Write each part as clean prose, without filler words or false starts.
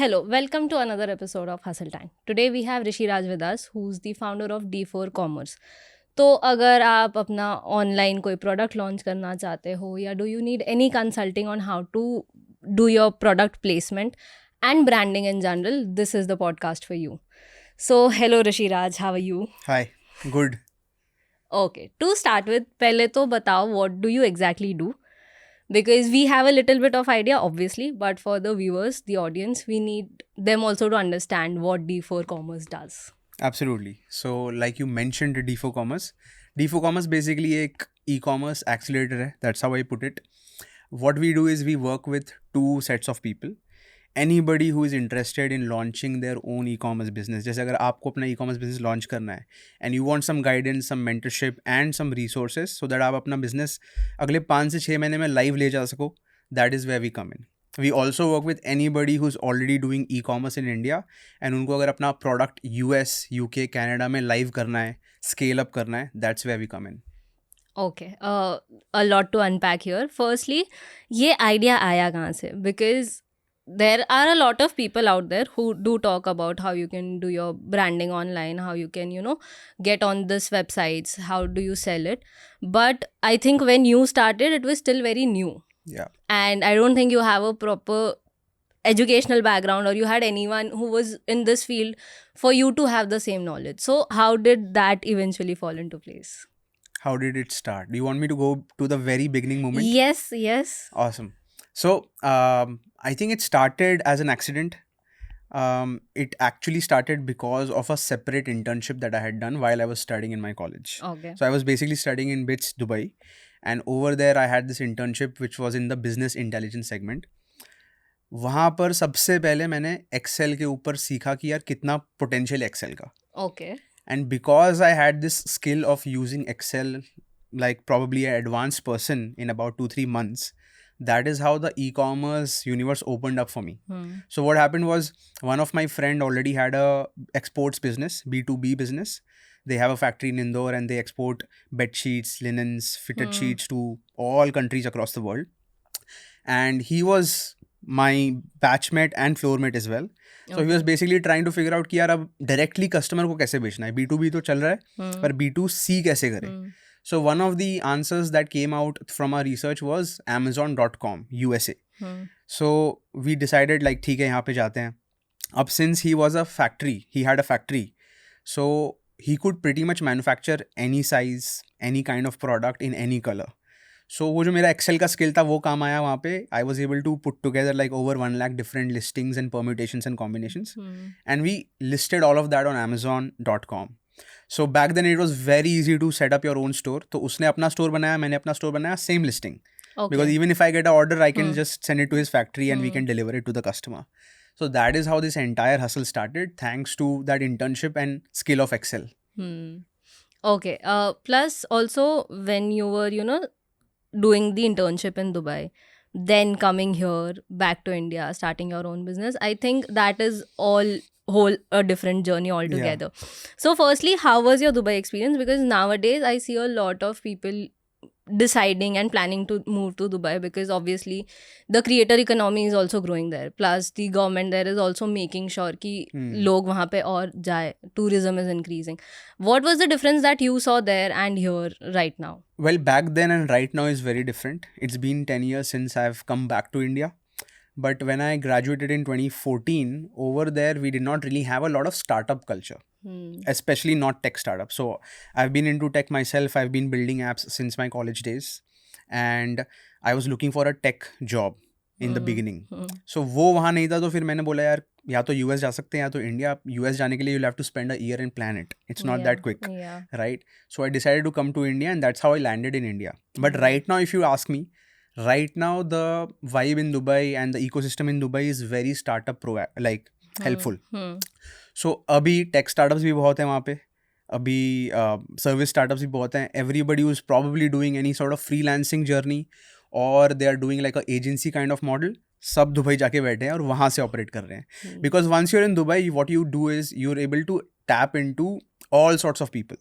Hello, welcome to another episode of Hustle Time. Today we have Rishi Raj with us, who's the founder of D4 Commerce. तो अगर आप अपना online कोई product launch करना चाहते हो या do you need any consulting on how to do your product placement and branding in general, this is the podcast for you. So, hello Rishi Raj, how are you? Hi, good. Okay, to start with, पहले तो बताओ what do you exactly do? Because we have a little bit of idea, obviously, but for the viewers, the audience, we need them also to understand what D4 Commerce does. Absolutely. So, like you mentioned, D4 Commerce. D4 Commerce basically एक e-commerce accelerator है. That's how I put it. What we do is we work with two sets of people. Anybody who is interested in launching their own e-commerce business. जैसे अगर आपको अपना e-commerce business launch करना है and you want some guidance, some mentorship and some resources so that आप अपना business अगले 5 से 6 महीने में live ले जा सको, that is where we come in. We also work with anybody who's already doing e-commerce in India and उनको अगर अपना product US, UK, Canada में live करना है, scale up करना है, that's where we come in. Okay, a lot to unpack here. Firstly, ये idea आया कहाँ से? Because there are a lot of people out there who do talk about how you can do your branding online, how you can, get on this websites, how do you sell it. But I think when you started, it was still very new. Yeah. And I don't think you have a proper educational background or you had anyone who was in this field for you to have the same knowledge. So how did that eventually fall into place? How did it start? Do you want me to go to the very beginning moment? Yes. Awesome. So, I think it started as an accident. It actually started because of a separate internship that I had done while I was studying in my college. Okay. So, I was basically studying in BITS, Dubai. And over there, I had this internship which was in the business intelligence segment. वहाँ पर सबसे पहले मैंने Excel के ऊपर सीखा कि यार कितना पोटेंशियल एक्सेल का. Okay. And because I had this skill of using Excel, like probably an advanced person in about 2-3 months, that is how the e-commerce universe opened up for me. So what happened was one of my friend already had a exports business, B2B business. They have a factory in Indore and they export bed sheets, linens, fitted sheets to all countries across the world. And he was my batchmate and floormate as well. So he was basically trying to figure out कि यार अब directly customer को कैसे बेचना है. B2B तो चल रहा है पर B2C कैसे करें. So one of the answers that came out from our research was Amazon.com USA. So we decided like ठीक है यहाँ पे जाते हैं. अब since he was a factory, he had a factory. So he could pretty much manufacture any size, any kind of product in any color. So वो जो मेरा एक्सेल का स्किल था वो काम आया वहाँ पे. I was able to put together like over 1 lakh different listings and permutations and combinations and we listed all of that on Amazon.com. So back then it was very easy to set up your own store. तो उसने अपना store बनाया, मैंने अपना store बनाया, same listing. Because even if I get an order, I can just send it to his factory and we can deliver it to the customer. So that is how this entire hustle started, thanks to that internship and skill of Excel. Okay. Plus also when you were, doing the internship in Dubai, then coming here back to India, starting your own business, I think that is whole a different journey altogether. So firstly, how was your Dubai experience? Because nowadays I see a lot of people deciding and planning to move to Dubai because obviously the creator economy is also growing there. Plus the government there is also making sure कि लोग वहाँ पे और जाए. Tourism is increasing. What was the difference that you saw there and here right now? Well, back then and right now is very different. It's been 10 years since I've come back to India. But when I graduated in 2014, over there we did not really have a lot of startup culture. Especially not tech startups. So I've been into tech myself. I've been building apps since my college days. And I was looking for a tech job in the beginning. So वो वहाँ नहीं था तो फिर मैंने बोला यार या तो US जा सकते हैं या तो इंडिया. US जाने के लिए you'll have to spend a year and plan it. It's not that quick. Right? So I decided to come to India and that's how I landed in India. But right now if you ask me, right now the vibe in Dubai and the ecosystem in Dubai is very startup helpful. So अभी tech startups भी बहुत हैं वहाँ पे. अभी service startups भी बहुत हैं. Everybody who's probably doing any sort of freelancing journey or they are doing like a agency kind of model, सब दुबई जाके बैठे हैं और वहाँ से ऑपरेट कर रहे हैं. Because once you're in Dubai, what you do is you're able to tap into all sorts of people.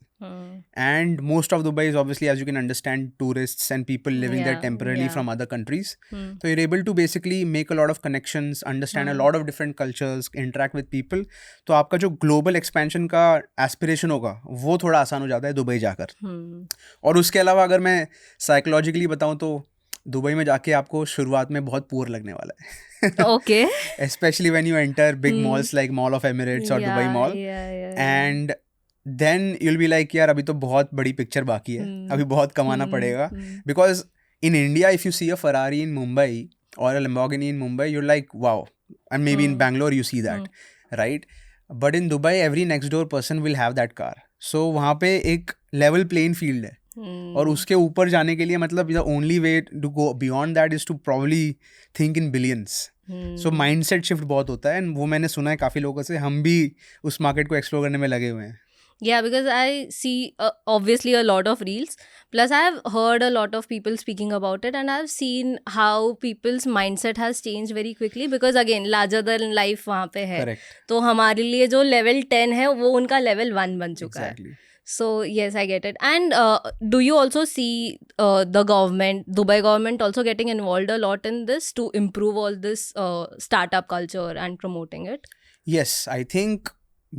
And most of Dubai is obviously, as you can understand, tourists and people living there temporarily from other countries. So you're able to basically make a lot of connections, understand a lot of different cultures, interact with people. तो आपका जो global expansion का aspiration होगा वो थोड़ा आसान हो जाता है दुबई जाकर. और उसके अलावा अगर मैं psychologically बताऊँ तो दुबई में जाके आपको शुरुआत में बहुत पुअर लगने वाला है. Okay. Especially when you enter big malls like Mall of Emirates or Dubai Mall. And then you'll be like, यार अभी तो बहुत बड़ी पिक्चर बाकी है, अभी बहुत कमाना पड़ेगा. Because in India, if you see a Ferrari in Mumbai or a Lamborghini in Mumbai, you're like, wow. And maybe in Bangalore you see that, right? But in Dubai, every next door person will have that car. So वहाँ पे एक level playing field है. और उसके ऊपर जाने के लिए मतलब the only way to go beyond that is to probably think in billions. So mindset shift बहुत होता है, and वो मैंने सुना है काफ़ी लोगों से. हम भी उस मार्केट को एक्सप्लोर करने में लगे हुए हैं. Yeah, because I see obviously a lot of reels. Plus, I have heard a lot of people speaking about it, and I've seen how people's mindset has changed very quickly. Because again, larger than life वहाँ पे है. Correct. तो हमारे लिए जो level 10 है वो उनका level 1 बन चुका है. Exactly. So yes, I get it. And do you also see the government, Dubai government, also getting involved a lot in this to improve all this startup culture and promoting it? Yes, I think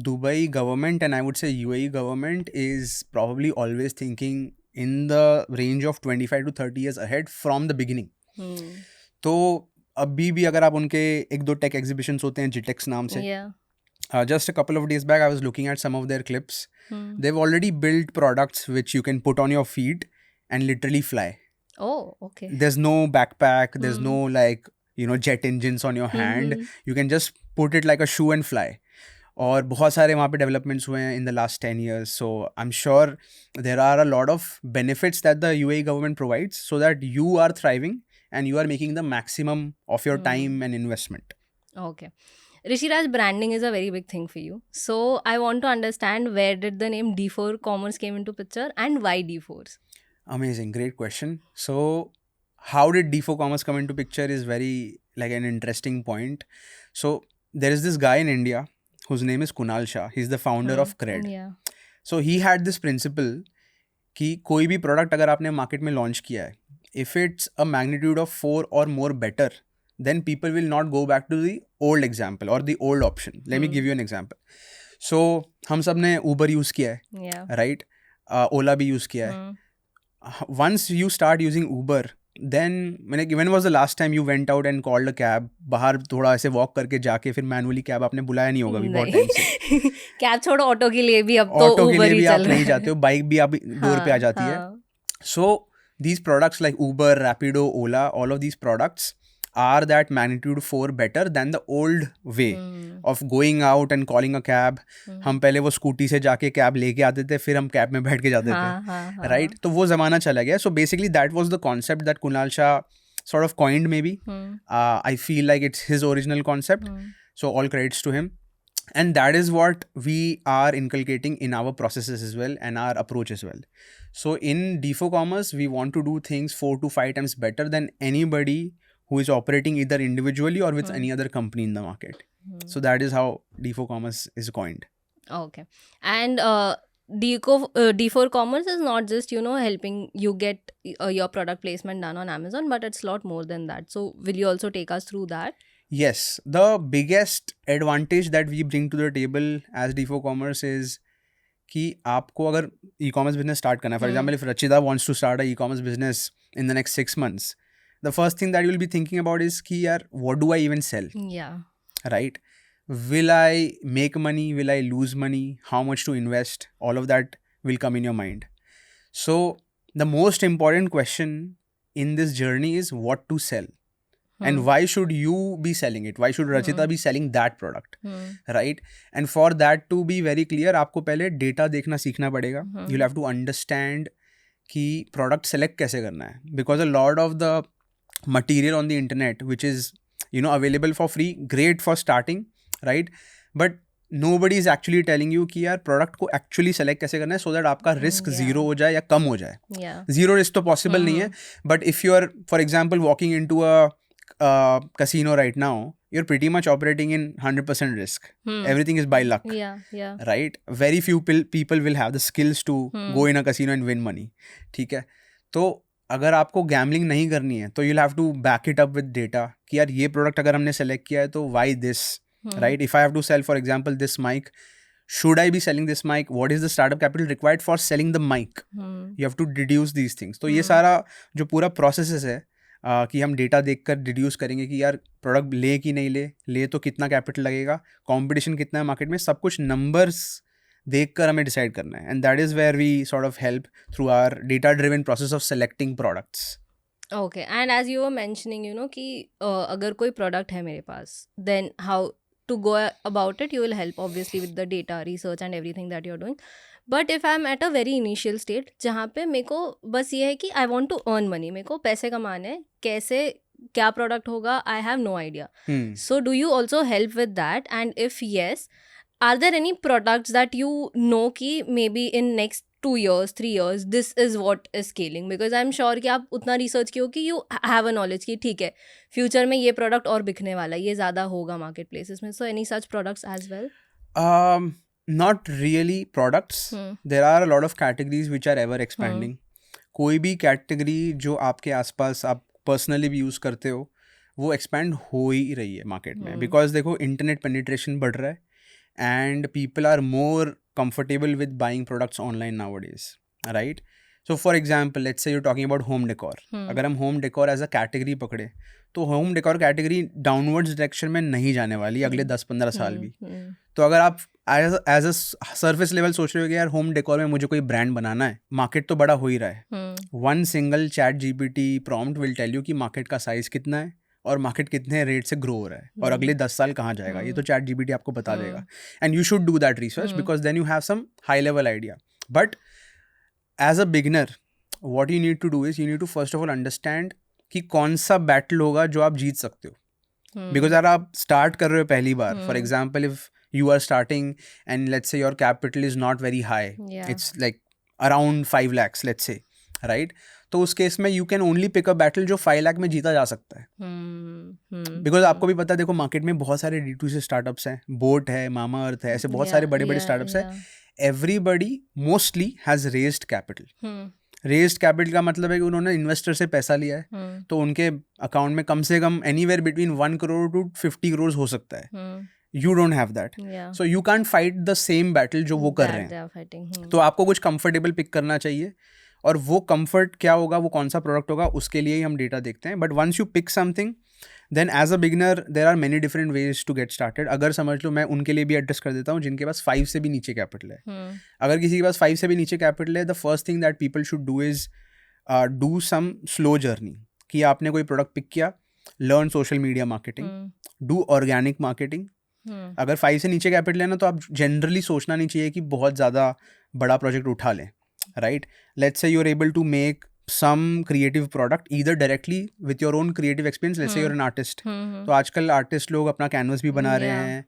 Dubai government and I would say UAE government is probably always thinking in the range of 25 to 30 years ahead from the beginning. तो अभी भी अगर आप उनके एक दो take exhibitions होते हैं जिटेक्स नाम से. Just a couple of days back, I was looking at some of their clips. They've already built products which you can put on your feet and literally fly. Oh, okay. There's no backpack. There's no like, jet engines on your hand. You can just put it like a shoe and fly. और बहुत सारे वहाँ पे developments हुए हैं in the last 10 years. So I'm sure there are a lot of benefits that the UAE government provides so that you are thriving and you are making the maximum of your time and investment. Okay. Rishiraj, branding is a very big thing for you. So I want to understand, where did the name D4 Commerce came into picture and why D4s? Amazing. Great question. So how did D4 Commerce come into picture is very like an interesting point. So there is this guy in India whose name is Kunal Shah. He's the founder of Cred. Yeah. So he had this principle कि कोई भी product अगर आपने market में launch किया है, if it's a magnitude of 4 or more better, then people will not go back to the old example or the old option. Let me give you an example. So हम सब ने Uber use किया है, right? Ola भी use किया है. Once you start using Uber, then when was the last time you went out and called a cab? बाहर थोड़ा ऐसे walk करके जाके फिर manually cab आपने बुलाया नहीं होगा अभी बहुत टाइम से. कैब छोड़ो, ऑटो के लिए भी अब तो ऑटो के Uber लिए ही भी चल आप रहा नहीं है. जाते हो, बाइक भी आप डोर पे आ जाती है. So these products like Uber, Rapido, Ola, all of these products are that magnitude 4 better than the old way of going out and calling a cab. हम पहले वो स्कूटी से जाके कैब लेके आते थे, फिर हम कैब में बैठ के जाते थे, राइट? तो वो ज़माना चला गया. So basically that was the concept that Kunal Shah sort of coined maybe. I feel like it's his original concept. So all credits to him. And that is what we are inculcating in our processes as well and our approach as well. So in D4 Commerce, we want to do things 4 to 5 times better than anybody who is operating either individually or with any other company in the market. So that is how D4 Commerce is coined. Okay. And D4 Commerce is not just, helping you get your product placement done on Amazon, but it's a lot more than that. So will you also take us through that? Yes. The biggest advantage that we bring to the table as D4 Commerce is कि आपको अगर e-commerce business start करना है, for example, if Rachita wants to start a e-commerce business in the next 6 months, the first thing that you will be thinking about is कि यार what do I even sell? Yeah. Right? Will I make money? Will I lose money? How much to invest? All of that will come in your mind. So the most important question in this journey is what to sell. And why should you be selling it? Why should Rachita be selling that product? Right? And for that to be very clear, आपको पहले data देखना सीखना पड़ेगा. You'll have to understand कि product select कैसे करना है. Because a lot of the material on the internet which is available for free, great for starting, right? But nobody is actually telling you कि यार product को actually select कैसे करना है so that आपका risk zero हो जाए या कम हो जाए. Zero risk तो possible नहीं है, but if you are, for example, walking into a casino right now, you're pretty much operating in 100% risk. Everything is by luck. Yeah. Right? Very few people will have the skills to go in a casino and win money. ठीक है? तो अगर आपको gambling नहीं करनी है तो you'll have to back it up with data कि यार ये प्रोडक्ट अगर हमने सेलेक्ट किया है तो why this? Right? If I have to sell, for example, this mic, should I be selling this mic? What is the startup capital required for selling the mic? You have to deduce these things. तो ये सारा जो पूरा process है कि हम data देखकर deduce करेंगे कि यार प्रोडक्ट ले कि नहीं ले तो कितना कैपिटल लगेगा, कंपटीशन कितना है मार्केट में, सब कुछ नंबर्स देखकर हमें डिसाइड करना है. And that is where we sort of help through our data driven process of selecting products. Okay, and as you were mentioning कि अगर कोई प्रोडक्ट है मेरे पास, then how to go about it, you will help obviously with the data research and everything that you're doing. But if I'm at a very initial state जहाँ पे मेरे को बस ये है कि I want to earn money, मेरे को पैसे कमाने हैं, कैसे क्या प्रोडक्ट होगा, I have no idea. So do you also help with that? And if yes, are there any products that you know कि maybe in next 2 years, 3 years, this is what is scaling? Because I'm sure कि आप उतना research किए हो कि you have a knowledge कि ठीक है, फ्यूचर में ये प्रोडक्ट और बिकने वाला है, ये ज़्यादा होगा मार्केट प्लेसेस में. So any such products as well? Not really products. There are a lot of categories which are ever expanding. कोई भी कैटेगरी जो आपके आसपास आप पर्सनली भी यूज़ करते हो वो एक्सपैंड हो ही रही है मार्केट में. बिकॉज देखो इंटरनेट पेनिट्रेशन बढ़ रहा है and people are more comfortable with buying products online nowadays, right? So for example, let's say you're talking about home decor. अगर हम home decor as a category पकड़े तो home decor category downwards direction में नहीं जाने वाली अगले 10-15 साल भी. तो अगर आप as a surface level सोच रहे हो कि यार home decor में मुझे कोई brand बनाना है, market तो बड़ा हो ही रहा है. One single chat GPT prompt will tell you कि market का size कितना है और मार्केट कितने रेट से ग्रो हो रहा है और अगले 10 साल कहाँ जाएगा, ये तो चैट जीपीटी आपको बता देगा. And you should do that research because then you have some high level idea. But as a beginner what you need to do is you need to first of all understand कि कौन सा battle होगा जो आप जीत सकते हो. Because अगर आप स्टार्ट कर रहे हो पहली बार, for example if you are starting and let's say your capital is not very high, it's like around 5 lakhs let's say, right? तो उस केस में you can only pick a battle जो 5 लाख में जीता जा सकता है. बिकॉज आपको भी पता है, देखो मार्केट में बहुत सारे D2C स्टार्टअप्स हैं, बोट है, मामा अर्थ है, ऐसे बहुत सारे बड़े बड़े स्टार्टअप्स हैं. Everybody mostly has raised capital. Raised capital का मतलब है कि उन्होंने इन्वेस्टर से पैसा लिया है, तो उनके अकाउंट में कम से कम anywhere between 1 crore to 50 crores हो सकता है. You don't have that. So you can't fight the same battle जो वो कर रहे हैं. तो आपको कुछ कंफर्टेबल पिक करना चाहिए और वो कंफर्ट क्या होगा, वो कौन सा प्रोडक्ट होगा, उसके लिए ही हम डेटा देखते हैं. But once you pick something then as a beginner there are many different ways to get started. अगर समझ लो, मैं उनके लिए भी एड्रेस कर देता हूँ जिनके पास 5 से भी नीचे कैपिटल है. अगर किसी के पास 5 से भी नीचे कैपिटल है, the first thing that people should do is do some slow journey. कि आपने कोई प्रोडक्ट पिक किया, learn social media marketing, do organic marketing. अगर 5 से नीचे कैपिटल है ना, तो आप जनरली सोचना नहीं चाहिए कि बहुत ज़्यादा बड़ा प्रोजेक्ट उठा लें, right? Let's say you're able to make some creative product either directly with your own creative experience. Let's say you're an artist. तो आजकल आर्टिस्ट लोग अपना कैनवस भी बना रहे हैं,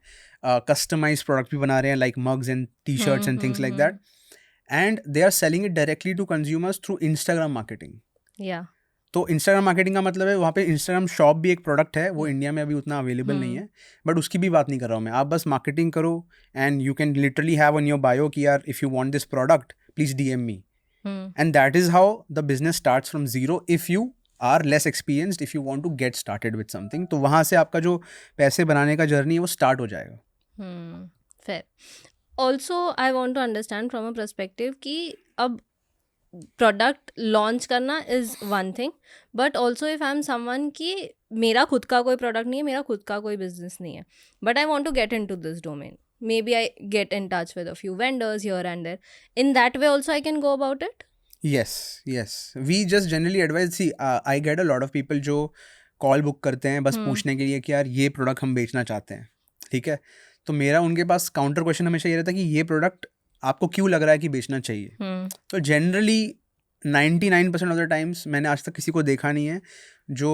कस्टमाइज प्रोडक्ट भी बना रहे हैं, like mugs and t-shirts and things like that. And they are selling it directly to consumers through Instagram marketing. Yeah. तो इंस्टाग्राम मार्केटिंग का मतलब है वहाँ पे इंस्टाग्राम शॉप भी एक प्रोडक्ट है, वो इंडिया में अभी उतना अवेलेबल नहीं है, बट उसकी भी बात नहीं कर रहा हूँ मैं. आप बस मार्केटिंग करो and you can literally have on your bio कि यार if you want this product please DM me. And that is how the business starts from zero if you are less experienced, if you want to get started with something. तो वहाँ से आपका जो पैसे बनाने का जर्नी है वो स्टार्ट हो जाएगा. Fair. Also, I want to understand from a perspective कि अब प्रोडक्ट लॉन्च करना is one thing, but also if I am someone कि मेरा खुद का कोई प्रोडक्ट नहीं है, मेरा खुद का कोई बिजनेस नहीं है, but I want to get into this domain. Maybe I get in touch with a few vendors here and there. In that way also I can go about it? Yes. We just generally advise, see, I get a lot of people जो call book करते हैं बस पूछने के लिए कि यार ये प्रोडक्ट हम बेचना चाहते हैं, ठीक है? तो मेरा उनके पास काउंटर क्वेश्चन हमेशा ये रहता है कि ये प्रोडक्ट आपको क्यों लग रहा है कि बेचना चाहिए. तो जनरली 99% ऑफ द टाइम्स मैंने आज तक किसी को देखा नहीं है जो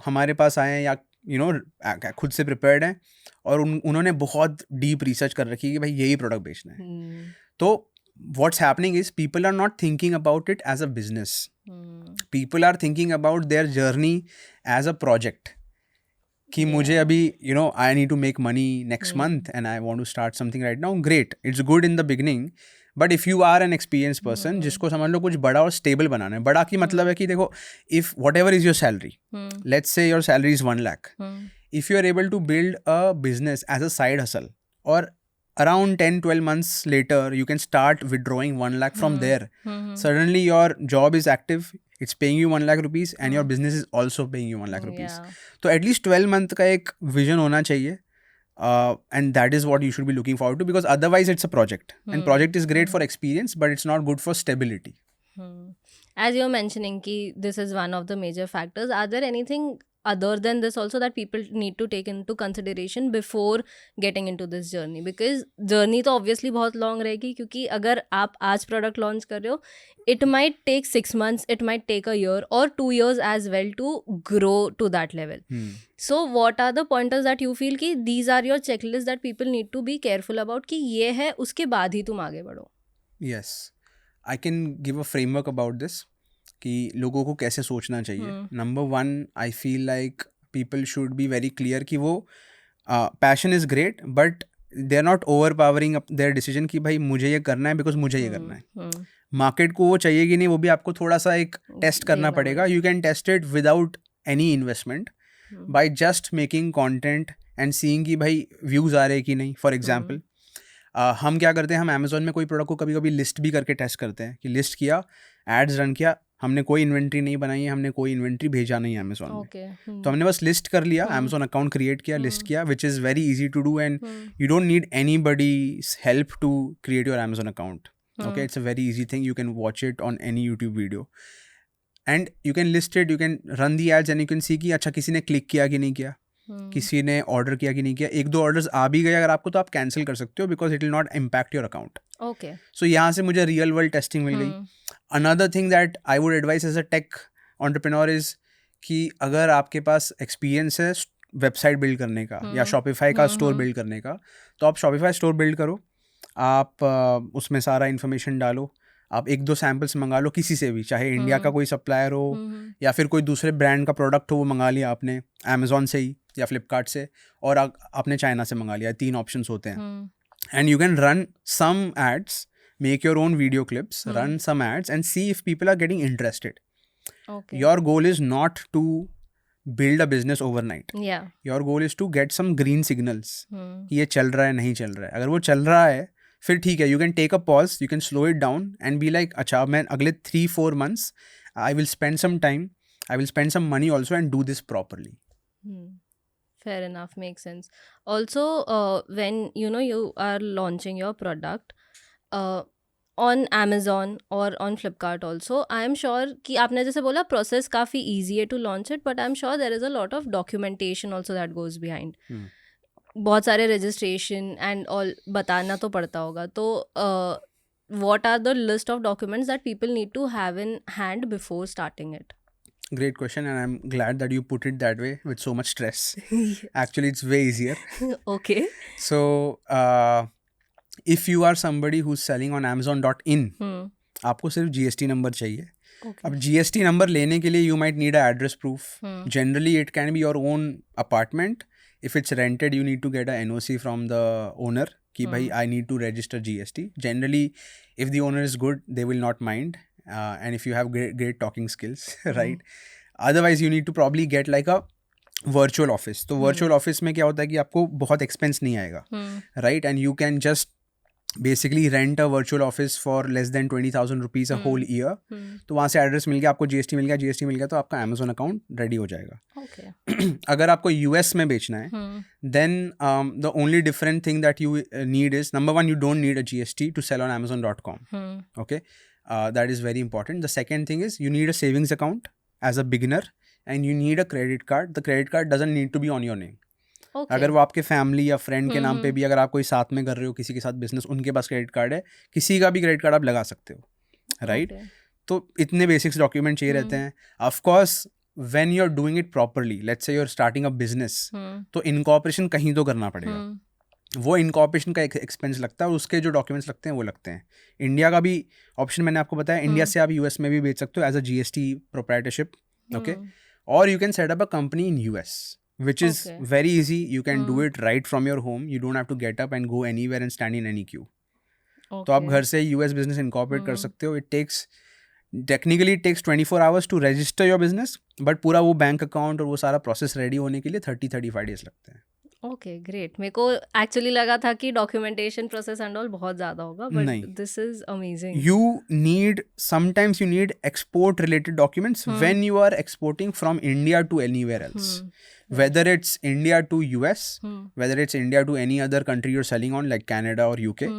हमारे पास आए हैं या खुद से प्रिपेयर्ड हैं और उन्होंने बहुत डीप रिसर्च कर रखी है कि भाई यही प्रोडक्ट बेचना है. तो what's happening is people are not thinking about it as a business. People are thinking about their journey as a project. कि मुझे Yeah. अभी I need to make money next Hmm. Month and I want to start something right now, great, it's good in the beginning, but if you are an experience person जिसको समझ लो कुछ बड़ा और stable बनाना है, बड़ा की मतलब है कि देखो, if what ever is your salary, Hmm. Let's say your salary is 1 lakh, Hmm. if you are able to build a business as a side hustle, or around 10-12 months later you can start withdrawing 1 lakh from there, Hmm. suddenly your job is active, it's paying you 1 lakh rupees and your business is also paying you 1 lakh rupees. Yeah. तो at least 12 month का एक vision होना चाहिए, and that is what you should be looking forward to, because otherwise it's a project, and project is great for experience but it's not good for stability. As you're mentioning ki this is one of the major factors, are there anything other than this also that people need to take into consideration before getting into this journey? Because journey तो obviously बहुत long रहेगी, क्योंकि अगर आप आज product launch कर रहे हो, it might take 6 months, it might take a year or 2 years as well to grow to that level. So what are the pointers that you feel कि these are your checklists that people need to be careful about कि ये है, उसके बाद ही तुम आगे बढ़ो? Yes, I can give a framework about this कि लोगों को कैसे सोचना चाहिए. Number 1, I feel like people should be very clear कि वो passion is great but they are not overpowering their decision कि भाई मुझे ये करना है बिकॉज मुझे ये करना है. मार्केट को वो चाहिए कि नहीं, वो भी आपको थोड़ा सा एक टेस्ट करना पड़ेगा. You can test it without any investment by just making content and seeing कि भाई व्यूज़ आ रहे हैं कि नहीं. फॉर एग्जाम्पल हम क्या करते हैं, हम अमेजोन में कोई प्रोडक्ट को कभी कभी लिस्ट भी करके टेस्ट करते हैं कि लिस्ट किया, एड्स रन किया, हमने कोई इन्वेंट्री नहीं बनाई है, हमने कोई इन्वेंट्री भेजा नहीं है अमेजोन में, तो हमने बस लिस्ट कर लिया, अमेजोन अकाउंट क्रिएट किया, लिस्ट किया, which is very easy to do and you don't need any buddy's help to create your Amazon account. Okay, it's a very easy thing. You can watch it on any YouTube video and you can list it, you can run the ads and you can see कि अच्छा किसी ने click किया कि नहीं किया, किसी ने ऑर्डर किया कि नहीं किया. 1-2 ऑर्डर्स आ भी गए अगर आपको, तो आप कैंसिल कर सकते हो because it will not impact your account. Okay. So यहाँ से मुझे रियल वर्ल्ड टेस्टिंग मिल गई. Another thing that I would advise as a tech entrepreneur is कि अगर आपके पास एक्सपीरियंस है वेबसाइट बिल्ड करने का या शॉपिफाई का स्टोर बिल्ड करने का, तो आप शॉपिफाई स्टोर बिल्ड करो, आप उसमें सारा इन्फॉर्मेशन डालो, आप 1-2 सैम्पल्स मंगा लो किसी से भी, चाहे इंडिया का कोई सप्लायर हो या फिर कोई दूसरे ब्रांड का प्रोडक्ट हो, वो मंगा लिया आपने अमेजोन से ही या फ्लिपकार्ट से, और आपने चाइना से मंगा लिया. 3 ऑप्शंस होते हैं. And you can run some ads, make your own video clips, run some ads and see if people are getting interested. Okay. Your goal is not to build a business overnight. Yeah. Your goal is to get some green signals कि ये चल रहा है नहीं चल रहा है. अगर वो चल रहा है फिर ठीक है, you can take a pause, you can slow it down and be like अच्छा मैं अगले 3-4 months I will spend some time, I will spend some money also and do this properly. Fair enough, makes sense. Also, when you are launching your product on Amazon or on Flipkart also, I am sure कि आपने जैसे बोला process काफ़ी easy है to launch it, but I am sure there is a lot of documentation also that goes behind. बहुत सारे registration and all बताना तो पड़ता होगा. तो what are the list of documents that people need to have in hand before starting it? Great question, and I'm glad that you put it that way with so much stress. Actually, it's way easier. Okay. So, if you are somebody who's selling on Amazon.in, आपको सिर्फ GST number चाहिए. Okay. अब GST number लेने के लिए you might need a address proof. Generally, it can be your own apartment. If it's rented, you need to get a NOC from the owner कि भाई I need to register GST. Generally, if the owner is good, they will not mind. And if you have great talking skills, right? Otherwise, you need to probably get like a virtual office. तो virtual office में क्या होता है कि आपको बहुत expense नहीं आएगा, right? And you can just basically rent a virtual office for less than 20,000 rupees a whole year. तो वहाँ से एड्रेस मिल गया, आपको GST मिल गया, तो आपका Amazon अकाउंट रेडी हो जाएगा. Okay. अगर आपको US में बेचना है, then the only different thing that you need is, number one, you don't need a GST to sell on Amazon.com. Okay. That is very important. The second thing is you need a savings account as a beginner and you need a credit card. The credit card doesn't need to be on your name. Okay. अगर वो आपके family या friend के नाम पे भी, अगर आप कोई साथ में कर रहे हो किसी के साथ बिजनेस, उनके पास क्रेडिट कार्ड है, किसी का भी क्रेडिट कार्ड आप लगा सकते हो, राइट? तो इतने बेसिक्स डॉक्यूमेंट चाहिए रहते हैं. Of course when you are doing it properly, let's say you are starting a business, तो इनकॉर्पोरेशन कहीं तो करना पड़ेगा. वो इनकॉर्पोरेशन का एक एक्सपेंस लगता है और उसके जो डॉक्यूमेंट्स लगते हैं वो लगते हैं. इंडिया का भी ऑप्शन मैंने आपको बताया, इंडिया से आप US में भी बेच सकते हो as a GST proprietorship. Okay. और you can set up a company in US. which is Okay. very easy. You can do it right from your home. You don't have to get up and go anywhere and stand in any queue. तो आप Okay. घर से US business incorporate कर Hmm. सकते हो. Technically it takes 24 hours to register your business, but पूरा वो bank account और वो सारा प्रोसेस रेडी होने के लिए 30-35 days लगते हैं. Okay great. मेरे को एक्चुअली लगा था कि डॉक्यूमेंटेशन प्रोसेस एंड ऑल बहुत ज़्यादा होगा, बट नहीं. This is amazing. Sometimes you need export related documents when you are exporting from India to anywhere else. Whether it's India to US, whether it's India to any other country you're selling on like Canada or UK,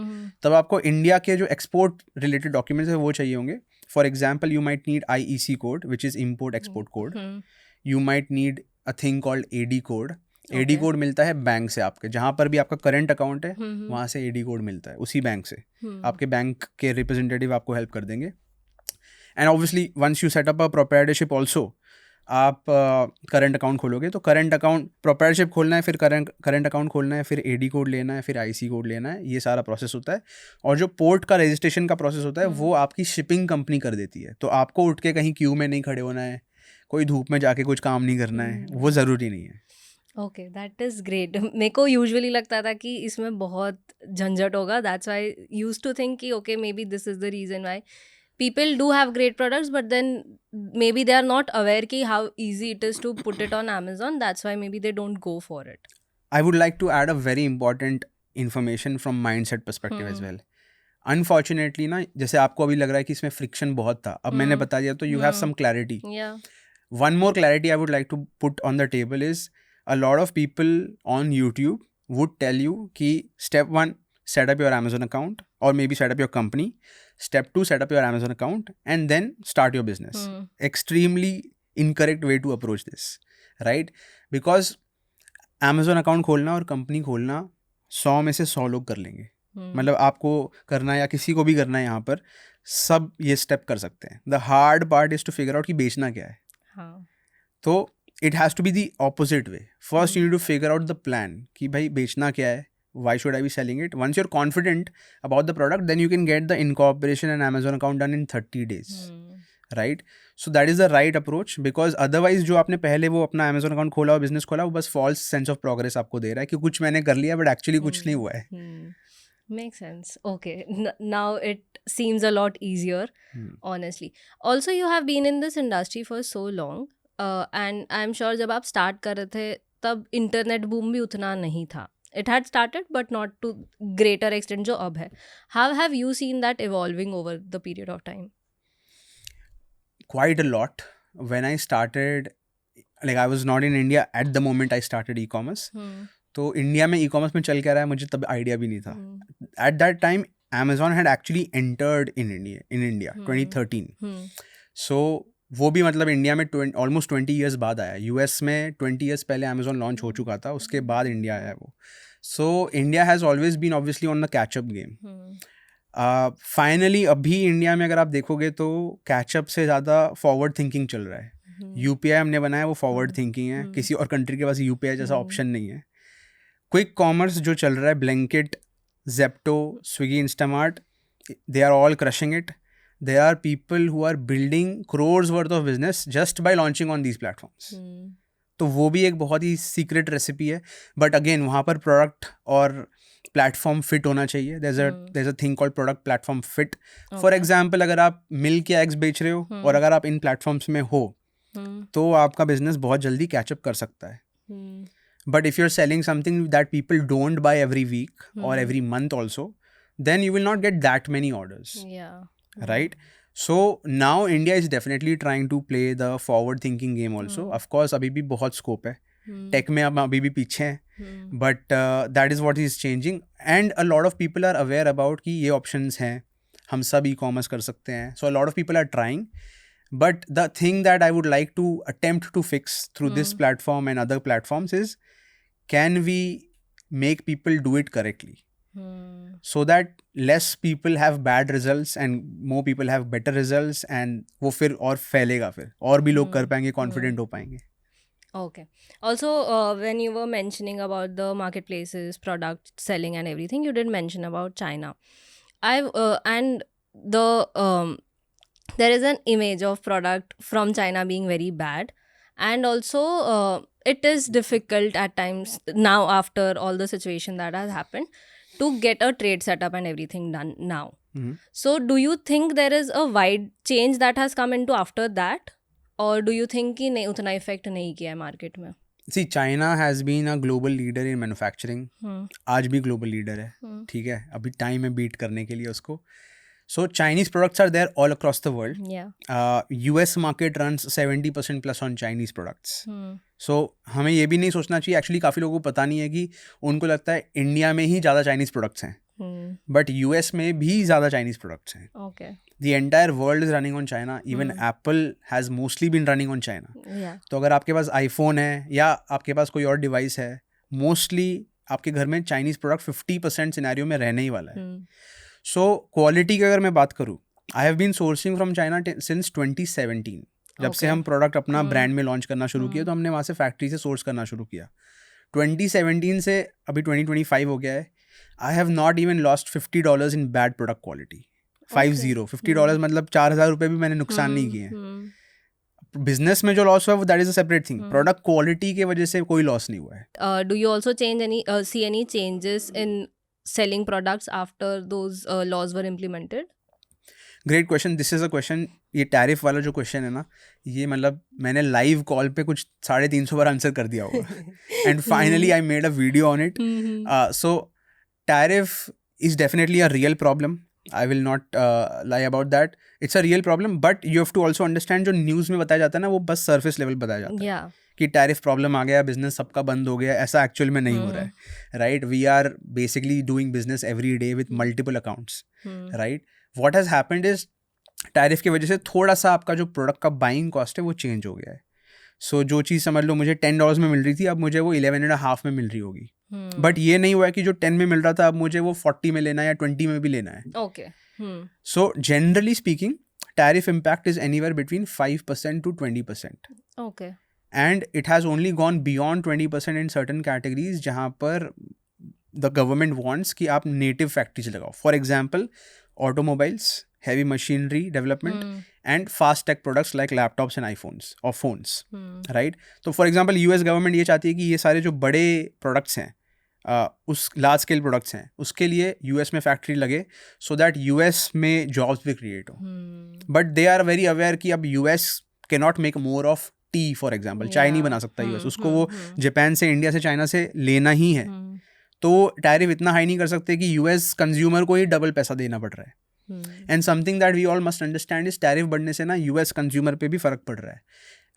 तब आपको India के जो export related documents है वो चाहिए होंगे. For example, you might need IEC code, which is Import Export Code. You might need a thing called AD code. AD code मिलता है बैंक से आपके, जहाँ पर भी आपका करंट अकाउंट है वहाँ से AD कोड मिलता है उसी बैंक से. आपके बैंक के रिप्रेजेंटेटिव आपको हेल्प कर देंगे. And obviously once you set up a proprietorship also, आप करंट अकाउंट खोलोगे तो करंट अकाउंट प्रोप्राइटरशिप खोलना है, फिर करंट अकाउंट खोलना है, फिर AD कोड लेना है, फिर IC कोड लेना है. ये सारा प्रोसेस होता है. और जो पोर्ट का रजिस्ट्रेशन का प्रोसेस होता है वो आपकी शिपिंग कंपनी कर देती है. तो आपको उठ के कहीं क्यू में नहीं खड़े होना है, कोई धूप में जाके कुछ काम नहीं करना है, वो ज़रूरी नहीं है. Okay that is great. मेरे को यूजुअली लगता था कि इसमें बहुत झंझट होगा. That's why used to think कि okay maybe this is the reason why people do have great products, but then maybe they are not aware ki how easy it is to put it on Amazon. That's why maybe they don't go for it. I would like to add a very important information from mindset perspective as well. Unfortunately ना, जैसे आपको अभी लग रहा है कि इसमें friction बहुत था, अब मैंने बता दिया तो you have some clarity. Yeah. One more clarity I would like to put on the table is a lot of people on YouTube would tell you कि step 1 set up your Amazon account or maybe set up your company. Step 2 set up your Amazon account and then start your business. Extremely incorrect way to approach this, right? Because Amazon account खोलना और company खोलना 100 में से 100 लोग कर लेंगे. मतलब आपको करना है या किसी को भी करना है, यहाँ पर सब ये स्टेप कर सकते हैं. The hard part is to figure out कि बेचना क्या है. तो it has to be the opposite way. First you need to figure out the plan कि भाई बेचना क्या है, why should I be selling it. Once you're confident about the product, then you can get the incorporation and Amazon account done in 30 days. Right? So that is the right approach, because otherwise जो आपने पहले वो अपना Amazon account खोला और business खोला, वो बस false sense of progress आपको दे रहा है कि कुछ मैंने कर लिया, but actually कुछ नहीं हुआ है. Makes sense. Okay. Now it seems a lot easier, honestly. Also, you have been in this industry for so long, and I'm sure जब आप start कर रहे थे तब internet boom भी उतना नहीं था. It had started, but not to greater extent जो अब है. How have you seen that evolving over the period of time? Quite a lot. When I started, like I was not in India at the moment I started e-commerce. तो India में e-commerce में चल क्या रहा है मुझे तब idea भी नहीं था. At that time, Amazon had actually entered in India 2013. So वो भी मतलब इंडिया में ऑलमोस्ट 20 years बाद आया. यूएस में 20 years पहले अमेजोन लॉन्च हो चुका था, उसके बाद इंडिया आया वो. So India has always been obviously on the catchup game. Finally अभी इंडिया में अगर आप देखोगे तो कैचअप से ज़्यादा फॉरवर्ड थिंकिंग चल रहा है. यूपीआई हमने बनाया वो फॉरवर्ड थिंकिंग है. किसी और कंट्री के पास यूपीआई जैसा ऑप्शन नहीं है. क्विक कॉमर्स जो चल रहा है, Blinkit, Zepto, Swiggy, Instamart, they are all crushing it. There are people who are building crores worth of business just by launching on these platforms. तो वो भी एक बहुत ही सीक्रेट रेसिपी है. बट अगेन वहाँ पर प्रोडक्ट और प्लेटफॉर्म फिट होना चाहिए. there's a thing called product platform fit. For example, अगर आप मिल्क या एग्स बेच रहे हो और अगर आप इन प्लेटफॉर्म्स में हो तो आपका बिजनेस बहुत जल्दी कैचअप कर सकता है. But if you are selling something that people don't buy every week और every month also, then you will not get that many orders. Right? So now India is definitely trying to play the forward thinking game also. Of course अभी भी बहुत scope है. Tech में अब अभी भी पीछे हैं. But that is what is changing. And a lot of people are aware about कि ये options हैं, हम सब e-commerce कर सकते हैं. So a lot of people are trying. But the thing that I would like to attempt to fix through this platform and other platforms is, can we make people do it correctly? So that less people have bad results and more people have better results, and वो फिर और फैलेगा, फिर और भी लोग कर पाएंगे, कॉन्फिडेंट हो पाएंगे. Okay. Also, when you were mentioning about the marketplaces, product selling and everything, you did mention about China. And there is an image of product from China being very bad, and also it is difficult at times now after all the situation that has happened to get a trade setup and everything done now. Mhm. So do you think there is a wide change that has come into after that, or do you think कि नहीं उतना effect नहीं किया है market में? See, China has been a global leader in manufacturing. आज भी global leader है, ठीक है, अभी टाइम है बीट करने के लिए उसको. So Chinese products are there all across the world. Yeah. US market runs 70% plus on Chinese products. So हमें ये भी नहीं सोचना चाहिए, एक्चुअली काफ़ी लोगों को पता नहीं है कि उनको लगता है इंडिया में ही ज़्यादा चाइनीज़ प्रोडक्ट्स हैं, बट यूएस में भी ज़्यादा चाइनीज़ प्रोडक्ट्स हैं. Okay. The entire world is running on China. Even Apple has mostly been running on China. Yeah. तो अगर आपके पास आईफोन है या आपके पास कोई और डिवाइस है, मोस्टली आपके घर में चाइनीज़ प्रोडक्ट 50% सिनेरियो में रहने ही वाला है. सो क्वालिटी की अगर मैं बात करूँ, I have been sourcing from China since 2017. जब से हम प्रोडक्ट अपना ब्रांड में लॉन्च करना शुरू किया, तो हमने वहाँ से फैक्ट्री से सोर्स करना शुरू किया. 2017 से अभी 2025 हो गया है. I have not even lost $50 in bad product quality. 50 $50 मतलब 4,000 रुपये भी मैंने नुकसान नहीं किए हैं. बिजनेस में जो लॉस हुआ है वो that is a separate thing. Product quality के वजह से कोई लॉस नहीं हुआ है. Do you also see any changes in selling products after those laws were implemented? Great question. This is a question, ये टैरिफ वाला जो क्वेश्चन है ना, ये मतलब मैंने लाइव कॉल पे कुछ 350 बार आंसर कर दिया होगा. And finally I made a video on it. So tariff is definitely a real problem. I will not lie about that. It's a real problem, but you have to also understand जो news में बताया जाता है ना, वो बस surface level बताया जाता है. Yeah. कि टैरिफ प्रॉब्लम आ गया, बिजनेस सबका बंद हो गया, ऐसा एक्चुअल में नहीं हो रहा है. Right, we are basically doing business every day with multiple accounts. Right, what has happened is tariff की वजह से थोड़ा सा आपका जो प्रोडक्ट का बाइंग कॉस्ट है वो चेंज हो गया है. सो जो चीज़ समझ लो मुझे $10 में मिल रही थी, अब मुझे वो 11.5 में मिल रही होगी. बट ये नहीं हुआ है कि जो 10 में मिल रहा था अब मुझे वो 40 में लेना है या 20 में भी लेना है. Okay. So generally speaking, tariff impact is anywhere between 5% to 20%. Okay. And it has only gone beyond 20% in certain categories जहाँ पर the government wants कि आप native factories लगाओ. For example, automobiles, heavy machinery development, and fast tech products like laptops and iPhones or phones. Right? तो for example, US government ये चाहती है कि ये सारे जो बड़े products हैं, उस लार्ज स्केल प्रोडक्ट्स हैं, उसके लिए यूएस में फैक्ट्री लगे सो दैट यूएस में जॉब्स भी क्रिएट हो. But they are very aware कि अब US can not make more of tea. For example, चाय नहीं बना सकता यूएस, उसको वो जापान से, इंडिया से, चाइना से लेना ही है. तो टैरिफ इतना हाई नहीं कर सकते कि यूएस कंज्यूमर को ही डबल पैसा देना पड़ रहा है. And something that we all must understand is tariff बढ़ने से ना यूएस कंज्यूमर पे भी फर्क पड़ रहा है.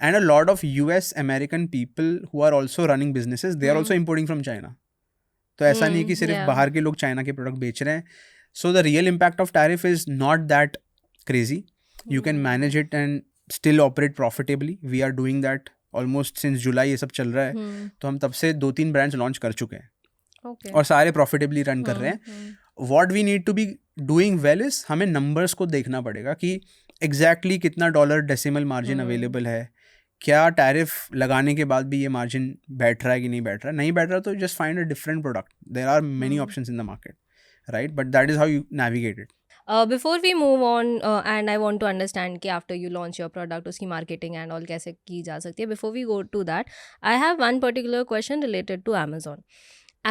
And a lot of US American people who are also running businesses, they are also importing from China. तो ऐसा नहीं है कि सिर्फ बाहर के लोग चाइना के प्रोडक्ट बेच रहे हैं. So the real impact of tariff is not that crazy. You can manage it and still operate profitably. We are doing that almost since July. ये सब चल रहा है, तो हम तब से 2-3 ब्रांड्स लॉन्च कर चुके हैं. Okay. और सारे प्रॉफिटेबली रन कर रहे हैं. What we need to be doing well is, हमें नंबर्स को देखना पड़ेगा कि एग्जैक्टली कितना डॉलर डेसिमल मार्जिन अवेलेबल है, क्या टैरिफ लगाने के बाद भी ये मार्जिन बैठ रहा है कि नहीं बैठ रहा है. नहीं बैठ रहा तो just find a different product. There are many options in the market, right, but that is how you navigate it. Before we move on, and I want to understand कि after you launch your product उसकी marketing and all कैसे की जा सकती है. Before we go to that, I have one particular question related to Amazon.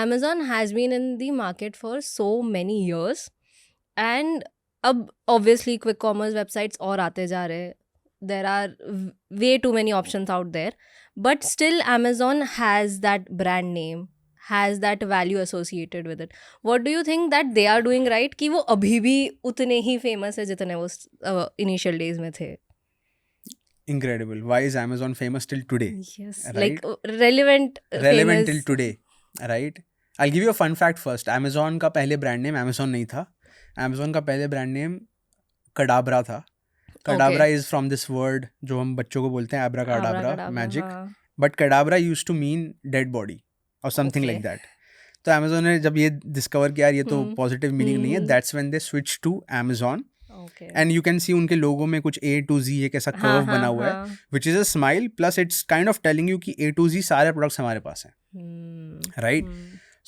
Amazon has been in the market for so many years, and अब obviously quick commerce websites और आते जा रहे हैं. There are way too many options out there, but still Amazon has that brand name, has that value associated with it. What do you think that they are doing right कि वो अभी भी उतने ही famous है जितने वो initial days में थे? Incredible. Why is Amazon famous till today? Yes, right? like relevant famous. Till today, right? I'll give you a fun fact first. Amazon का पहले brand name Amazon नहीं था. Amazon का पहले brand name Kadabra था. Kadabra is from this word जो हम बच्चों को बोलते हैं abracadabra, magic. But Kadabra used to mean dead body or something like that. तो Amazon ने जब ये discover किया ये तो positive meaning नहीं है, that's when they switched to Amazon. Okay. And you can see उनके लोगो में कुछ A to Z एक ऐसा curve बना हुआ है, which is a smile plus it's kind of telling you कि A to Z सारे products हमारे पास हैं, right?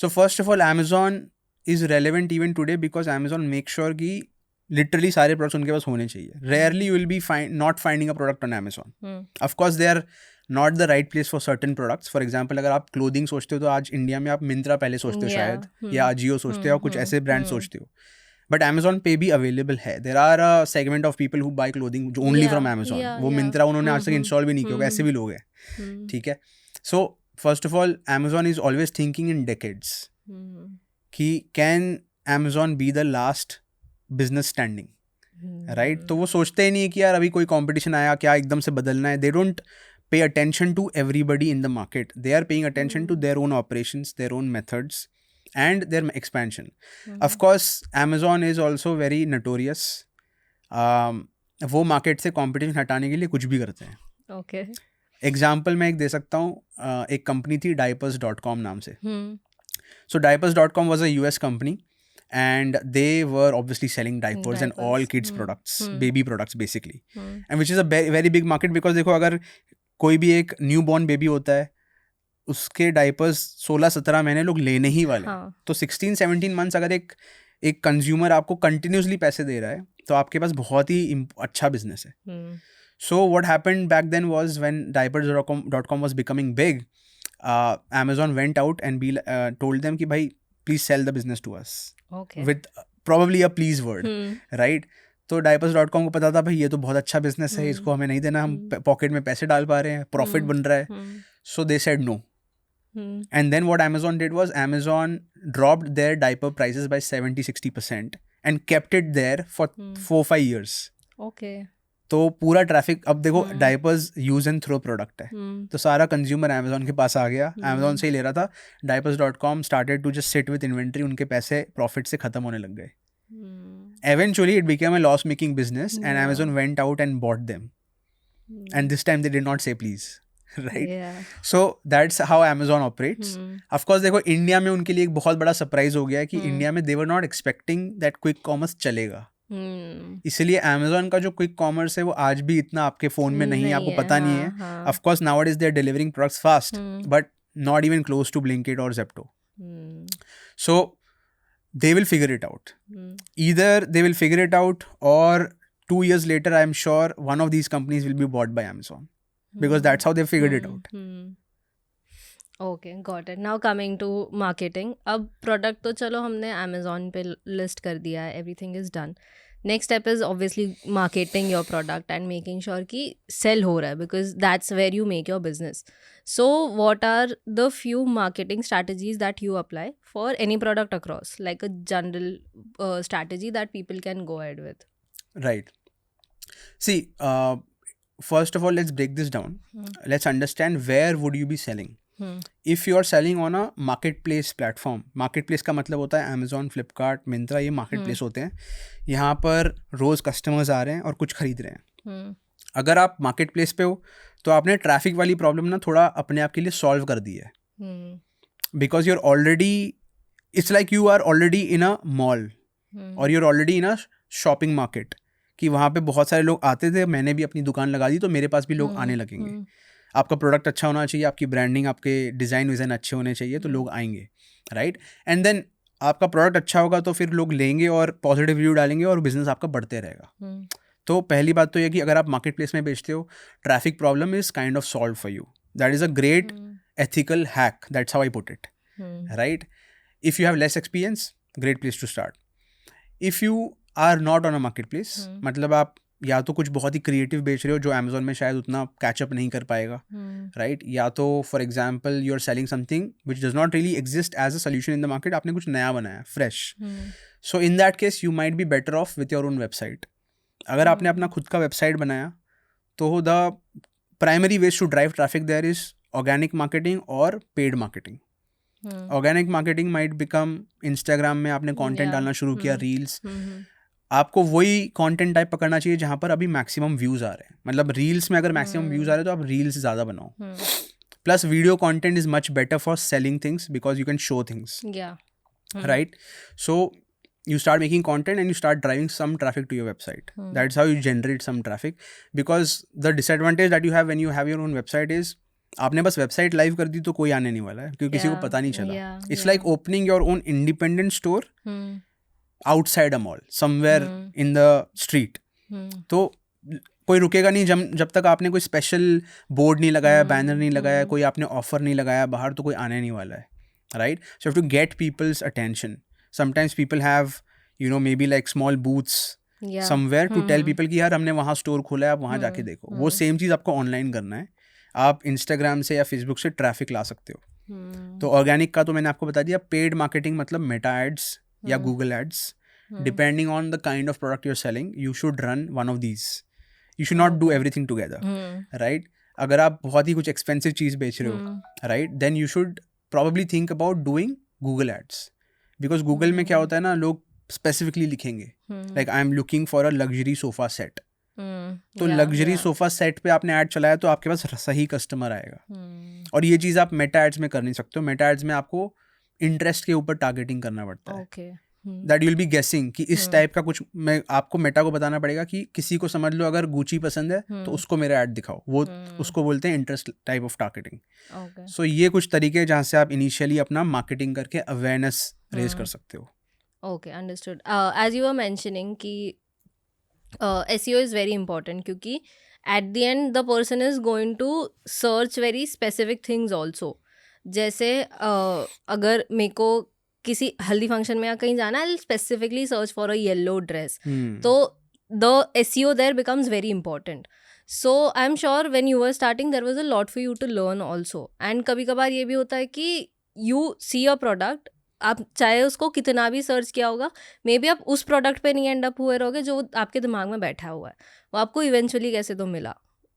So first of all, Amazon is relevant even today because Amazon makes sure कि literally सारे products उनके पास होने चाहिए. Rarely you will be not finding a product on Amazon. Of course, there are not the right place for certain products. For example अगर आप clothing सोचते हो तो आज इंडिया में आप मिंत्रा पहले सोचते हो शायद, या अजियो सोचते हो, कुछ ऐसे ब्रांड सोचते हो. बट Amazon पे भी अवेलेबल है. There are a segment of people who buy clothing जो ओनली फ्रॉम Amazon. वो मिंत्रा उन्होंने आज तक इंस्टॉल भी नहीं किया होगा, ऐसे भी लोग हैं. ठीक है. So first of all Amazon is always thinking in decades कि can Amazon be the last business standing, right. तो वो सोचते ही नहीं कि यार अभी कोई कंपटीशन आया क्या एकदम से बदलना है. They don't pay attention to everybody in the market. They are paying attention to their own operations, their own methods, and their expansion. Of course, Amazon is also very notorious. वो market से competition हटाने के लिए कुछ भी करते हैं. Okay. Example मैं एक दे सकता हूँ. एक कंपनी थी diapers.com नाम से. So diapers.com was a US company and they were obviously selling diapers and all kids products, baby products basically, and which is a very big market because देखो अगर कोई भी एक न्यू बॉर्न बेबी होता है उसके डाइपर्स 16-17 महीने लोग लेने ही वाले हैं. तो 16-17 मंथ्स अगर एक कंज्यूमर आपको कंटिन्यूसली पैसे दे रहा है तो आपके पास बहुत ही अच्छा बिजनेस है. So what happened back then was when diapers.com was becoming big, Amazon went out and told them कि भाई please sell the business to us with probably a please word, right. तो diapers.com को पता था भाई ये तो बहुत अच्छा बिजनेस है, इसको हमें नहीं देना, हम पॉकेट में पैसे डाल पा रहे हैं, प्रॉफिट बन रहा है. So they said no. And then what Amazon did was Amazon dropped their diaper prices by 70-60% and kept it there for 4-5 years. Okay. तो पूरा ट्रैफिक अब देखो diapers use and throw product है, तो सारा कंज्यूमर Amazon के पास आ गया, Amazon से ही ले रहा था. diapers.com started to just sit with inventory, उनके पैसे प्रॉफिट से खत्म होने लग गए. Eventually it became a loss making business and Amazon went out and bought them. And this time they did not say please, right? So that's how Amazon operates. Of course देखो India में उनके लिए एक बहुत बड़ा surprise हो गया है कि इंडिया में they were not expecting that quick commerce चलेगा. इसलिए Amazon का जो क्विक कॉमर्स है वो आज भी इतना आपके फोन में नहीं है, आपको पता नहीं है. Of course nowadays they are delivering products fast, but not even close to Blinkit or Zepto. So they will figure it out. Either they will figure it out or 2 years later I am sure one of these companies will be bought by Amazon because that's how they figured it out. Okay, got it. Now coming to marketing. अब product तो चलो हमने Amazon पे list कर दिया है, everything is done. Next step is obviously marketing your product and making sure कि sell हो रहा है because that's where you make your business. So what are the few marketing strategies that you apply for any product across, like a general strategy that people can go ahead with? Right. See, first of all, let's break this down. Let's understand where would you be selling. If you are selling on a marketplace platform, marketplace का मतलब होता है Amazon, Flipkart, Myntra, ये marketplace होते हैं. यहाँ पर रोज customers आ रहे हैं और कुछ खरीद रहे हैं. अगर आप marketplace पे हो तो आपने ट्रैफिक वाली प्रॉब्लम ना थोड़ा अपने आप के लिए सॉल्व कर दी है. Because you're already, it's like you are already in a mall or you're already in a shopping market. कि वहाँ पे बहुत सारे लोग आते थे, मैंने भी अपनी दुकान लगा दी तो मेरे पास भी लोग आने लगेंगे. आपका प्रोडक्ट अच्छा होना चाहिए, आपकी ब्रांडिंग, आपके डिज़ाइन विज़ाइन अच्छे होने चाहिए तो लोग आएंगे, राइट. एंड देन आपका प्रोडक्ट अच्छा होगा तो फिर लोग लेंगे और पॉजिटिव रिव्यू डालेंगे और बिजनेस आपका बढ़ते रहेगा. तो पहली बात तो यह कि अगर आप मार्केट प्लेस में बेचते हो, traffic problem is kind of solve for you. That is a great ethical hack. That's how I put it, right? If you have less experience, great place to start. If you are not on a marketplace, मतलब आप या तो कुछ बहुत ही creative बेच रहे हो जो Amazon में शायद उतना कैचअप नहीं कर पाएगा, राइट. या तो for example you are selling something which does not really exist as a solution in the market, आपने कुछ नया बनाया fresh. So in that case you might be better off with your own website. अगर आपने अपना खुद का website बनाया तो the primary ways to drive traffic there is organic marketing और paid marketing. Organic marketing might become Instagram में आपने कंटेंट डालना शुरू किया, रील्स. आपको वही कंटेंट टाइप पकड़ना चाहिए जहाँ पर अभी मैक्सिमम व्यूज आ रहे हैं. मतलब रील्स में अगर मैक्सिमम व्यूज आ रहे हैं तो आप रील्स ज़्यादा बनाओ. Plus video content is much better for selling things because you can show things, right. So you start making content and you start driving some traffic to your website. That's how you generate some traffic. Because the disadvantage that you have when you have your own website is आपने बस website live कर दी तो कोई आने नहीं वाला है क्योंकि किसी को पता नहीं चला. It's like opening your own independent store outside a mall, somewhere in the street. तो कोई रुकेगा नहीं जब तक आपने कोई स्पेशल बोर्ड नहीं लगाया, बैनर नहीं लगाया, हम्म, कोई आपने ऑफर नहीं लगाया बाहर, तो कोई आने नहीं वाला है, right? So have to get people's attention. Sometimes people have maybe like small booths या समवेयर टू टेल पीपल कि यार हमने वहाँ स्टोर खोला है, आप वहाँ जाके देखो. वो सेम चीज़ आपको ऑनलाइन करना है. आप इंस्टाग्राम से या फेसबुक से ट्रैफिक ला सकते हो. तो ऑर्गेनिक का तो मैंने आपको बता दिया. पेड मार्केटिंग मतलब मेटा एड्स या Google ads. Depending on the kind of product you are selling, you should run one of these. You should not do everything together, right? अगर आप बहुत ही कुछ एक्सपेंसिव चीज़ बेच रहे हो, right, then you should probably think about doing Google ads, because Google में क्या होता है ना, लोग specifically लिखेंगे like I am looking for a luxury sofa set. तो लग्जरी सोफा सेट पे आपने ऐड चलाया तो आपके पास सही कस्टमर आएगा. और ये चीज़ आप मेटा एड्स में कर नहीं सकते हो. मेटा एड्स में आपको इंटरेस्ट के ऊपर टारगेटिंग करना पड़ता है. दैट यूल बी गेसिंग कि इस टाइप का कुछ. मैं आपको मेटा को बताना पड़ेगा कि किसी को समझ लो अगर गुची पसंद है तो उसको मेरा ऐड दिखाओ. वो उसको बोलते हैं इंटरेस्ट टाइप ऑफ टारगेटिंग. सो ये कुछ तरीके हैं जहाँ से आप इनिशियली अपना मार्केटिंग करके अवेयरनेस रेज कर सकते हो. Okay, understood. As you are mentioning कि SEO इज़ वेरी इंपॉर्टेंट, क्योंकि at the end the person is going to search very specific things also. जैसे अगर मेरे को किसी हल्दी फंक्शन में या कहीं जाना है, specifically search for a yellow dress, तो the SEO there becomes very important. So I am sure when you were starting there was a lot for you to learn also. And कभी कभार ये भी होता है कि यू सी अ प्रोडक्ट, आप चाहे उसको कितना भी सर्च किया होगा, मे बी आप उस प्रोडक्ट पे नहीं एंड अप हुए रहोगे जो आपके दिमाग में बैठा हुआ है, वो आपको इवेंचुअली कैसे तो मिला.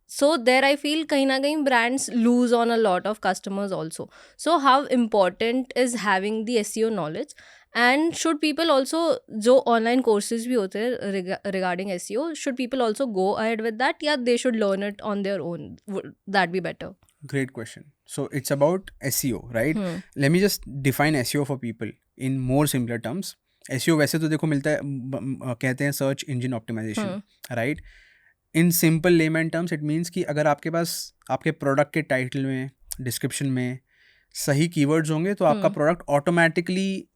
सो देर आई फील कहीं ना कहीं brands lose on a lot of customers also. So how important is having the SEO knowledge, and should people also, जो ऑनलाइन कोर्सेज भी होते हैं regarding SEO, should people also go ahead with that, या they should learn it on their own? That be better. Great question. So it's about SEO, right? Let me just define SEO for people in more simpler terms. SEO वैसे तो देखो मिलता है, कहते हैं search engine optimisation, right? In simple layman terms it means कि अगर आपके पास आपके प्रोडक्ट के टाइटल में, डिस्क्रिप्शन में सही कीवर्ड्स होंगे तो आपका प्रोडक्ट ऑटोमेटिकली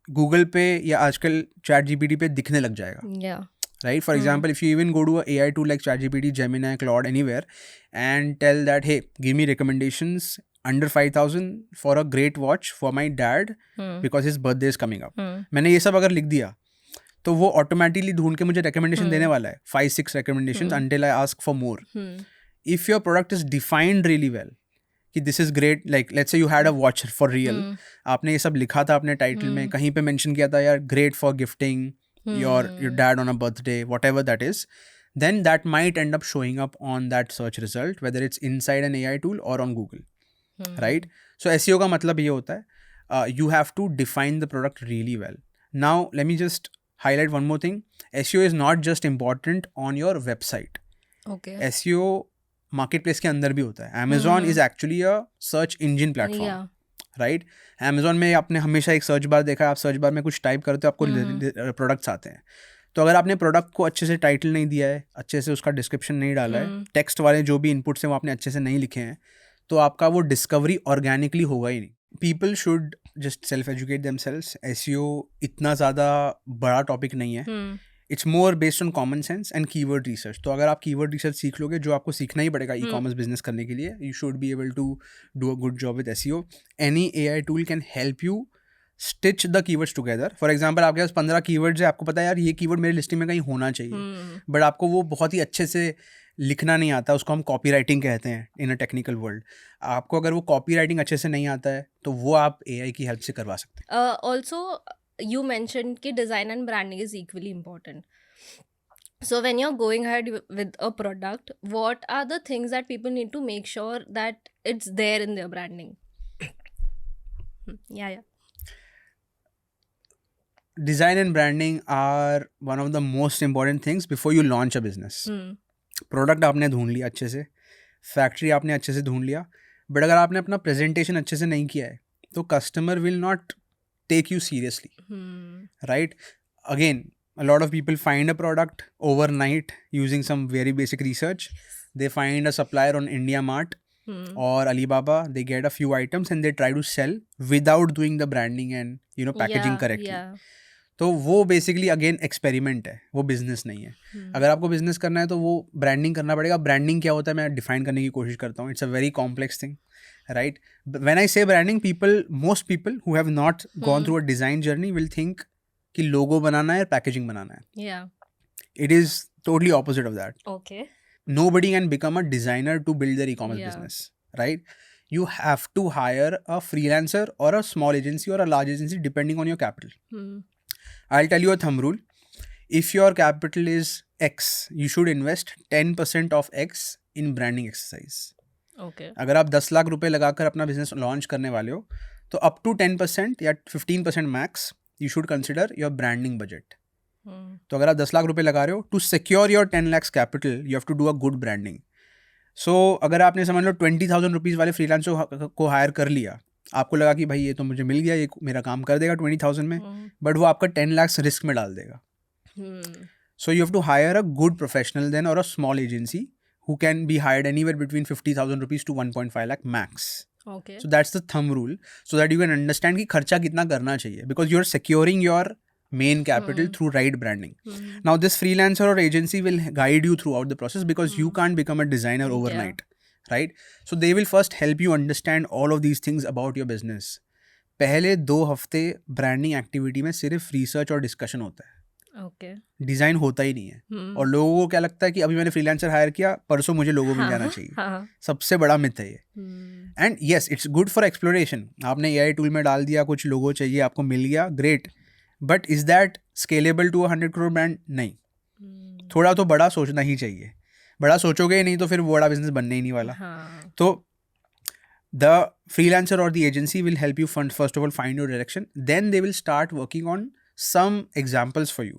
गूगल पे या आजकल ChatGPT पे दिखने लग जाएगा. Right? For example, if you even go to a AI tool like ChatGPT, Gemini, Claude, anywhere, and tell that, hey, give me recommendations under 5,000 for a great watch for my dad because his birthday is coming up. मैंने ये सब अगर लिख दिया तो वो automatically ढूंढ के मुझे रिकमेंडेशन देने वाला है, 5-6 recommendations until I ask for more. If your product is defined really well, कि this is great, like let's say you had a watch for real, आपने ये सब लिखा था अपने टाइटल में, कहीं पे मेंशन किया था यार great for gifting your dad on a birthday, whatever that is, then that might end up showing up on that search result, whether it's inside an AI tool or on Google, right? So SEO का मतलब ये होता है, you have to define the product really well. Now let me just highlight one more thing. SEO is not just important on your website. Okay. SEO marketplace के अंदर भी होता है. Amazon is actually a search engine platform. Yeah. Right? Amazon में आपने हमेशा एक search bar देखा है, आप सर्च बार में कुछ टाइप करते हो आपको प्रोडक्ट्स आते हैं. तो अगर आपने प्रोडक्ट को अच्छे से टाइटल नहीं दिया है, अच्छे से उसका डिस्क्रिप्शन नहीं डाला है, टेक्स्ट वाले जो भी इनपुट्स हैं वो आपने अच्छे से नहीं लिखे हैं, तो आपका वो डिस्कवरी ऑर्गेनिकली होगा ही नहीं. People should just self educate themselves. SEO इतना ज़्यादा बड़ा टॉपिक नहीं है. It's more based on common sense and keyword research. तो अगर आप कीवर्ड रिसर्च सीख लोगे, जो आपको सीखना ही पड़ेगा ई-कॉमर्स बिजनेस करने के लिए, you should be able to do a good job with SEO. Any AI tool can help you stitch the keywords together. For example आपके पास 15 कीवर्ड्स है, आपको पता है यार ये कीवर्ड मेरी लिस्टिंग में कहीं होना चाहिए, बट आपको वो बहुत ही अच्छे से लिखना नहीं आता. उसको हम कॉपी राइटिंग कहते हैं इन अ टेक्निकल वर्ल्ड. आपको अगर वो कॉपी राइटिंग अच्छे से नहीं आता है तो वो आप AI की हेल्प से करवा सकते हैं. Also, you mentioned कि design and branding is equally important. So when you're going ahead with a product, what are the things that people need to make sure that it's there in their branding? Yeah. Design and branding are one of the most important things before you launch a business. Product आपने ढूंढ लिया अच्छे से, factory आपने अच्छे से ढूंढ लिया, बट अगर आपने अपना प्रेजेंटेशन अच्छे से नहीं किया है तो customer will not take you seriously, right? Again, a lot of people find a product overnight using some very basic research. They find a supplier on IndiaMart or Alibaba. They get a few items and they try to sell without doing the branding and packaging correctly. तो वो basically again experiment है, वो business नहीं है. अगर आपको business करना है तो वो ब्रांडिंग करना पड़ेगा. ब्रांडिंग क्या होता है मैं डिफाइन करने की कोशिश करता हूँ. It's a very complex thing, right. When I say branding, most people who have not gone through a design journey will think कि लोगो बनाना है, पैकेजिंग बनाना है. Yeah. It is totally opposite of that. Okay. Nobody can become a designer to build their e-commerce Yeah. business, right? You have to hire a freelancer or a small agency or a large agency depending on your capital. I'll tell you a thumb rule. If your capital is X, you should invest 10% of X in branding exercise. Okay. अगर आप 10 लाख रुपए लगाकर अपना business launch करने वाले हो तो अप टू 10% या 15% max you should consider your branding budget. तो अगर आप 10 लाख रुपए लगा रहे हो to secure your 10 lakhs capital, you have to do a good branding. So अगर आपने समझ लो 20,000 रुपीज़ वाले फ्रीलांसर को हायर कर लिया, आपको लगा कि भाई ये तो मुझे मिल गया, ये मेरा काम कर देगा 20,000 में, बट वो आपका 10 lakhs रिस्क में डाल देगा. So you have to hire a good professional then और a small agency who can be hired anywhere between 50,000 rupees to 1.5 lakh max. Okay. So that's the thumb rule, so that you can understand कि खर्चा कितना करना चाहिए, because you're securing your main capital through right branding. Now this freelancer or agency will guide you throughout the process because you can't become a designer overnight, right? So they will first help you understand all of these things about your business. पहले 2 हफ्ते branding activity में सिर्फ research और discussion होता है. Okay. Design होता ही नहीं है. और लोगों को क्या लगता है कि अभी मैंने फ्रीलांसर हायर किया, परसों मुझे लोगो मिल जाना चाहिए. सबसे बड़ा मिथ है ये. And yes, it's good for exploration. आपने एआई टूल में डाल दिया, कुछ लोगो चाहिए, आपको मिल गया, great. But is that scalable to 100 crore brand? नहीं. थोड़ा तो बड़ा सोचना ही चाहिए. बड़ा सोचोगे नहीं तो फिर बड़ा बिजनेस बनने ही नहीं वाला. तो the freelancer or the agency will help you first of all find your direction. Then they will start working on some examples for you.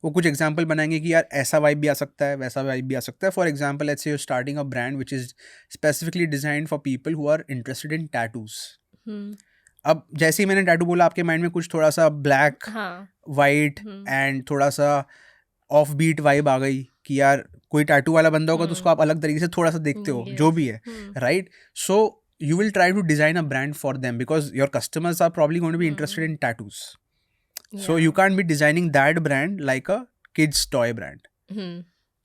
वो कुछ एग्जाम्पल बनाएंगे कि यार ऐसा वाइब भी आ सकता है, वैसा वाइब भी आ सकता है. For example, let's say you are starting a brand which is specifically designed for people who are interested in tattoos. अब जैसे ही मैंने टैटू बोला, आपके माइंड में कुछ थोड़ा सा ब्लैक, वाइट एंड थोड़ा सा ऑफ बीट वाइब आ गई कि यार कोई टैटू वाला बंदा होगा तो उसको आप अलग तरीके से थोड़ा सा देखते हो, जो भी है, right? So you will try to design a brand for them because your customers are probably going to be interested in tattoos. So you can't be designing that brand like a kids toy brand.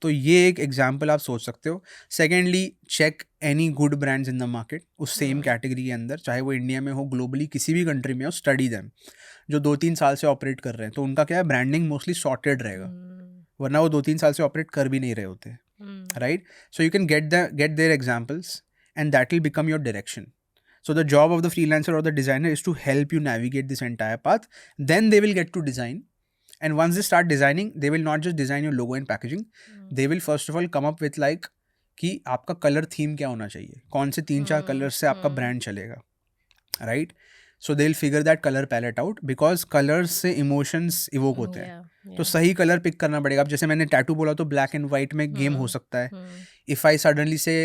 तो ये एक example आप सोच सकते हो. Secondly, check any good brands in the market उस same category के अंदर, चाहे वो इंडिया में हो, ग्लोबली किसी भी कंट्री में हो. Study them. जो 2-3 साल से ऑपरेट कर रहे हैं तो उनका क्या है, ब्रांडिंग मोस्टली सॉर्टेड रहेगा, वरना वो 2-3 साल से ऑपरेट कर भी नहीं रहे होते, right? So you can get there examples and that will become your direction. So the job of the freelancer or the designer is to help you navigate this entire path. Then they will get to design, and once they start designing, they will not just design your logo and packaging. They will first of all come up with like कि आपका colour theme क्या होना चाहिए, कौन से 3-4 colour से आपका brand चलेगा, right? So they'll figure that color palette out because colors से emotions evoke होते हैं. तो सही कलर पिक करना पड़ेगा. अब जैसे मैंने टैटू बोला तो ब्लैक एंड वाइट में गेम हो सकता है. If I suddenly say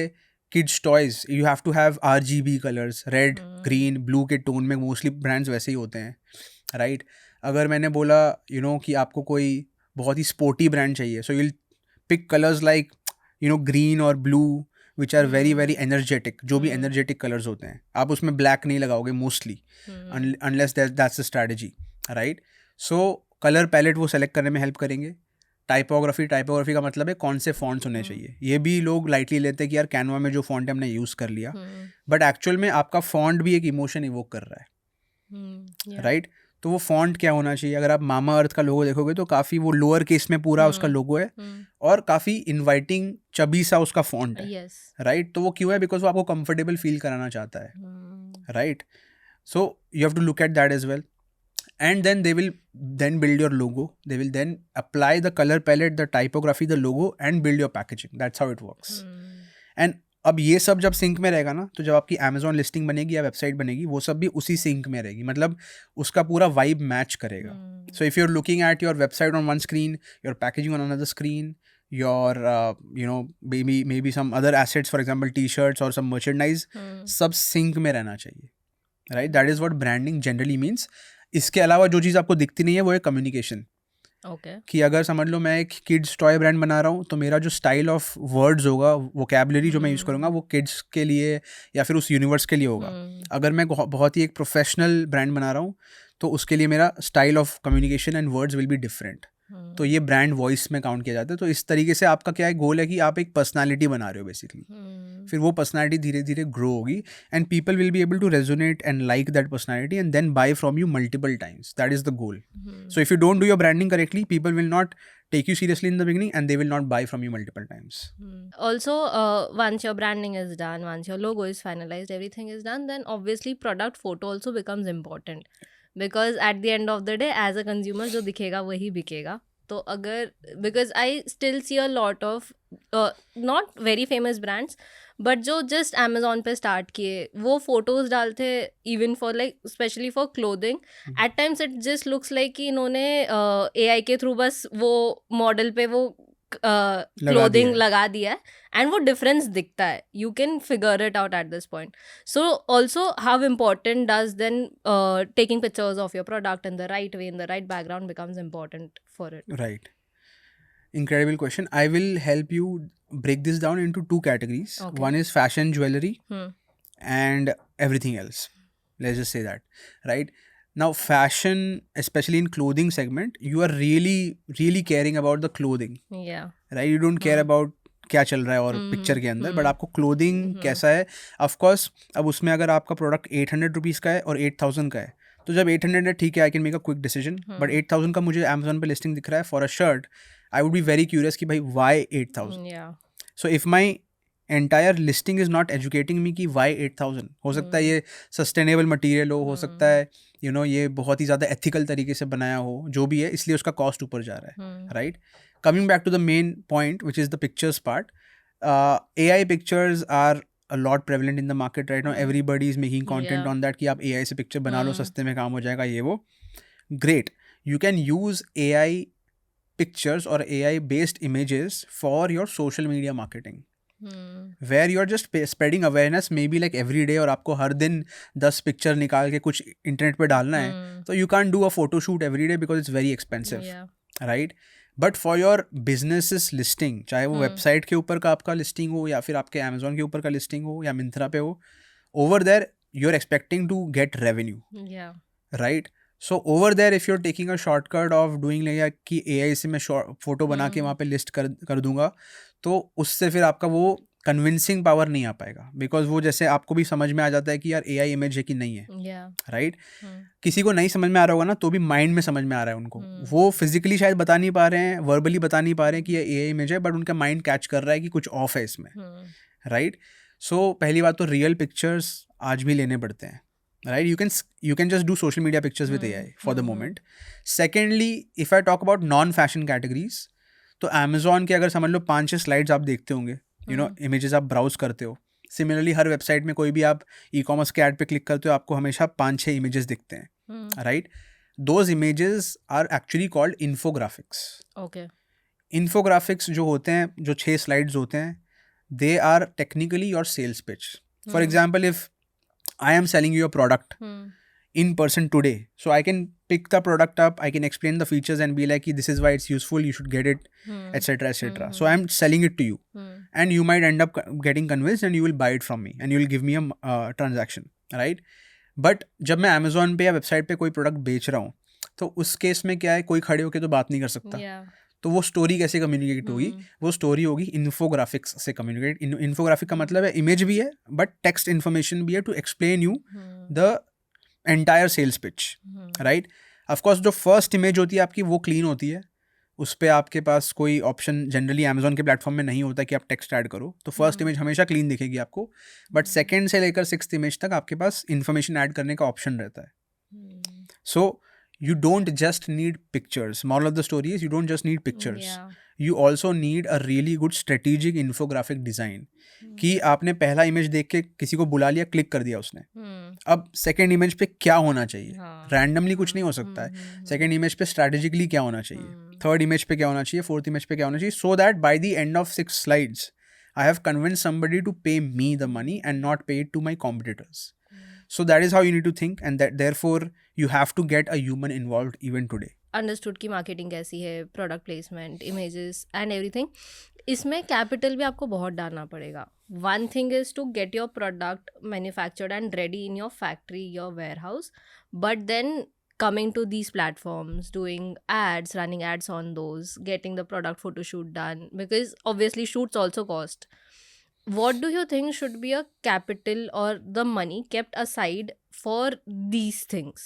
kids toys, you have to have RGB colours, red, green, blue के टोन में मोस्टली ब्रांड्स वैसे ही होते हैं, राइट? अगर मैंने बोला कि आपको कोई बहुत ही स्पोर्टी ब्रांड चाहिए, so you'll pick colours like green और blue which are very very energetic. जो भी एनर्जेटिक कलर्स होते हैं, आप उसमें ब्लैक नहीं लगाओगे mostly, unless that's the strategy, right? So colour palette वो सेलेक्ट करने में हेल्प करेंगे. टाइपोग्राफी का मतलब है कौन से फॉन्ट्स होने चाहिए. ये भी लोग लाइटली लेते हैं कि यार कैनवा में जो फॉन्ट है हमने यूज़ कर लिया, बट एक्चुअल में आपका फॉन्ट भी एक इमोशन इवोक कर रहा है, राइट? तो वो फॉन्ट क्या होना चाहिए? अगर आप मामा अर्थ का लोगो देखोगे तो काफ़ी वो लोअर केस में पूरा उसका लोगो है और काफ़ी इन्वाइटिंग चबी सा उसका फॉन्ट है, राइट? तो वो क्यों है? बिकॉज वो आपको कंफर्टेबल फील कराना चाहता है, right? So you have to look at that as well. And then they will then build your logo. They will then apply the color palette, the typography, the logo, and build your packaging. That's how it works. And अब ये सब जब sink में रहेगा ना, तो जब आपकी Amazon लिस्टिंग बनेगी या वेबसाइट बनेगी, वो सब भी उसी सिंक में रहेगी. मतलब उसका पूरा वाइब मैच करेगा. So if you're looking at your website on one screen, your packaging on another screen, your maybe some other assets, for example t-shirts or some merchandise, सब सिंक में रहना चाहिए, right? That is what branding generally means. इसके अलावा जो चीज़ आपको दिखती नहीं है वो है कम्युनिकेशन. कि अगर समझ लो मैं एक किड्स टॉय ब्रांड बना रहा हूँ तो मेरा जो स्टाइल ऑफ वर्ड्स होगा, वोकैबुलरी जो मैं यूज़ करूँगा, वो किड्स के लिए या फिर उस यूनिवर्स के लिए होगा. अगर मैं बहुत ही एक प्रोफेशनल ब्रांड बना रहा हूँ तो उसके लिए मेरा style of communication and words will be different. तो ये ब्रांड वॉइस में काउंट किया जाता है. तो इस तरीके से आपका क्या है, गोल है कि आप एक पर्सनालिटी बना रहे हो बेसिकली. फिर वो पर्सनालिटी धीरे धीरे ग्रो होगी and people will be able to resonate and like that personality and then buy from you multiple times. That is the goal. So if you don't do your branding correctly, people will not take you seriously in the beginning and they will not buy from you multiple times. Also, once your branding is done, once your logo is finalized, everything is done, then obviously product photo also becomes important. Because at the end of the day, as a consumer, जो दिखेगा वही बिकेगा. तो अगर, because I still see a lot of not very famous brands, but जो just Amazon पे start किए वो फोटोज डालते even for like specially for clothing. At times it just looks like कि इन्होंने AI के थ्रू बस वो मॉडल पे वो क्लोथिंग लगा दिया है एंड वो डिफरेंस दिखता है. You can figure it out at this point. So also how important does then taking pictures of your product in the right way, in the right background becomes important for it. Right. Incredible question. I will help you break this down into two categories. Okay. One is fashion jewelry and everything else. Let's just say that. Right. Now, fashion, especially in clothing segment, you are really caring about the clothing. Yeah. Right. You don't care about क्या चल रहा है और picture के अंदर, but आपको clothing कैसा है. ऑफकोर्स अब उसमें अगर आपका प्रोडक्ट 800 रुपीज़ का है और 8000 का है, तो जब 800 है ठीक है, I can make a quick decision. But 8000 का मुझे अमेजोन पे लिस्टिंग दिख रहा है for a shirt, I would be very curious कि भाई why 8000. So if my entire listing is not educating me कि वाई 8000, हो सकता है ये सस्टेनेबल मटीरियल हो सकता है ये बहुत ही ज़्यादा एथिकल तरीके से बनाया हो, जो भी है, इसलिए उसका कॉस्ट ऊपर जा रहा है. Right. Coming back to the main point, which is the pictures part, AI pictures are a lot prevalent in the market right now. Everybody is making content on that कि आप AI से picture बना लो, सस्ते में काम हो जाएगा ये वो. Great. You can use AI pictures or AI based images for your social media marketing. Where you're just spreading awareness maybe like every day, और आपको हर दिन 10 पिक्चर निकाल के कुछ इंटरनेट पे डालना है, तो you can't do a photo shoot every day because it's very expensive. Right. But for your business listing, चाहे वो वेबसाइट के ऊपर का आपका लिस्टिंग हो या फिर आपके अमेजोन के ऊपर का लिस्टिंग हो या मिंत्रा पे हो, over there you are expecting to get revenue. Right. So over there if you are taking a shortcut of doing like कि AI से मैं फोटो बना के वहाँ पे लिस्ट कर दूंगा, तो उससे फिर आपका वो कन्विंसिंग पावर नहीं आ पाएगा. बिकॉज वो जैसे आपको भी समझ में आ जाता है कि यार AI इमेज है कि नहीं है. राइट. किसी को नहीं समझ में आ रहा होगा ना, तो भी माइंड में समझ में आ रहा है उनको. वो फिजिकली शायद बता नहीं पा रहे हैं, वर्बली बता नहीं पा रहे हैं कि ये AI इमेज है, बट उनका माइंड कैच कर रहा है कि कुछ ऑफ है इसमें. राइट. सो पहली बात तो रियल पिक्चर्स आज भी लेने पड़ते हैं. Right, you can just do social media pictures with AI for the moment. Secondly, if I talk about non-fashion categories, तो Amazon के अगर समझ लो 5-6 स्लाइड्स आप देखते होंगे, इमेजेस आप ब्राउज करते हो. सिमिलरली हर वेबसाइट में कोई भी आप ई-कॉमर्स के ऐड पे क्लिक करते हो, आपको हमेशा 5-6 इमेजेस दिखते हैं. Right. Those images are actually called infographics. Okay. Infographics जो होते हैं, जो 6 स्लाइड्स होते हैं, they are technically your sales pitch. For example, if I am selling you a product in person today, so I can pick the product up, I can explain the features and be like, this is why it's useful, you should get it, etc, etc. So I'm selling it to you, and you might end up getting convinced and you will buy it from me and you will give me a transaction, right? But जब मैं Amazon पे या website पे कोई product बेच रहा हूँ, तो उस केस में क्या है, कोई खड़े होकर तो बात नहीं कर सकता. तो वो स्टोरी कैसे कम्युनिकेट होगी? वो स्टोरी होगी इन्फोग्राफिक्स से कम्युनिकेट. इन्फोग्राफिक का मतलब है इमेज भी है बट टेक्स्ट इन्फॉर्मेशन भी है to explain you the entire sales pitch. Right. Of course जो फर्स्ट इमेज होती है आपकी वो क्लीन होती है, उस पर आपके पास कोई ऑप्शन जनरली अमेजोन के प्लेटफॉर्म में नहीं होता कि आप टेक्स्ट ऐड करो, तो फर्स्ट इमेज हमेशा क्लीन दिखेगी आपको. बट सेकेंड से लेकर 6th इमेज तक आपके पास इन्फॉर्मेशन ऐड करने का ऑप्शन रहता है. सो you don't just need pictures. Moral of the story is you don't just need pictures. You also need a really good strategic infographic design. कि आपने पहला इमेज देख के किसी को बुला लिया, क्लिक कर दिया उसने. अब सेकेंड इमेज पे क्या होना चाहिए? रैंडमली कुछ नहीं हो सकता है. सेकेंड इमेज पे स्ट्रैटेजिकली क्या होना चाहिए? थर्ड इमेज पे क्या होना चाहिए? फोर्थ इमेज पे क्या होना चाहिए? So that by the end of 6 slides I have convinced somebody to pay me the money and not pay it to my competitors. So that is how you need to think, and that therefore you have to get a human involved even today. Understood कि marketing कैसी है, product placement, images and everything. इसमें capital भी आपको बहुत डालना पड़ेगा. One thing is to get your product manufactured and ready in your factory, your warehouse, but then coming to these platforms, doing ads, running ads on those, getting the product photo shoot done, because obviously shoots also cost. What do you think should be a capital or the money kept aside for these things,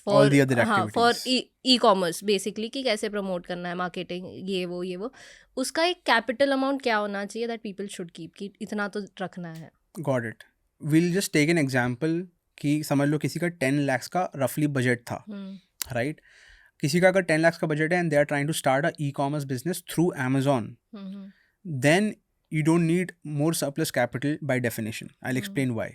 for All the other हाँ for activities. e-commerce basically, कि कैसे promote करना है, marketing, ये वो उसका एक capital amount क्या होना चाहिए that people should keep, कि इतना तो रखना है. Got it. We'll just take an example कि समझ लो किसी का 10 lakhs का roughly budget था, right? किसी का अगर 10 lakhs का budget है and they are trying to start a e-commerce business through Amazon, then you don't need more surplus capital by definition. I'll explain why.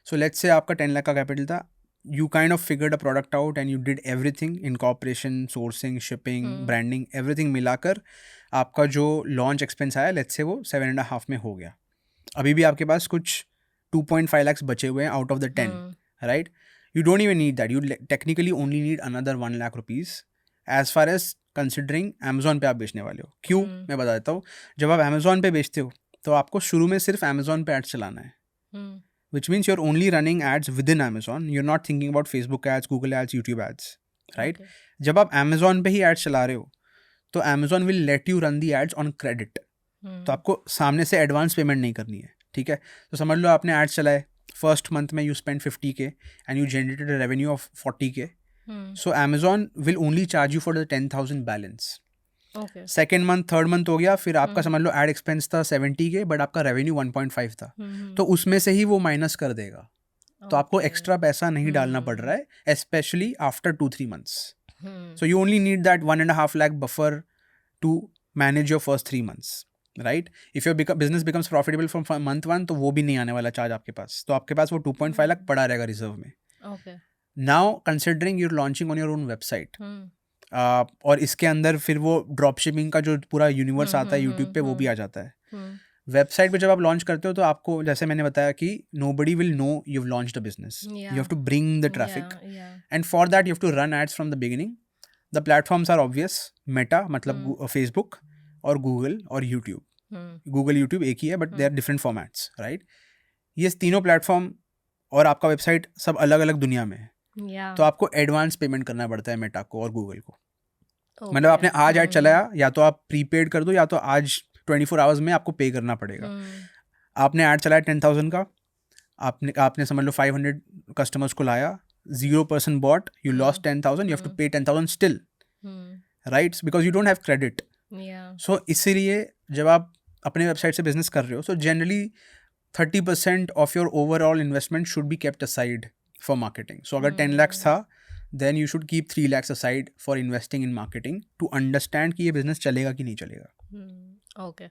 So let's say आपका 10 lakh का capital था, you kind of figured a product out and you did everything, incorporation, sourcing, shipping, branding, everything मिलाकर आपका जो launch expense आया, let's say वो 7.5 में हो गया. अभी भी आपके पास कुछ 2.5 lakhs बचे हुए हैं out of the 10, right? You don't even need that. You technically only need another 1 lakh rupees as far as considering Amazon पे आप बेचने वाले हो. क्यों? मैं बता देता हूँ. जब आप Amazon पे बेचते हो तो आपको शुरू में सिर्फ Amazon पे ads चलाना है, which means you're only running ads within Amazon. You're not thinking about Facebook ads, Google ads, YouTube ads, right? Okay. जब आप Amazon पे ही ads चला रहे हो तो Amazon will let you run the ads on credit. तो आपको सामने से एडवांस पेमेंट नहीं करनी है, ठीक है? तो समझ लो आपने एड्स चलाए, फर्स्ट मंथ में you spend 50K and you generated a revenue of 40K. So Amazon will only charge you for the 10,000 balance. Second month, third month हो गया, फिर आपका समझ लो एड एक्सपेंस था 70K बट आपका रेवेन्यू 1.5 था, तो उसमें से ही वो माइनस कर देगा. तो आपको एक्स्ट्रा पैसा नहीं डालना पड़ रहा है, specially after 2-3 months. So you only need that 1.5 lakh buffer to manage your first 3 months. Right? If your business becomes profitable from month 1 तो वो भी नहीं आने वाला चार्ज आपके पास, तो आपके पास वो 2.5 लाख पड़ा रहेगा रिजर्व में. Now considering you're launching on your own website, और इसके अंदर फिर वो ड्रॉप शिपिंग का जो पूरा यूनिवर्स आता है यूट्यूब पे वो भी आ जाता है. वेबसाइट पे जब आप लॉन्च करते हो तो आपको, जैसे मैंने बताया कि nobody will know you've launched a business. You have to bring the traffic, and for that you have to run ads from the beginning. The platforms are obvious. Meta मतलब Facebook और Google और YouTube. Google YouTube एक ही है but they are different formats, right? ये तीनों platform और आपका वेबसाइट सब अलग अलग दुनिया में है. तो आपको एडवांस पेमेंट करना पड़ता है मेटा को और गूगल को. मतलब आपने आज ऐड चलाया, या तो आप प्रीपेड कर दो या तो आज 24 आवर्स में आपको पे करना पड़ेगा. आपने ऐड चलाया 10,000 का, आपने समझ लो 500 कस्टमर्स को लाया, 0% bought, you lost 10,000, you have to pay 10,000 still, right? Because you don't have credit. So इसीलिए जब आप अपने वेबसाइट से बिजनेस कर रहे हो, so generally 30% of your overall investment should be kept aside for marketing. So अगर 10 lakhs था, then you should keep 3 lakhs aside for investing in marketing to understand कि ये business चलेगा कि नहीं चलेगा. Okay.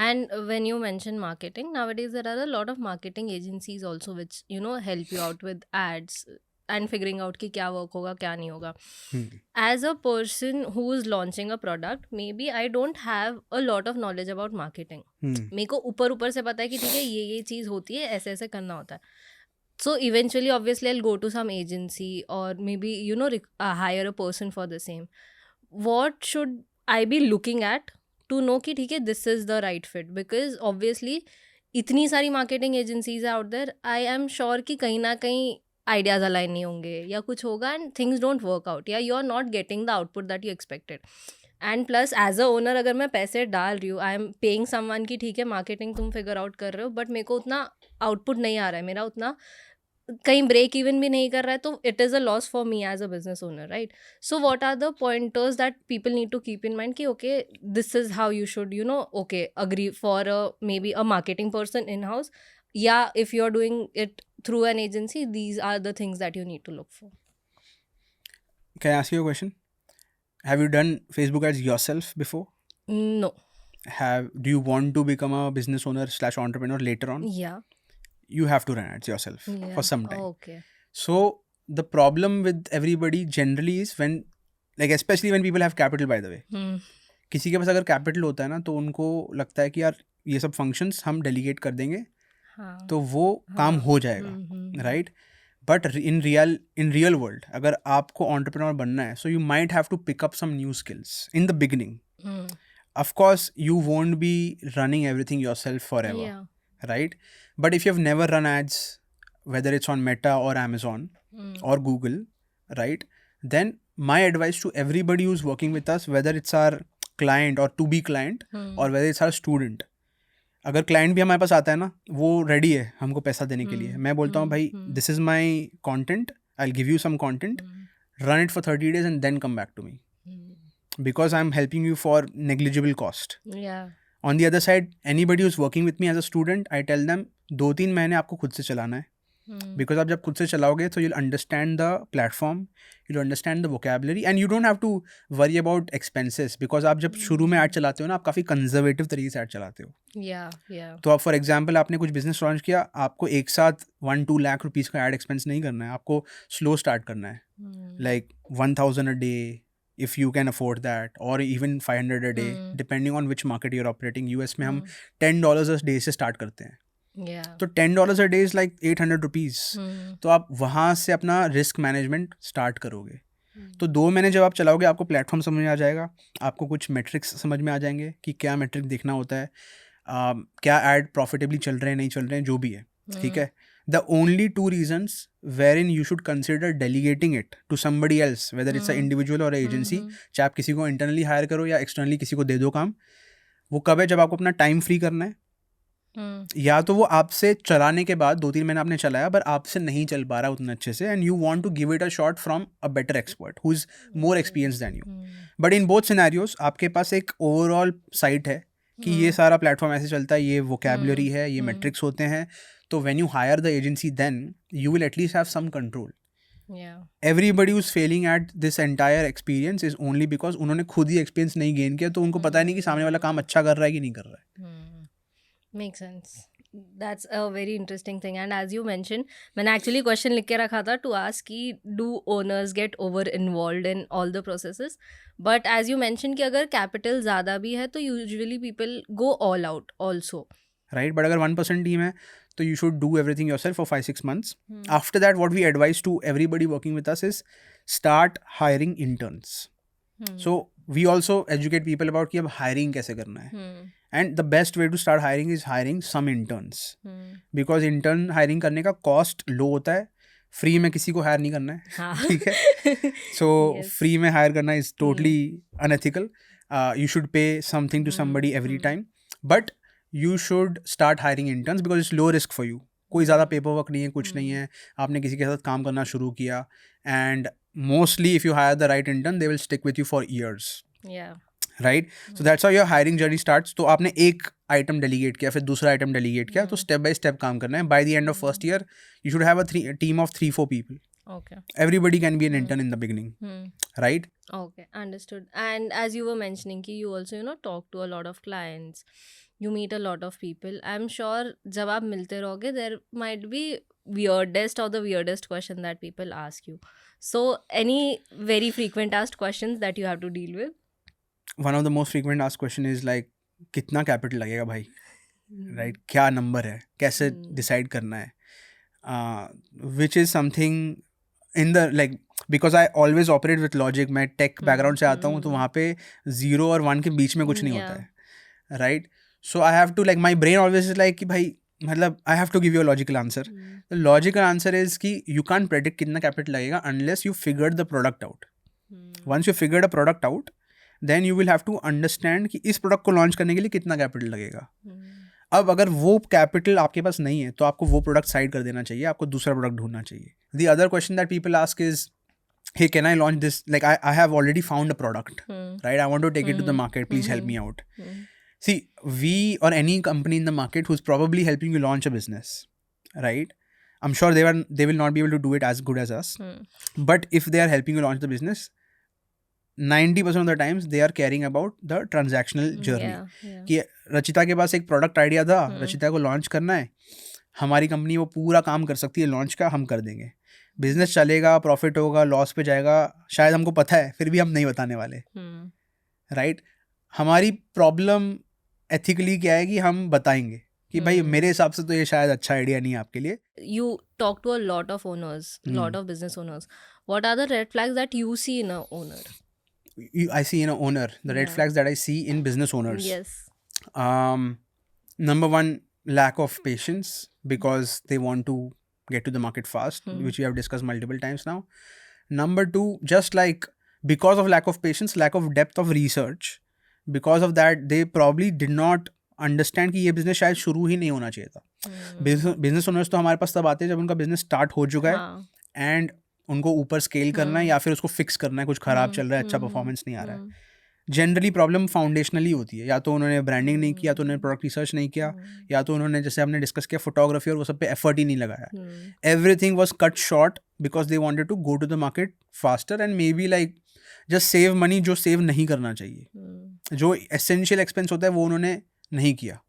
And when you mention marketing, nowadays there are a lot of marketing agencies also which, you know, help you out with ads and figuring out कि क्या work होगा क्या नहीं होगा. As a person who is launching a product, maybe I don't have a lot of knowledge about marketing. मेरे को ऊपर से पता है कि ठीक है ये चीज़ होती है, ऐसे ऐसे करना होता है. So eventually, obviously, I'll go to some agency or maybe, you know, hire a person for the same. What should I be looking at to know कि ठीक है this is the right fit? Because obviously, इतनी सारी marketing agencies are out there. I am sure कि कहीं ना कहीं ideas align नहीं होंगे या कुछ होगा and things don't work out. या you are not getting the output that you expected. And plus as a owner अगर मैं पैसे डाल रही हूँ, आई एम पेइंग समवन कि ठीक है मार्केटिंग तुम फिगर आउट कर रहे हो, बट मेरे को उतना आउटपुट नहीं आ रहा है, मेरा उतना कहीं ब्रेक इवन भी नहीं कर रहा है, तो it is a loss for me as a business owner, right? So what are the pointers that people need to keep in mind कि okay this is how you should, you know, okay agree for may be a marketing person in house, या if you are doing it through an agency, these are the things that you need to look for. Can I ask you a question? Have you done Facebook ads yourself before? No. Do you want to become a business owner / entrepreneur later on? Yeah. You have to run ads yourself for some time. Okay. So the problem with everybody generally is when, like especially when people have capital, by the way. किसी के पास अगर capital होता है ना तो उनको लगता है कि यार ये सब फंक्शंस हम डेलीगेट कर देंगे तो वो काम हो जाएगा, right? But in real world अगर आपको एंटरप्रेन्योर बनना है, so you might have to pick up some new skills in the beginning. Of course you won't be running everything yourself forever, right? But if you've never run ads, whether it's on Meta or Amazon or Google, right, then my advice to everybody who's working with us, whether it's our client or to be client or whether it's our student, अगर client भी हमारे पास आता है ना, वो ready है हमको पैसा देने के लिए, मैं बोलता हूँ भाई this is my content, I will give you some content, run it for 30 days and then come back to me, because I'm helping you for negligible cost. Yeah. On the other side, anybody who's working with me as a student, I tell them 2-3 महीने आपको खुद से चलाना है, because आप जब खुद से चलाओगे तो you'll understand the platform, you'll understand the vocabulary and you don't have to worry about expenses, because आप जब शुरू में ऐड चलाते हो ना, आप काफ़ी कंजर्वेटिव तरीके से ऐड चलाते हो. Yeah. तो आप फॉर एग्जाम्पल आपने कुछ बिजनेस लॉन्च किया, आपको एक साथ 1-2 लाख रुपीज़ का एड एक्सपेंस नहीं करना है, आपको स्लो स्टार्ट करना है, like 1,000 a day if you can afford that, or even 500 a day depending on which market you're operating. US में हम $10 a day से स्टार्ट करते हैं. Yeah. तो $10 a day is like 800 rupees. तो आप वहाँ से अपना रिस्क मैनेजमेंट स्टार्ट करोगे. तो 2 महीने जब आप चलाओगे, आपको प्लेटफॉर्म समझ में आ जाएगा, आपको कुछ मेट्रिक्स समझ में आ जाएंगे कि क्या मेट्रिक देखना होता है, क्या एड प्रॉफिटेबली चल रहे हैं नहीं चल रहे हैं, जो भी है, ठीक है. The only 2 reasons wherein you should consider delegating it to somebody else, whether it's an individual or an agency, चाहे आप किसी को इंटरनली हायर करो या एक्सटर्नली किसी को दे दो काम, वो कब है, जब आपको अपना टाइम फ्री करना है, या तो वो आपसे चलाने के बाद 2-3 महीने आपने चलाया पर आपसे नहीं चल पा रहा उतना अच्छे से, and you want to give it a shot from a better expert who is more experience than you. But in both scenarios आपके पास एक ओवरऑल साइट है कि ये सारा प्लेटफॉर्म ऐसे चलता है, ये वोकैबुलरी है, ये मेट्रिक्स होते हैं. तो when you hire the agency then you will at least have some control. Everybody who's failing at this entire experience is only because उन्होंने खुद ही एक्सपीरियंस नहीं गेन किया, तो उनको पता ही नहीं कि सामने वाला काम अच्छा कर रहा है कि नहीं कर रहा है. Makes sense. That's a very interesting thing. And as you mentioned, मैंने actually question लिख के रखा था to ask कि do owners get over involved in all the processes? But as you mentioned कि अगर capital ज़्यादा भी है तो usually people go all out also. Right? But अगर 1% team है तो you should do everything yourself for 5-6 months. After that, what we advise to everybody working with us is start hiring interns. So we also educate people about कि अब hiring कैसे करना है. And the best way to start hiring is hiring some interns. Because intern hiring करने का cost low होता है, free में किसी को hire नहीं करना है, ठीक है. So free में hire करना is totally unethical. You should pay something to somebody every time. But you should start hiring interns because it's low risk for you. कोई ज़्यादा पेपर वर्क नहीं है, कुछ नहीं है, आपने किसी के साथ काम करना शुरू किया, and mostly if you hire the right intern they will stick with you for years. Yeah. Right? So that's how your hiring journey starts. तो आपने एक आइटम डेलीगेट किया, फिर दूसरा आइटम डेलीगेट किया, तो स्टेप बाय स्टेप काम करना है. By the end of first year you should have a team of 3-4 people. Okay. Everybody can be an intern in the beginning. Right? Okay, understood. And as you were mentioning कि you also talk to a lot of clients, you meet a lot of people. I'm sure जब आप मिलते रहोगे there might be weirdest or the weirdest question that people ask you. So any very frequent asked questions that you have to deal with? One of the most frequent asked question is like कितना capital लगेगा भाई, right, क्या number है, कैसे decide करना है, which is something in the like, because I always operate with logic. मैं tech background से आता हूँ, तो वहाँ पे 0 और 1 के बीच में कुछ नहीं होता है, right. So I have to like my brain always is like कि भाई मतलब I have to give you a logical answer. The logical answer is कि यू कैन प्रेडिक्ट कितना कैपिटल लगेगा unless you figured the product out. Once you figured a product out then you will have to understand कि इस product को launch करने के लिए कितना कैपिटल लगेगा. अब अगर वो कैपिटल आपके पास नहीं है तो आपको वो प्रोडक्ट साइड कर देना चाहिए, आपको दूसरा प्रोडक्ट ढूंढना चाहिए. The other question that people ask is, hey, can I launch this? Like I have already found a product, right? I want to take it to the market. Please help me out. See, we or any company in the market who's probably helping you launch a business, right? I'm sure they will not be able to do it as good as us. But if they are helping you launch the business, 90% of the times they are caring about the transactional journey. कि रचिता के पास एक product idea था, रचिता को launch करना है, हमारी company वो पूरा काम कर सकती है लॉन्च का, हम कर देंगे. बिजनेस चलेगा, प्रॉफिट होगा, लॉस पे जाएगा, शायद हमको पता है, फिर भी हम नहीं बताने वाले, राइट. हमारी प्रॉब्लम एथिकली क्या है कि हम बताएंगे कि भाई मेरे हिसाब से तो ये शायद अच्छा आइडिया नहीं है आपके लिए. You talk to a lot of owners, lot of business owners. What are the red flags that you see in a owner? I see in an owner, the red flags that I see in business owners. Yes. Number one, lack of patience because they want to get to the market fast, which we have discussed multiple times now. Number two, just like because of lack of patience, lack of depth of research, because of that they probably did not understand कि ये business शायद शुरू ही नहीं होना चाहिए था. Business owners तो हमारे पास तब आते हैं जब उनका बिजनेस स्टार्ट हो चुका है एंड उनको ऊपर स्केल करना है या फिर उसको फिक्स करना है, कुछ खराब चल रहा है, अच्छा परफॉर्मेंस नहीं आ रहा है. जनरली प्रॉब्लम फाउंडेशनली होती है, या तो उन्होंने ब्रांडिंग नहीं किया, या तो उन्होंने प्रोडक्ट रिसर्च नहीं किया, या तो उन्होंने जैसे हमने डिस्कस किया फोटोग्राफी और वो सब पे एफर्ट ही नहीं लगाया. Everything was cut short because they wanted to go to the market faster and maybe like just save money, जो सेव नहीं करना चाहिए, जो एसेंशियल एक्सपेंस होता है वो उन्होंने नहीं किया.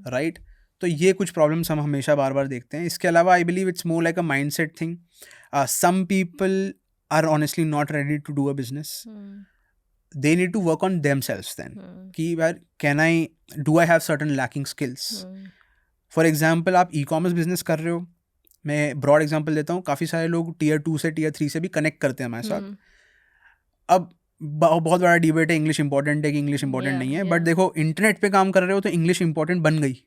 राइट. तो ये कुछ प्रॉब्लम्स हम हमेशा बार बार देखते हैं. इसके अलावा I believe it's more like a mindset thing. Some people are honestly not ready to do a business. They need to work on themselves then. कि यार can I do I have certain lacking skills. For example, आप e-commerce business कर रहे हो, मैं broad example देता हूँ, काफ़ी सारे लोग tier 2 से tier 3 से भी connect करते हैं हमारे साथ. अब बहुत बड़ा डिबेट है, इंग्लिश इंपॉर्टेंट है कि इंग्लिश इंपॉर्टेंट नहीं है, बट देखो इंटरनेट पे काम कर रहे हो तो इंग्लिश इंपॉर्टेंट बन गई.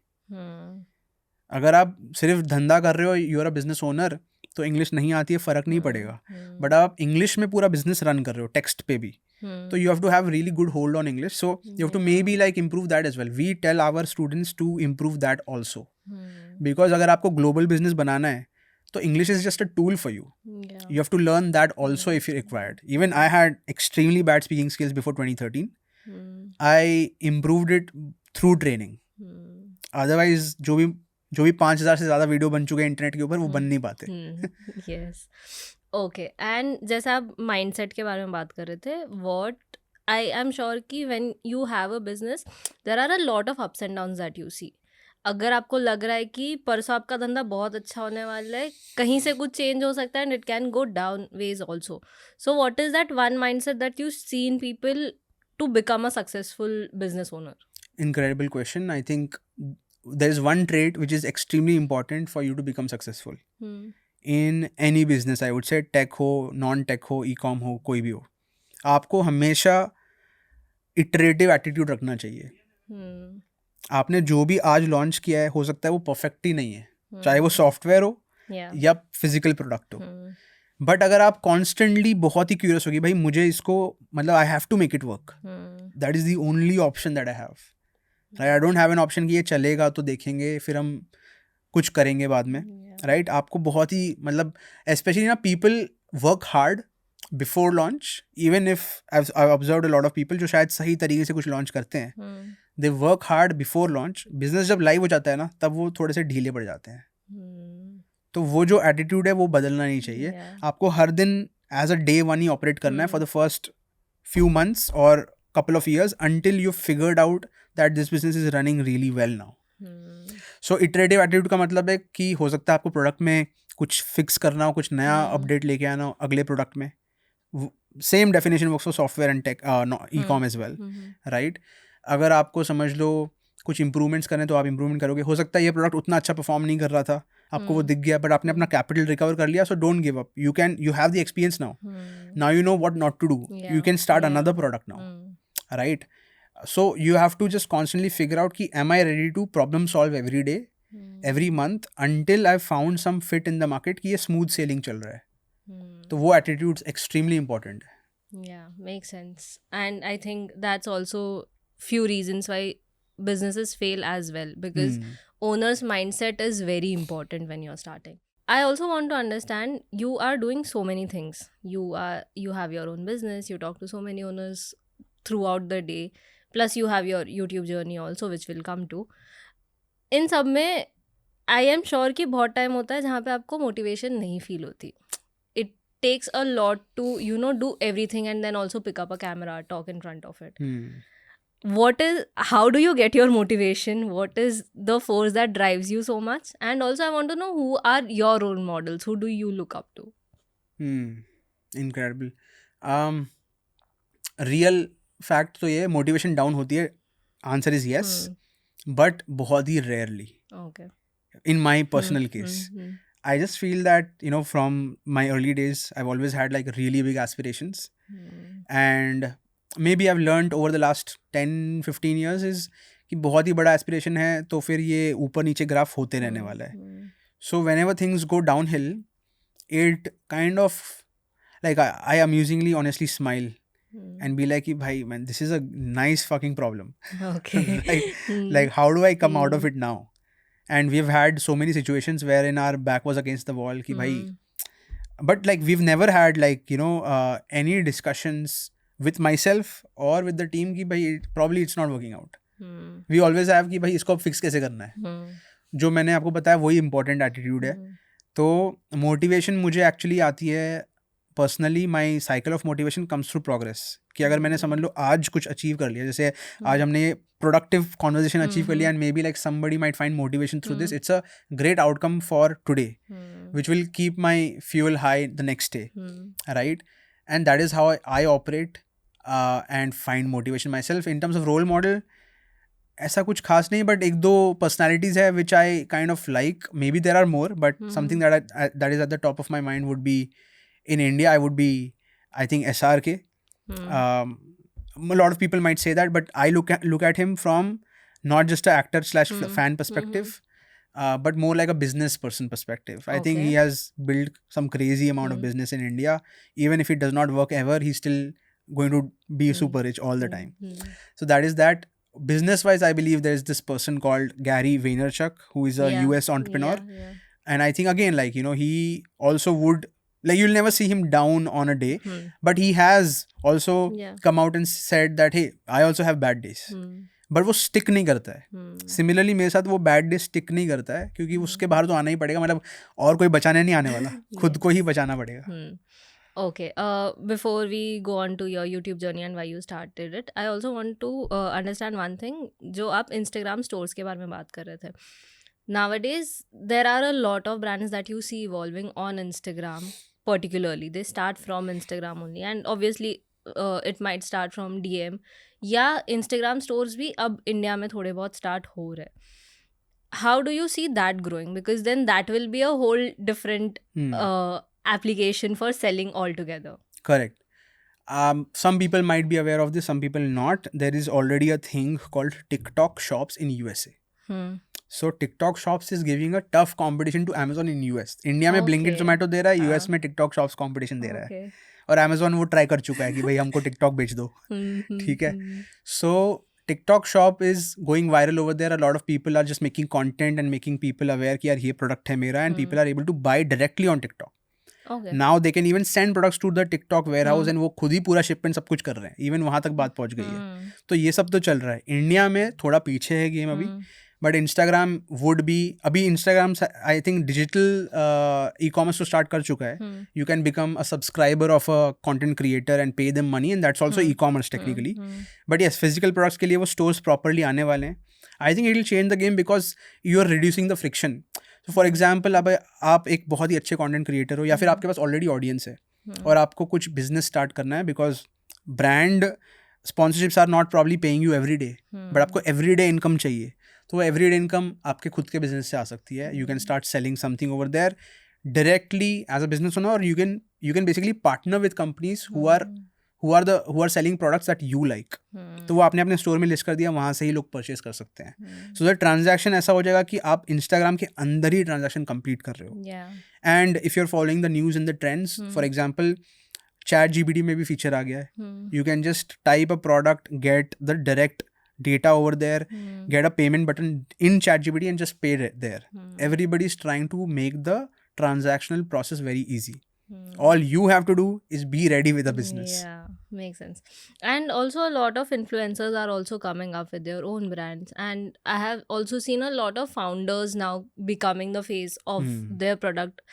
अगर आप सिर्फ धंधा कर रहे हो, you are a business owner, तो इंग्लिश नहीं आती है, फ़र्क नहीं पड़ेगा. बट आप इंग्लिश में पूरा बिजनेस रन कर रहे हो, टेक्स्ट पे भी, तो you have to have really good hold on English. So you have to maybe like improve that as well. We tell our students to improve that also. Because अगर आपको global business बनाना है, तो English is just a tool for you. You have to learn that also if you're required. Even I had extremely bad speaking skills before 2013. I improved it through training. Otherwise जो भी 5,000 से ज़्यादा video बन चुके हैं internet के ऊपर, वो बन नहीं पाते. Yes. ओके. एंड जैसे आप माइंडसेट के बारे में बात कर रहे थे, व्हाट आई एम श्योर कि when you have a business there are a lot of ups and downs that you see. अगर आपको लग रहा है कि परसों आपका धंधा बहुत अच्छा होने वाला है, कहीं से कुछ चेंज हो सकता है and it can go down ways also. So what is that one mindset that you see in people to become a successful business owner? Incredible question. I think there is one trait which is extremely important for you to become successful. In any business, I would say tech हो, non tech हो, e com हो, कोई भी हो, आपको हमेशा iterative attitude रखना चाहिए. आपने जो भी आज लॉन्च किया है, हो सकता है वो परफेक्ट ही नहीं है, चाहे वो सॉफ्टवेयर हो या फिजिकल प्रोडक्ट हो. बट अगर आप कॉन्स्टेंटली बहुत ही क्यूरियस होगी, भाई मुझे इसको मतलब I have to make it work, that is the only option that I have. I don't have an option कि ये चलेगा तो देखेंगे, फिर हम कुछ करेंगे बाद में. राइट. आपको बहुत ही मतलब स्पेशली ना, people work hard before launch. Even if I observed a lot of people जो शायद सही तरीके से कुछ लॉन्च करते हैं, they work hard before launch. Business जब लाइव हो जाता है ना, तब वो थोड़े से ढीले पड़ जाते हैं. तो वो जो एटीट्यूड है वो बदलना नहीं चाहिए. आपको हर दिन एज अ डे वन ही ऑपरेट करना है for the first few months और couple of years until you figured out that this business is running really well now. So iterative attitude का मतलब है कि हो सकता है आपको प्रोडक्ट में कुछ फिक्स करना हो, कुछ नया अपडेट लेके आना हो अगले प्रोडक्ट में. Same definition works for software and tech, e com as well. Right. अगर आपको समझ लो कुछ इंप्रूवमेंट्स करने, तो आप इंप्रूवमेंट करोगे. हो सकता है ये प्रोडक्ट उतना अच्छा परफॉर्म नहीं कर रहा था, आपको वो दिख गया, बट आपने अपना कैपिटल रिकवर कर लिया. So don't give up. You have the experience now. Now you know what not to do. You can start another product now. Right. So you have to just constantly figure out ki am I ready to problem solve every day, every month until I've found some fit in the market कि ये smooth sailing चल रहा है. तो वो attitude extremely important है. Yeah, makes sense. And I think that's also few reasons why businesses fail as well, because owner's mindset is very important when you're starting. I also want to understand, you are doing so many things. You have your own business, you talk to so many owners throughout the day. Plus you have your YouTube journey also, which will come to. इन सब में आई am sure कि बहुत time होता है जहाँ पे आपको motivation नहीं फील होती. It takes a lot to do everything and then also pick up a camera, talk in front of it. How do you get your motivation? What is the force that drives you so much? And also I want to know, who are your role models? Who do you look up to? Incredible. Real fact तो ये motivation down होती है. Answer is yes, but बहुत ही rarely. In my personal case, I just feel that, from my early days, I've always had like really big aspirations. And maybe I've learned over the last 10-15 years is कि बहुत ही बड़ा aspiration है तो फिर ये ऊपर नीचे ग्राफ होते रहने वाला है. So whenever things go downhill, it kind of like I amusingly honestly smile Hmm. and be like, bhai man, this is a nice fucking problem. Okay. Right? Hmm. Like how do I come out of Hmm. it now? And we've had so many situations wherein our back was against the wall ki bhai, Hmm. but like we've never had like any discussions with myself or with the team ki bhai probably it's not working out. Hmm. We always have कि भाई इसको fix कैसे करना है. Hmm. जो मैंने आपको बताया वही इंपॉर्टेंट एटीट्यूड है. Hmm. तो मोटिवेशन मुझे एक्चुअली आती है personally. My cycle of motivation comes through progress. कि अगर मैंने समझ लो आज कुछ अचीव कर लिया, जैसे आज हमने प्रोडक्टिव कॉन्वर्जेशन अचीव कर लिया and maybe like somebody might find motivation through this, it's a great outcome for today which will keep my fuel high the next day. Right? And that is how I operate and find motivation myself. In terms of role model, ऐसा कुछ खास नहीं, but एक दो personalities है which I kind of like. May be there are more, but something that is at the top of my mind would be, in India I would be, I think, SRK. A lot of people might say that, but I look at him from not just an actor slash fan perspective, but more like a business person perspective. I think he Okay. has built some crazy amount of business in India. Even if it does not work ever, he's still going to be super rich all the time. So that is that. Business wise, I believe there's this person called Gary Vaynerchuk, who is a Yeah. US entrepreneur. Yeah. And I think again, like, he also would, like, you'll never see him down on a day, but he has also Yeah. come out and said that, hey, I also have bad days. But वो stick नहीं करता है. Similarly मेरे साथ वो bad day stick नहीं करता है, क्योंकि उसके बाहर तो आना ही पड़ेगा. मतलब और कोई बचाने नहीं आने वाला, खुद को ही बचाना पड़ेगा. Okay. Before we go on to your YouTube journey and why you started it, I also want to understand one thing. जो आप Instagram stores के बारे में बात कर रहे थे. Nowadays, there are a lot of brands that you see evolving on Instagram. Particularly, they start from Instagram only, and obviously, it might start from DM. या Instagram stores भी अब इंडिया में थोड़े बहुत स्टार्ट हो रहे. How do you see that growing? Because then that will be a whole different application for selling altogether. Correct. Some people might be aware of this, some people not. There is already a thing called TikTok shops in USA. So TikTok shops is giving a tough competition to Amazon in US. India में Blinkit Okay. Zomato दे रहा है, US में TikTok shops competition दे रहा है. Okay. और Amazon वो try कर चुका है कि भाई हमको TikTok बेच दो. ठीक है. So TikTok shop is going viral over there. A lot of people are just making content and making people aware कि यार ये product है मेरा, and people are able to buy directly on TikTok. Okay. Now they can even send products to the TikTok warehouse and वो खुद ही पूरा shipment सब कुछ कर रहे हैं. Even वहाँ तक बात पहुँच गई है. तो ये सब तो चल रहा है. इंडिया में थोड़ा पीछे है गेम अभी. बट इंस्टाग्राम वुड बी, अभी Instagram I think digital ecommerce तो स्टार्ट कर चुका है. You can become a subscriber of a content creator and pay them money, and that's also ecommerce technically. But yes, physical products के लिए वो stores properly आने वाले हैं. I think it will change the game because you are reducing the friction. So for example, अब आप एक बहुत ही अच्छे कंटेंट क्रिएटर हो, या फिर आपके पास ऑलरेडी ऑडियंस है और आपको कुछ बिजनेस स्टार्ट करना है, because brand sponsorships are not probably paying you every day, but आपको एवरी डे इनकम चाहिए. तो वो एवरी डे इनकम आपके खुद के बिजनेस से आ सकती है. You can start selling something over there directly as a business owner, or you can basically partner with companies who are selling products that you like. तो वो आपने अपने स्टोर में लिस्ट कर दिया, वहाँ से ही लोग परचेज कर सकते हैं. सो दैट ट्रांजैक्शन ऐसा हो जाएगा कि आप इंस्टाग्राम के अंदर ही ट्रांजैक्शन कंप्लीट कर रहे हो. And if you are following the news and the trends, for example ChatGPT में भी फीचर आ गया है. You can just type a product, get the direct data over there, get a payment button in ChatGPT and just pay it there. Everybody is trying to make the transactional process very easy. All you have to do is be ready with a business. Yeah, makes sense. And also a lot of influencers are also coming up with their own brands, and I have also seen a lot of founders now becoming the face of their product.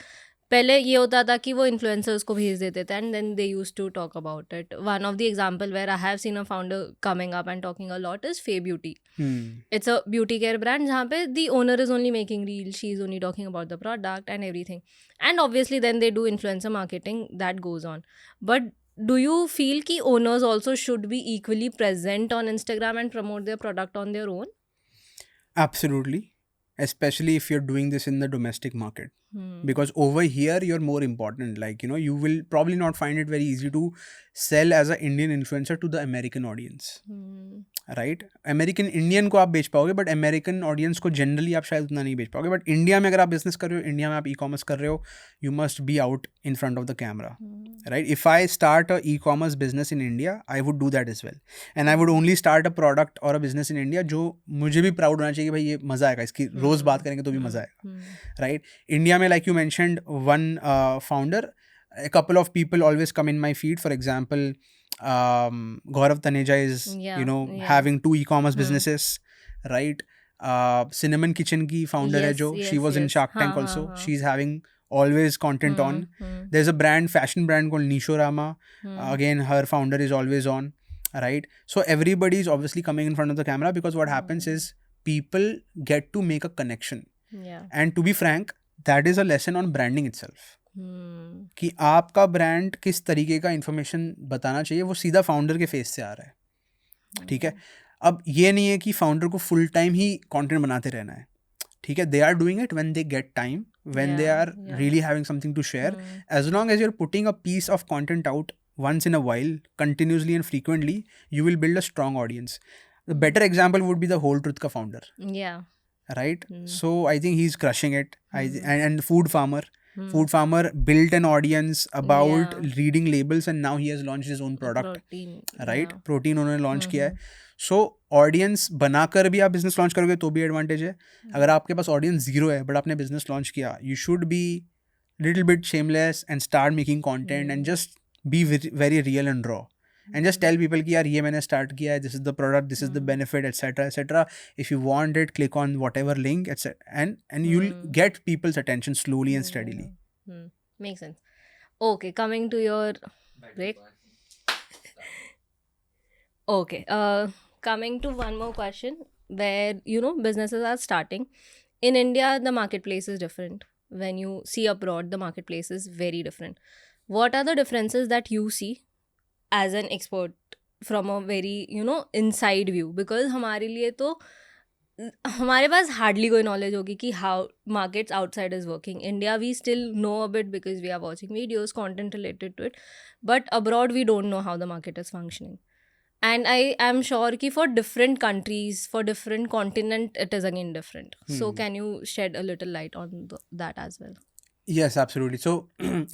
पहले ये होता था कि वो influencers को भेज देते थे and then they used to talk about it. One of the example where I have seen a founder coming up and talking a lot is fae beauty. It's a beauty care brand जहाँ पे the owner is only making reel, she is only talking about the product and everything. And obviously then they do influencer marketing, that goes on. But do you feel कि owners also should be equally present on Instagram and promote their product on their own? Absolutely. Especially if you're doing this in the domestic market. because over here you're more important. Like, you know, you will probably not find it very easy to sell as an Indian influencer to the American audience, right. American Indian को आप बेच पाओगे, but American audience को generally आप शायद उतना नहीं बेच पाओगे. बट इंडिया में अगर आप बिजनेस कर रहे हो, इंडिया में आप ई कॉमर्स कर रहे हो, you must be out in front of the camera, right. If I start a e commerce business in India, I would do that as well, and I would only start a product और a business in India जो मुझे भी proud होना चाहिए कि भाई ये मज़ा आएगा, इसकी रोज़ बात करेंगे तो भी मज़ा आएगा, राइट. इंडिया में, like you mentioned, one founder, a couple of people always come in my feed. For example, Gaurav Taneja is, you know, having 2 e-commerce businesses, right. Cinnamon Kitchen ki founder hai jo, she was in Shark Tank also. She's having always content on. There's a brand, fashion brand called Nishorama. Again, her founder is always on, right. So everybody is obviously coming in front of the camera, because what happens is people get to make a connection. And to be frank, that is a lesson on branding itself. कि आपका brand किस तरीके का information बताना चाहिए, वो सीधा founder के फेस से आ रहा है, ठीक है. अब ये नहीं है कि फाउंडर को फुल टाइम ही कंटेंट बनाते रहना है, ठीक है. They are doing it when they get time, when they are really having something to share. As long as you are putting a piece of content out once in a while, continuously and frequently, you will build a strong audience. The better example would be the Whole Truth ka founder, right. So I think he's crushing it. And Food Farmer, Food Farmer built an audience about reading labels, and now he has launched his own product, right. Protein उन्होंने launch किया है. So audience बनाकर भी आप business launch करोगे तो भी advantage है. अगर आपके पास audience zero है but आपने business launch किया, you should be little bit shameless and start making content and just be very real and raw. And just tell people कि यार ये मैंने start किया है, this is the product, this is the benefit, etc, etc. If you want it, click on whatever link, etc. And you'll get people's attention slowly and steadily. Makes sense. Okay, coming to your break. Okay, coming to one more question, where, you know, businesses are starting. In India, the marketplace is different. When you see abroad, the marketplace is very different. What are the differences that you see as an expert from a very, you know, inside view? Because हमारे लिए तो हमारे पास hardly कोई knowledge होगी कि how markets outside is working. India we still know a bit because we are watching videos, content related to it, but abroad we don't know how the market is functioning. And I am sure कि for different countries, for different continent, it is again different. So can you shed a little light on that as well? Yes, absolutely. So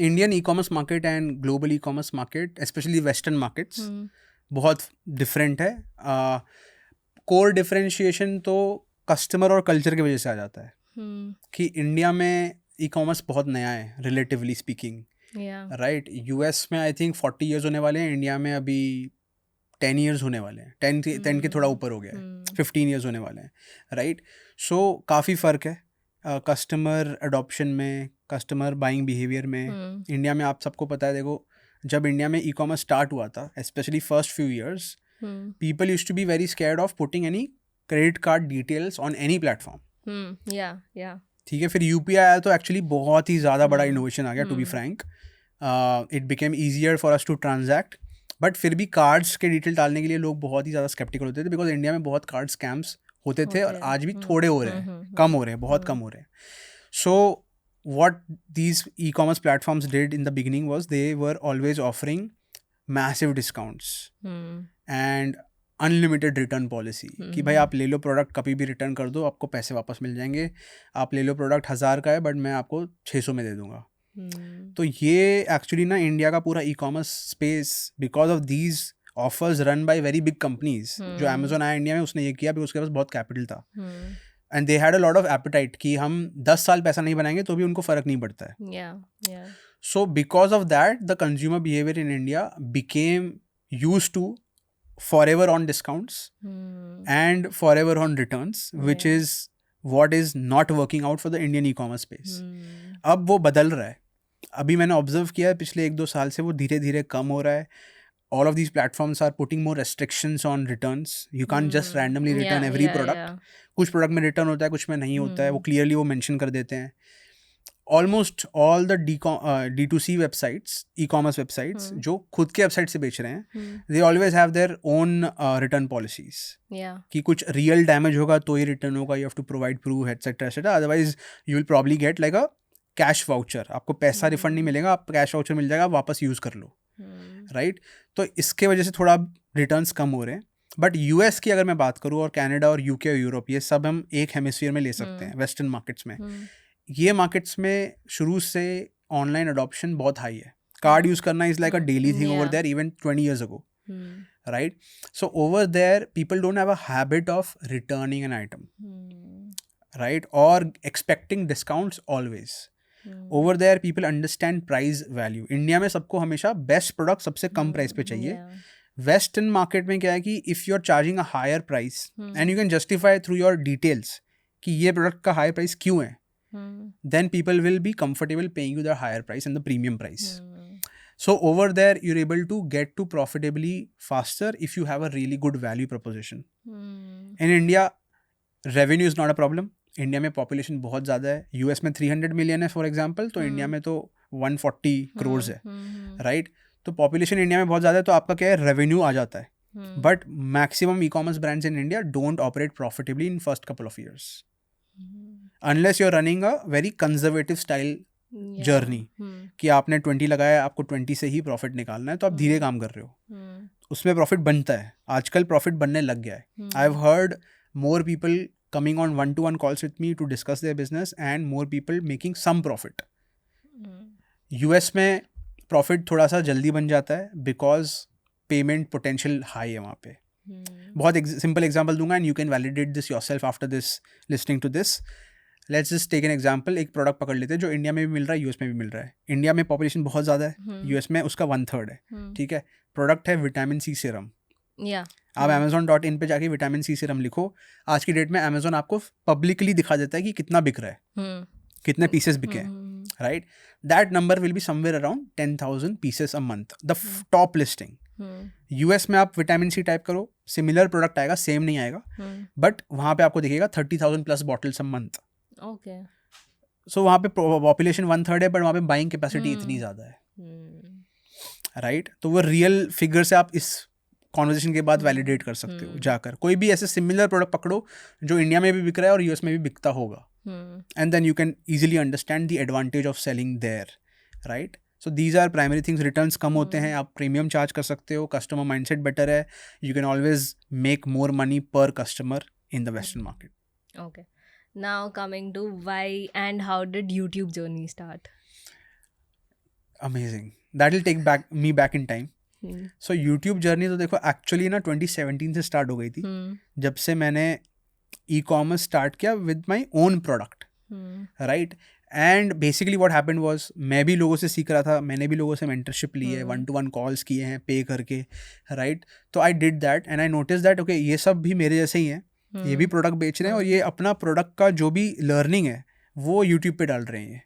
Indian e-commerce market and global e-commerce market, especially Western markets, बहुत different है. Core differentiation तो customer और culture की वजह से आ जाता है कि इंडिया में e-commerce बहुत नया है relatively speaking, right. US में I think 40 years होने वाले हैं, इंडिया में अभी 10 years होने वाले हैं, 10 के थोड़ा ऊपर हो गया है, 15 years होने वाले हैं, राइट. सो काफ़ी फ़र्क है कस्टमर अडॉप्शन में, कस्टमर बाइंग बिहेवियर में. इंडिया में आप सबको पता है, देखो जब इंडिया में ई कॉमर्स स्टार्ट हुआ था, specially first few years, people used to be very scared of putting any credit card details on any platform. ठीक है. फिर यूपीआई आया तो एक्चुअली बहुत ही ज़्यादा बड़ा इनोवेशन आ गया, to be frank. It became easier for us to transact. But फिर भी कार्ड्स के डिटेल डालने के लिए लोग बहुत ही ज़्यादा स्केप्टिकल होते थे, बिकॉज इंडिया में बहुत कार्ड स्कैम्स होते थे, और आज भी थोड़े हो रहे हैं, कम हो रहे हैं, बहुत कम हो रहे हैं. सो what these e-commerce platforms did in the beginning was they were always offering massive discounts and unlimited return policy कि भाई आप ले लो प्रोडक्ट, कभी भी रिटर्न कर दो, आपको पैसे वापस मिल जाएंगे. आप ले लो प्रोडक्ट 1000 का है बट मैं आपको 600 में दे दूंगा. तो ये एक्चुअली ना इंडिया का पूरा e commerce space, because of these offers run by very big companies. जो अमेजोन आया इंडिया में, उसने ये किया बिकॉज उसके पास बहुत कैपिटल था, and they had a lot of appetite कि हम 10 साल पैसा नहीं बनाएंगे तो भी उनको फर्क नहीं पड़ता है. So because of that the consumer behaviour in India became use to forever on discounts and forever on returns, which is what is not working out for the Indian e-commerce space. अब वो बदल रहा है. अभी मैंने observe किया है पिछले 1-2 साल से वो धीरे धीरे कम हो रहा है. All of these platforms are putting more restrictions on returns. You can't just randomly return every product. कुछ प्रोडक्ट में रिटर्न होता है, कुछ में नहीं होता है. वो क्लियरली वो मेंशन कर देते हैं. Almost all the D2C websites, e-commerce websites, जो खुद के वेबसाइट से बेच रहे हैं, they always have their own return policies. कि कुछ real damage होगा तो ही रिटर्न होगा, you have to provide proof, etc, etc. Otherwise you will probably get like a cash voucher, आपको पैसा रिफंड नहीं मिलेगा, आप कैश वाउचर मिल जाएगा, आप वापस यूज़ कर लो, राइट? तो इसके वजह से थोड़ा रिटर्न्स कम हो रहे हैं. बट यूएस की अगर मैं बात करूँ और कनाडा और यूके और यूरोप, ये सब हम एक हेमिस्फीयर में ले सकते हैं, वेस्टर्न मार्केट्स में. ये मार्केट्स में शुरू से ऑनलाइन अडॉप्शन बहुत हाई है. कार्ड यूज़ करना is like a daily thing over there even 20 years ago, right? So over there people don't have a habit of returning an item, right, or expecting discounts always. Over there people understand price value. India में सबको हमेशा best product सबसे कम price पे चाहिए. Western market में क्या है कि if you are charging a higher price and you can justify through your details कि ये प्रोडक्ट का हायर प्राइस क्यों है, then people will be comfortable paying you the higher price and the premium price. So over there you're able to get to profitably faster if you have a really good value proposition. In India revenue is not a problem. India में population बहुत ज़्यादा है. US में 300 million है for example, तो India में तो 140 crores है, राइट? तो पॉपुलेशन इंडिया में बहुत ज़्यादा है, तो आपका क्या है, रेवेन्यू आ जाता है. But maximum e commerce brands in India don't operate profitably in first couple of years unless you're running a very conservative style journey, कि आपने 20 लगाया, आपको 20 से ही प्रॉफिट निकालना है, तो आप धीरे काम कर रहे हो, उसमें प्रॉफिट बनता है. आजकल प्रॉफिट बनने लग गया है. I have heard more people coming on one-to-one calls with me to discuss their business and more people making some profit. US में प्रॉफिट थोड़ा सा जल्दी बन जाता है बिकॉज पेमेंट पोटेंशियल हाई है वहाँ पे. बहुत सिंपल एग्जांपल दूंगा and you can validate this yourself after this listening to this. Let's just take an example. एक प्रोडक्ट पकड़ लेते हैं जो इंडिया में भी मिल रहा है, यूएस में भी मिल रहा है. इंडिया में पॉपुलेशन बहुत ज़्यादा है, यूएस में उसका 1/3 है, ठीक है. प्रोडक्ट है विटामिन सी सीरम. आप amazon.in पे जाके विटामिन सी सीरम लिखो, आज की डेट में अमेजोन आपको पब्लिकली दिखा देता है कि कितना बिक रहा है, कितने पीसेस बिके हैं, right? That number will be somewhere around 10,000 pieces a month, the top listing. US में आप विटामिन सी टाइप करो, सिमिलर प्रोडक्ट आएगा, सेम नहीं आएगा, बट वहाँ पे आपको दिखेगा 30,000 plus bottles a month. Okay. So वहाँ पे पॉपुलेशन 1/3 है, बट वहाँ पे बाइंग कैपेसिटी इतनी ज़्यादा है, राइट? तो वो रियल फिगर से आप इस कॉन्वर्जेशन के बाद वैलिडेट कर सकते हो जाकर. कोई भी ऐसे सिमिलर प्रोडक्ट पकड़ो जो इंडिया में भी बिक रहा है और यूएस में भी बिकता होगा, and then you can easily understand the advantage of selling there, right? So these are primary things. Returns कम होते हैं, आप प्रीमियम चार्ज कर सकते हो, कस्टमर माइंडसेट बेटर है, you can always make more money per customer in the western market. Okay. Now coming to why and how did YouTube journey start? Amazing. That will take me back in time. So YouTube journey तो देखो actually ना 2017 से start हो गई थी, जब से मैंने ई कॉमर्स स्टार्ट किया with my own product, right? And basically what happened was, मैं भी लोगों से सीख रहा था, मैंने भी लोगों से मेंटरशिप ली है, 1-to-1 कॉल्स किए हैं पे करके, राइट? तो I did that and I notice that okay, ये सब भी मेरे जैसे ही हैं, ये भी प्रोडक्ट बेच रहे हैं और ये अपना प्रोडक्ट का जो भी लर्निंग है वो यूट्यूब पे डाल रहे हैं.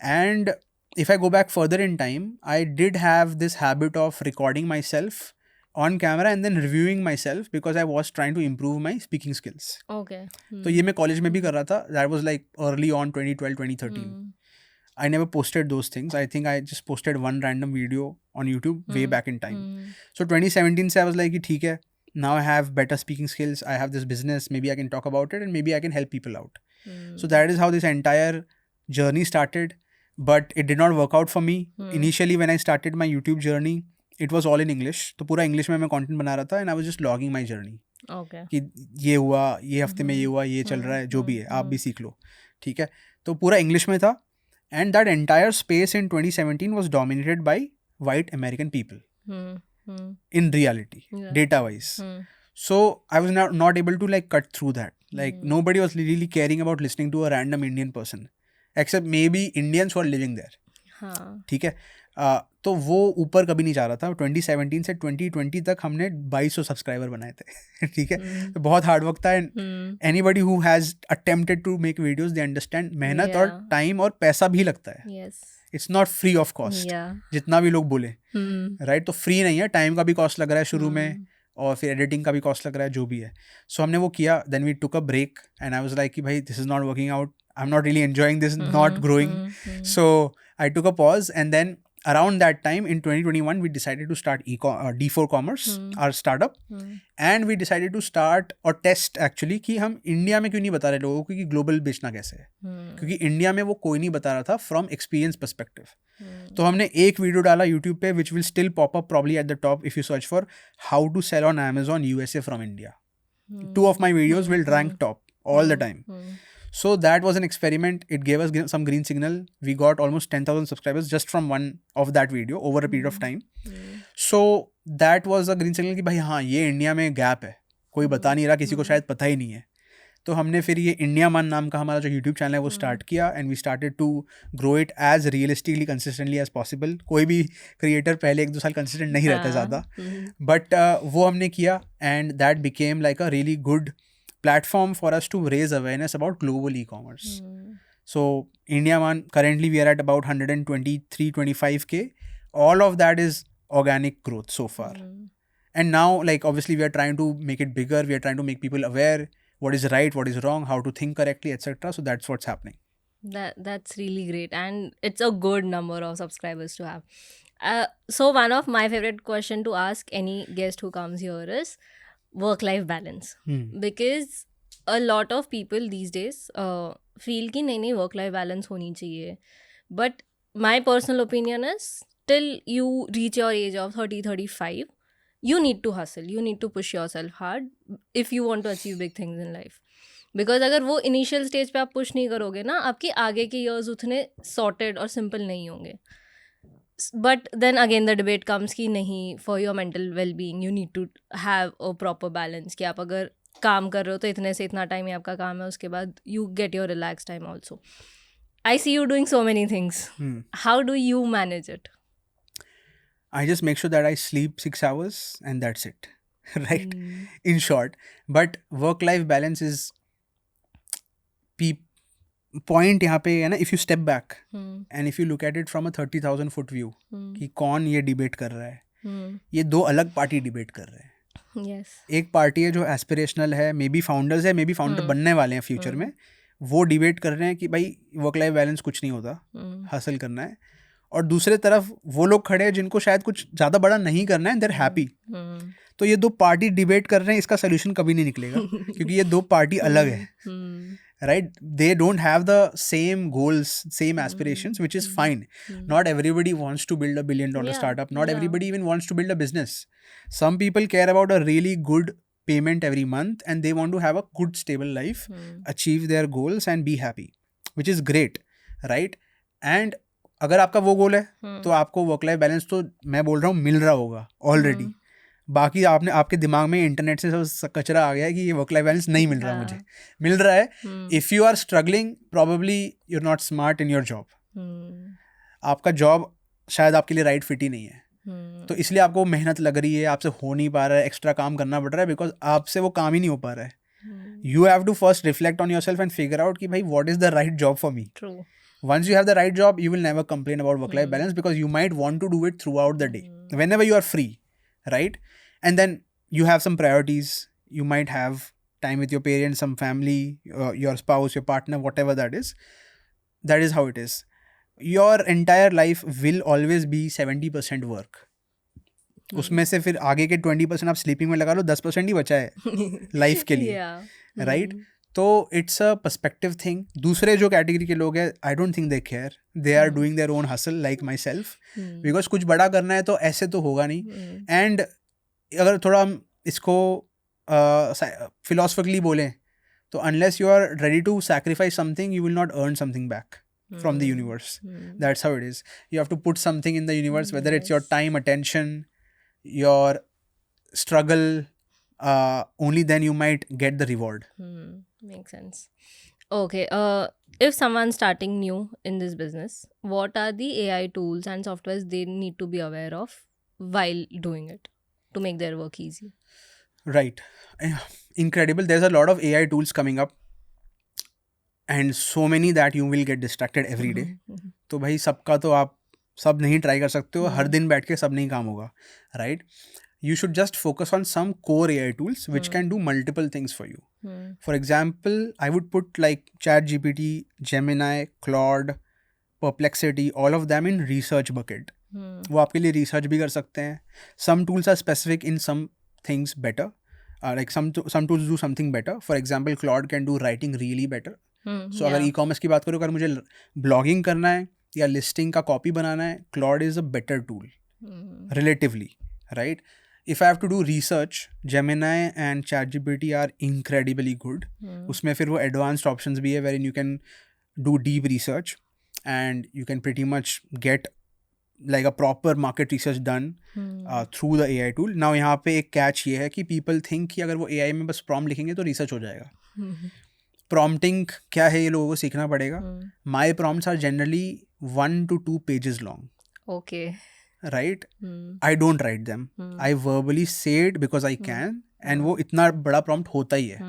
And if I go back further in time, I did have this habit of recording myself on camera and then reviewing myself because I was trying to improve my speaking skills. Okay. तो ये मैं college में भी कर रहा था. That was like early on 2012, 2013. I never posted those things. I think I just posted one random video on YouTube way back in time. So 2017 से I was like कि ठीक है, now I have better speaking skills, I have this business, maybe I can talk about it and maybe I can help people out. So that is how this entire journey started. But it did not work out for me. Initially when I started my YouTube journey, it was all in English. तो पूरा English में मैं content बना रहा था and I was just logging my journey. Okay. कि ये हुआ, ये हफ्ते में ये हुआ, ये चल रहा है, जो भी है आप भी सीख लो, ठीक है? तो पूरा English में था. And that entire space in 2017 was dominated by white American people. In reality, data wise. So I was not able to like cut through that. Like nobody was really caring about listening to a random Indian person. Except may be Indians who are living there, ठीक है? तो वो ऊपर कभी नहीं जा रहा था. 2017 से 2020 तक हमने 2200 सब्सक्राइबर बनाए थे, ठीक है? तो बहुत हार्ड वर्क था. And anybody who has attempted to make videos, they understand मेहनत और टाइम और पैसा भी लगता है. It's not free of cost, जितना भी लोग बोले, राइट? तो फ्री नहीं है, टाइम का भी कॉस्ट लग रहा है शुरू में और फिर एडिटिंग का भी कॉस्ट लग रहा है, जो भी है. सो हमने वो किया. Then we took a break and I was like कि भाई this is not working out, I'm not really enjoying this, not growing. So I took a pause and then around that time in 2021 we decided to start D4 Commerce, our startup, and we decided to start or test actually कि हम India में क्यों नहीं बता रहे लोगों को कि ग्लोबल बेचना कैसे है, क्योंकि इंडिया में वो कोई नहीं बता रहा था फ्रॉम एक्सपीरियंस पर्सपेक्टिव. तो हमने एक वीडियो डाला यूट्यूब पे which will still pop up probably at the top if you search for how to sell on Amazon USA from India. 2 of my videos will rank top all the time. So that was an experiment. It gave us some green signal. We got almost 10,000 subscribers just from one of that video over a period of time. So that was a green signal कि भाई हाँ ये India में gap है, कोई बता नहीं रहा, किसी को शायद पता ही नहीं है. तो हमने फिर ये इंडिया मान नाम का हमारा जो यूट्यूब चैनल है वो स्टार्ट किया and we started to grow it as realistically consistently as possible. कोई भी क्रिएटर पहले 1-2 साल कंसिस्टेंट नहीं रहता ज़्यादा, बट वो हमने किया and that became like a really good platform for us to raise awareness about global e-commerce. So India man, currently we are at about 123-125K. All of that is organic growth so far. And now like obviously we are trying to make it bigger. We are trying to make people aware what is right, what is wrong, how to think correctly, etc. So that's what's happening. That's really great, and it's a good number of subscribers to have. So one of my favorite question to ask any guest who comes here is work-life balance. Because a lot of people these days feel कि नहीं work-life balance होनी चाहिए. But my personal opinion is till you reach your age of 30-35, you need to hustle. You need to push yourself hard if you want to achieve big things in life. Because अगर वो initial stage पे आप push नहीं करोगे ना, आपके आगे के years उतने sorted और simple नहीं होंगे. But then again the debate comes कि नहीं, for your mental well-being you need to have a proper balance कि आप अगर काम कर रहे हो तो इतने से इतना टाइम ही आपका काम है, उसके बाद you get your relaxed time also. I see you doing so many things. How do you manage it? I just make sure that I sleep 6 hours and that's it. Right? In short. But work-life balance is point यहाँ पे है ना, if you step back and if you look at it from a 30,000 foot view कि कौन ये debate कर रहा है, ये 2 अलग पार्टी डिबेट कर रहे हैं. Yes. एक पार्टी है जो एस्पिरेशनल है, मे बी फाउंडर्स है, मे बी फाउंडर बनने वाले हैं फ्यूचर में, वो डिबेट कर रहे हैं कि भाई वर्क लाइफ बैलेंस कुछ नहीं होता, हासिल करना है. और दूसरे तरफ वो लोग खड़े हैं जिनको शायद कुछ ज़्यादा बड़ा नहीं करना है, देयर हैप्पी. तो ये 2 पार्टी डिबेट कर रहे हैं, इसका सोल्यूशन कभी नहीं निकलेगा क्योंकि ये 2 पार्टी अलग है. Right? They don't have the same goals, same aspirations, which is fine. Not everybody wants to build a $1 billion startup. Not everybody even wants to build a business. Some people care about a really good payment every month and they want to have a good stable life, achieve their goals and be happy, which is great, right? And अगर आपका वो गोल है तो आपको work life balance तो मैं बोल रहा हूँ मिल रहा होगा ऑलरेडी. बाकी आपने आपके दिमाग में इंटरनेट से सब कचरा आ गया है कि ये वर्क लाइफ बैलेंस नहीं मिल रहा मुझे. मिल रहा है. If you are struggling probably you are not smart in your job. आपका जॉब शायद आपके लिए राइट फिट ही नहीं है, तो इसलिए आपको मेहनत लग रही है, आपसे हो नहीं पा रहा है, एक्स्ट्रा काम करना पड़ रहा है बिकॉज आपसे वो काम ही नहीं हो पा रहा है. You have to first reflect on yourself and figure out कि भाई what is the right job for me. Once you have the right job, you will never complain about work-life balance because you might want to do it throughout the day, whenever you are free, right? And then you have some priorities. You might have time with your parents, some family, your spouse, your partner, whatever that is. That is how it is. Your entire life will always be 70% work. उसमें से फिर आगे के 20% आप sleeping में लगा लो, 10% ही बचा है लाइफ के लिए, राइट? तो इट्स अ पर्सपेक्टिव थिंग. दूसरे जो कैटेगरी के लोग हैं, I don't think they care. They are doing their own hustle like myself, because कुछ बड़ा करना है तो ऐसे तो होगा नहीं. एंड अगर थोड़ा हम इसको फिलोसफिकली बोलें तो unless you are ready to sacrifice something you will not earn something back from the universe. That's how it is. You have to put something in the universe, whether it's your time, attention, your struggle, only then you might get the reward. Makes sense. Okay, if someone's starting new in this business, what are the AI tools and softwares they need to be aware of while doing it to make their work easy? Right. Incredible. There's a lot of AI tools coming up. And so many that you will get distracted every day. तो भाई सबका तो आप सब नहीं try कर सकते हो, हर दिन बैठ के सब नहीं काम होगा, right? You should just focus on some core AI tools which can do multiple things for you. For example, I would put like ChatGPT, Gemini, Claude, Perplexity, all of them in research bucket. वो आपके लिए research भी कर सकते हैं. Some tools are specific in some things better. Like some tools do something better. For example, Claude can do writing really better. So अगर e-commerce की बात करो, अगर मुझे ब्लॉगिंग करना है या लिस्टिंग का कॉपी बनाना है, Claude is a better tool relatively, right? If I have to do research, Gemini and ChatGPT are incredibly good. उसमें फिर वो advanced options भी है wherein you can do deep research and you can pretty much get like a proper market research done through the AI tool. Now यहाँ पे एक catch ये है कि people think कि अगर वो AI में बस prompt लिखेंगे तो research हो जाएगा. Prompting क्या है ये लोगों को सीखना पड़ेगा. My prompts are generally 1 to 2 pages long. Okay. Right? I don't write them. I verbally say it because I can. And वो इतना बड़ा prompt होता ही है.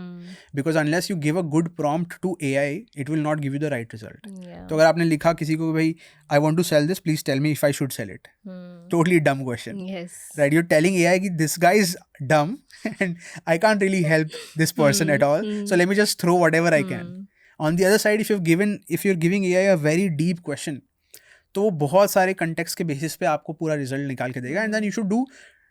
Because unless you give a good prompt to AI, it will not give you the right result. तो अगर आपने लिखा किसी को भाई I want to sell this, please tell me if I should sell it. Totally dumb question. Yes. Right? You're telling AI कि this guy is dumb and I can't really help this person at all. So let me just throw whatever I can. On the other side, if you're giving AI a very deep question, तो वो बहुत सारे context के basis पे आपको पूरा result निकाल के देगा. And then you should do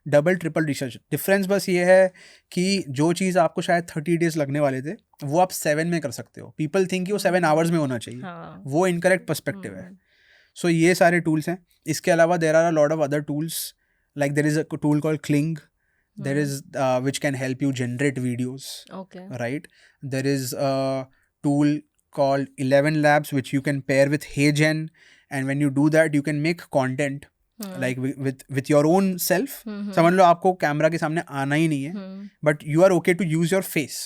double triple research. Difference बस ये है कि जो चीज़ आपको शायद 30 days लगने वाले थे वो आप 7 में कर सकते हो. पीपल थिंक कि वो 7 hours में होना चाहिए. वो इनकरेक्ट पर्सपेक्टिव है. सो ये सारे टूल्स हैं. इसके अलावा there are a lot of other tools. Like there is a tool called Kling. There is which can help you generate videos. Okay. Right? There is a tool called 11 Labs which you can pair with HeyGen, and when you do that you can make content like with your own self. समझ लो आपको camera के सामने आना ही नहीं है, but you are okay to use your face.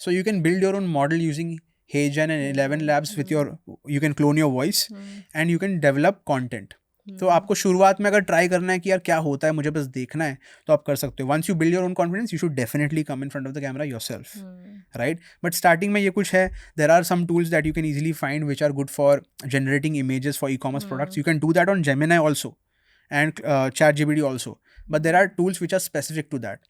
So you can build your own model using HeyGen and 11 Labs with you can clone your voice and you can develop content. तो आपको शुरुआत में अगर ट्राई करना है कि यार क्या होता है, मुझे बस देखना है, तो आप कर सकते हो. Once you build your own confidence you should definitely come in front of the camera yourself. Right? But starting में ये कुछ है. There are some tools that you can easily find which are good for generating images for e-commerce products. You can do that on Gemini also and ChatGPT also. But there are tools which are specific to that.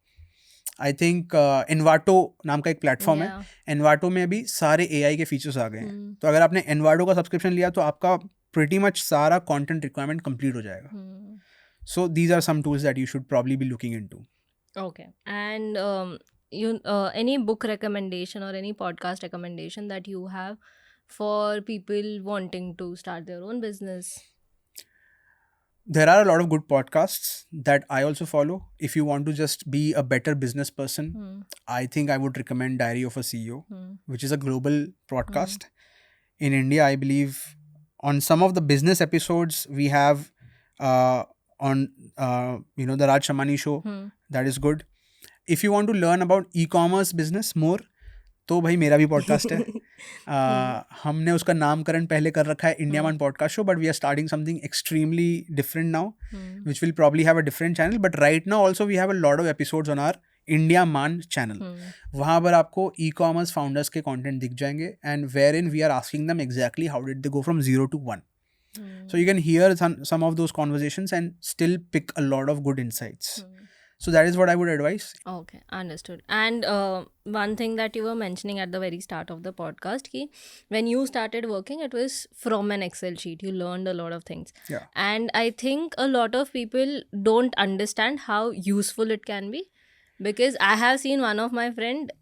I think Envato नाम का एक platform है. Envato में भी सारे AI के features आ गए हैं. तो अगर आपने Envato का सब्सक्रिप्शन लिया तो आपका pretty much सारा content requirement complete हो जाएगा. So these are some tools that you should probably be looking into. Okay. And you any book recommendation or any podcast recommendation that you have for people wanting to start their own business? There are a lot of good podcasts that I also follow. If you want to just be a better business person, I think I would recommend Diary of a CEO, which is a global podcast. In India, I believe on some of the business episodes we have on the Raj Shamani show. That is good. If you want to learn about e-commerce business more, तो भाई मेरा भी podcast है. हमने उसका नामकरण पहले कर रखा है India Maan podcast show, but we are starting something extremely different now which will probably have a different channel. But right now also we have a lot of episodes on our India Maan channel. वहाँ पर आपको e-commerce founders के content दिख जाएंगे and wherein we are asking them exactly how did they go from 0 to 1. So you can hear some of those conversations and still pick a lot of good insights. So that is what I would advise. Okay, understood. And one thing that you were mentioning at the very start of the podcast, ki when you started working, it was from an Excel sheet. You learned a lot of things. Yeah. And I think a lot of people don't understand how useful it can be, because I have seen one of my friend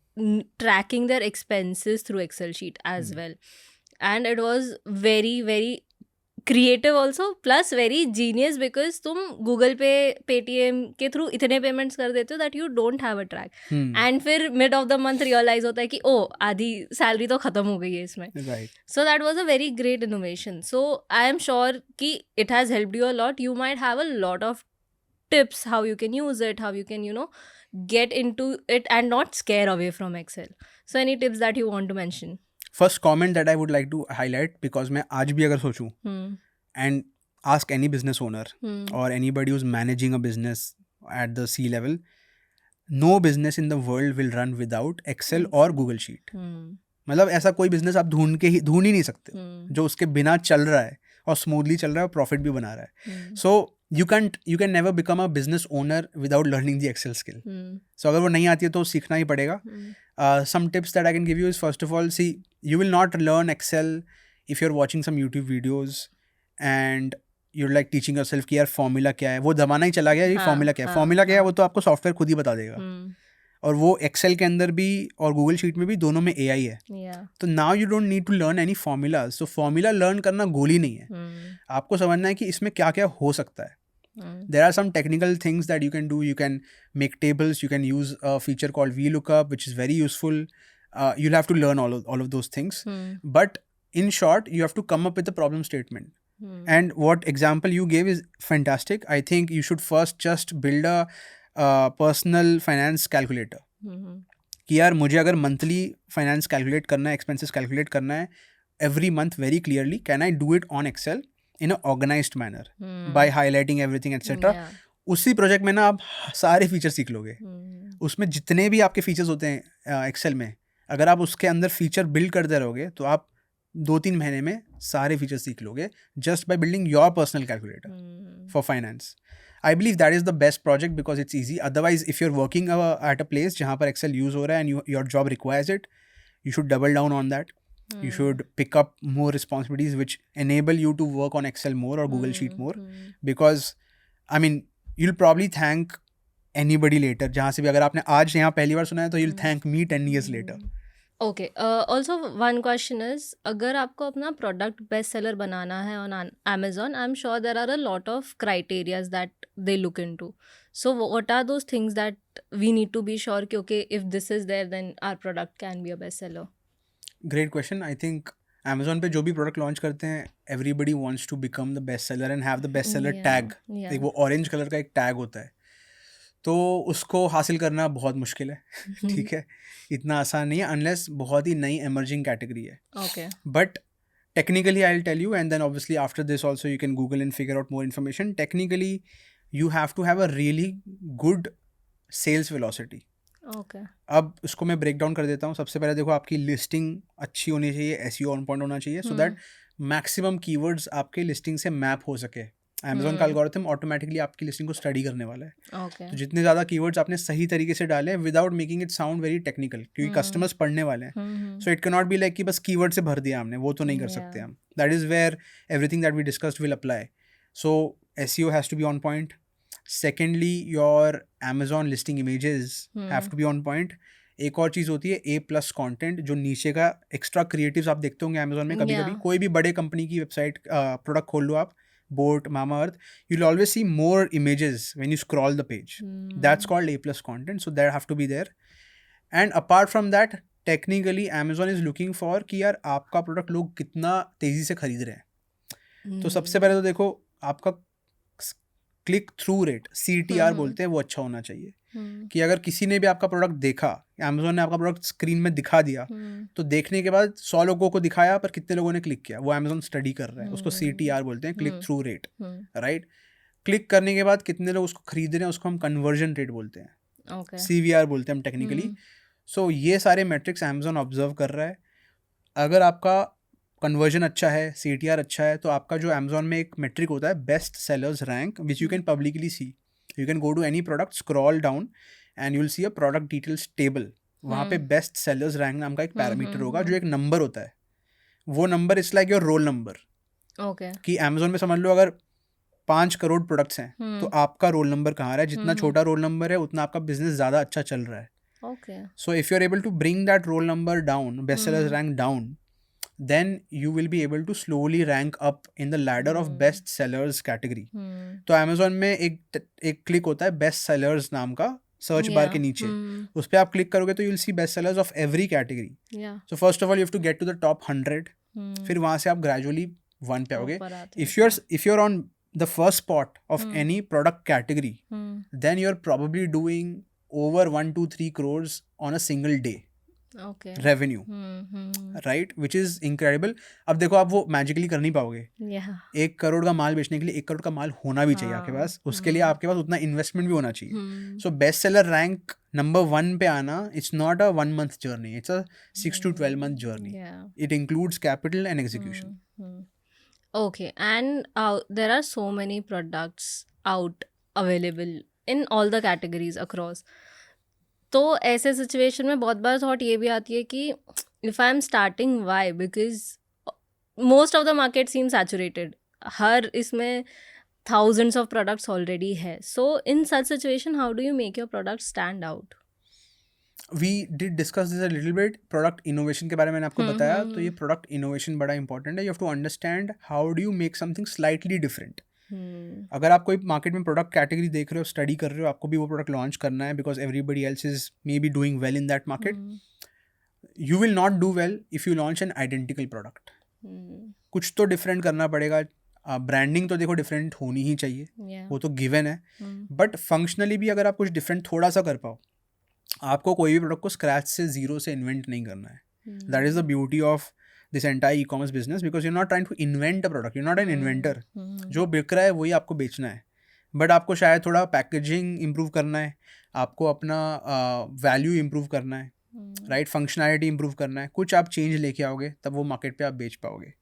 tracking their expenses through Excel sheet as well. And it was very, very creative also plus very genius, because तुम Google Pay Paytm के through इतने payments कर देते हो that you don't have a track. And फिर mid of the month realise होता है कि ओ आधी सैलरी तो खत्म हो गई है इसमें. So that was a very great innovation. So I am sure कि it has helped you a lot. You might have a lot of tips how you can use it, how you can get into it and not scare away from Excel. So any tips that you want to mention? First comment that I would like to highlight, because मैं आज भी अगर सोचूं and ask any business owner or anybody who's managing a business at the C level, no business in the world will run without Excel or Google Sheet. मतलब ऐसा कोई business आप ढूंढ ही नहीं सकते जो उसके बिना चल रहा है और स्मूथली चल रहा है और प्रॉफिट भी बना रहा है. सो you can never become a business owner without learning the Excel skill. So अगर वो नहीं आती है तो सीखना ही पड़ेगा. Some tips that I can give you is, first of all, see, you will not learn Excel if you're watching some YouTube videos and you're like teaching yourself कि यार फॉर्मूला क्या है, वो जमाना ही चला गया, ये हाँ, फॉर्मूला क्या है, हाँ, फॉर्मूला क्या है हाँ। वो तो आपको सॉफ्टवेयर खुद ही बता देगा। और वो एक्सेल के अंदर भी और गूगल शीट में भी दोनों में AI है। Yeah. तो now you don't need to learn any formulas. So formula learn करना गोल ही नहीं है, आपको समझना है कि इसमें क्या क्या हो सकता है। There are some technical things that you can do. You can make tables. You can use a feature called VLOOKUP, which is very useful. You'll have to learn all of those things. But in short, you have to come up with a problem statement. And what example you gave is fantastic. I think you should first just build a personal finance calculator. कि यार मुझे अगर monthly finance calculate करना है, expenses calculate करना है every month very clearly, can I do it on Excel in a organized manner by highlighting everything etc. उसी project में ना आप सारे फीचर सीख लोगे। उसमें जितने भी आपके फीचर्स होते हैं एक्सेल में, अगर आप उसके अंदर फीचर बिल्ड करते रहोगे तो आप 2-3 महीने में सारे फीचर सीख लोगे, just by building your personal calculator for finance. I believe that is the best project because it's easy. Otherwise if you are working at a place जहाँ पर एक्सेल यूज हो रहा है and your job requires it, you should double down on that. You should pick up more responsibilities which enable you to work on Excel more or Google Sheet more, because I mean you'll probably thank anybody later. जहाँ से भी अगर आपने आज यहाँ पहली बार सुना है तो you'll thank me 10 years later. Okay. Also, one question is, अगर आपको अपना product best seller बनाना है on Amazon, I'm sure there are a lot of criterias that they look into. So, what are those things that we need to be sure कि okay, if this is there, then our product can be a best seller? Great question. I think Amazon पे जो भी product launch करते हैं, everybody wants to become the best seller and have the best seller tag. एक वो orange colour का एक tag होता है, तो उसको हासिल करना बहुत मुश्किल है. ठीक है, इतना आसान नहीं है अनलेस बहुत ही नई emerging कैटेगरी है. Okay. But technically I'll tell you, and then obviously after this also you can Google and figure out more information. Technically you have to have a really good sales velocity. Okay. अब उसको मैं break down कर देता हूँ. सबसे पहले देखो, आपकी लिस्टिंग अच्छी होनी चाहिए, SEO ऑन पॉइंट होना चाहिए, सो दैट मैक्सिमम कीवर्ड्स आपके लिस्टिंग से मैप हो सके. Amazon का एल्गोरिथम ऑटोमेटिकली आपकी लिस्टिंग को स्टडी करने वाला है. Okay. तो जितने ज़्यादा कीवर्ड्स आपने सही तरीके से डाले without making it sound very technical, क्योंकि कस्टमर्स पढ़ने वाले हैं. So it can not be like कि बस कीवर्ड से भर दिया हमने, वो तो नहीं कर सकते हम. That is where everything that we discussed will apply. So SEO has to be on point. Secondly, your Amazon listing images have to be on point. एक और चीज़ होती है A+ कंटेंट, जो नीचे का एक्स्ट्रा क्रिएटिव्स आप देखते होंगे Amazon में. कभी कभी कोई भी बड़े कंपनी की वेबसाइट प्रोडक्ट खोल लो आप, boAt, Mamaearth, you will always see more images when you scroll the page. That's called A+ content, so that have to be there. And apart from that, technically Amazon is looking for कि यार आपका product लोग कितना तेज़ी से खरीद रहे हैं. तो सबसे पहले तो देखो, आपका क्लिक थ्रू रेट, CTR बोलते हैं, वो अच्छा होना चाहिए. कि अगर किसी ने भी आपका प्रोडक्ट देखा, Amazon ने आपका प्रोडक्ट स्क्रीन में दिखा दिया, तो देखने के बाद 100 लोगों को दिखाया पर कितने लोगों ने क्लिक किया, वो Amazon स्टडी कर रहा है. उसको CTR बोलते हैं, click through rate, right. Click करने के बाद कितने लोग उसको खरीद रहे हैं, उसको हम कन्वर्जन रेट बोलते हैं. CVR बोलते हैं हम टेक्निकली. सो ये सारे मैट्रिक्स Amazon ऑब्जर्व कर रहा है. अगर आपका कन्वर्जन अच्छा है, CTR अच्छा है, तो आपका जो Amazon में एक मेट्रिक होता है, best sellers rank, which you can publicly see. You can go to any product, scroll down and you will see a product details table. वहाँ पे बेस्ट सेलर्स रैंक नाम का एक पैरामीटर होगा, जो एक नंबर होता है. वो number is like your roll number. कि Amazon में समझ लो अगर 5 करोड़ प्रोडक्ट्स हैं, तो आपका रोल नंबर कहाँ रहा है. जितना छोटा रोल नंबर है उतना आपका बिजनेस ज़्यादा अच्छा चल रहा है. So if you are able to bring that roll number down, best sellers rank down, then you will be able to slowly rank up in the ladder of best sellers category. तो Amazon में एक click होता है best sellers नाम का, search bar के नीचे. उस पर आप क्लिक करोगे तो you'll see best sellers of every category. So first of all you have to get to the top 100. फिर वहाँ से आप gradually 1 पे आओगे. If you're on the first spot of any product category, then you're probably doing over 1-3 crores on a single day. Revenue, right, which is incredible. अब देखो, आप वो मैजिकली कर नहीं पाओगे. 1 करोड़ का माल बेचने के लिए 1 करोड़ का माल होना भी चाहिए आपके पास. उसके लिए आपके पास उतना इन्वेस्टमेंट भी होना चाहिए. So best seller rank number 1 पे आना, it's not a 1 month journey, it's a 6 to 12 month journey. It includes capital and execution. Okay, and there are so many products out available in all the categories across. तो ऐसे situation में बहुत बार thought ये भी आती है कि if I am starting, why? Because most of the market seem saturated. हर इसमें thousands of products already है. So in such situation, how do you make your product stand out? We did discuss this a little bit. Product innovation के बारे में मैंने आपको बताया, तो ये हम्म. प्रोडक्ट इनोवेशन बड़ा इंपॉर्टेंट है. You have to understand how do you make something slightly different. अगर आप कोई मार्केट में प्रोडक्ट कैटेगरी देख रहे हो, स्टडी कर रहे हो, आपको भी वो प्रोडक्ट लॉन्च करना है because everybody else is may be doing well in that market. You will not do well if you launch N identical product. कुछ तो डिफरेंट करना पड़ेगा. ब्रांडिंग तो देखो डिफरेंट होनी ही चाहिए, Yeah. वो तो गिवन है. बट फंक्शनली भी अगर आप कुछ डिफरेंट थोड़ा सा कर पाओ, आपको कोई भी प्रोडक्ट को स्क्रैच से जीरो से इन्वेंट नहीं करना है. That is the beauty of this entire e commerce business because you not trying to invent a product. You not an inventor. जो बिक रहा है वही आपको बेचना है. बट आपको शायद थोड़ा पैकेजिंग इम्प्रूव करना है, आपको अपना वैल्यू इम्प्रूव करना है, राइट, फंक्शनैलिटी इम्प्रूव करना है. कुछ आप चेंज लेके आओगे तब वो मार्केट पे आप बेच पाओगे.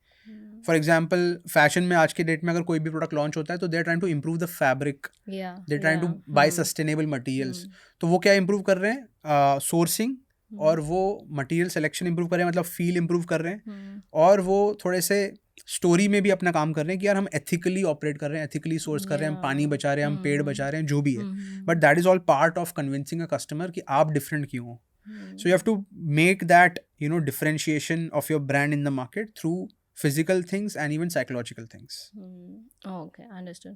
फॉर एग्जाम्पल फैशन में आज के डेट में अगर कोई भी प्रोडक्ट लॉन्च होता है तो they are trying to improve the fabric, Yeah. They trying to buy sustainable materials. तो वो क्या इम्प्रूव कर रहे हैं? सोर्सिंग. और वो मटेरियल सिलेक्शन इम्प्रूव कर रहे हैं, मतलब फील इम्प्रूव कर रहे हैं. और वो थोड़े से स्टोरी में भी अपना काम कर रहे हैं कि यार हम एथिकली ऑपरेट कर रहे हैं, एथिकली सोर्स कर रहे हैं, हम पानी बचा रहे हैं, हम पेड़ बचा रहे हैं, जो भी है. But that is all part of convincing a customer कि आप डिफरेंट क्यों हो. So you have to make that, differentiation of your brand in the market through physical things and even psychological things. Okay, understood.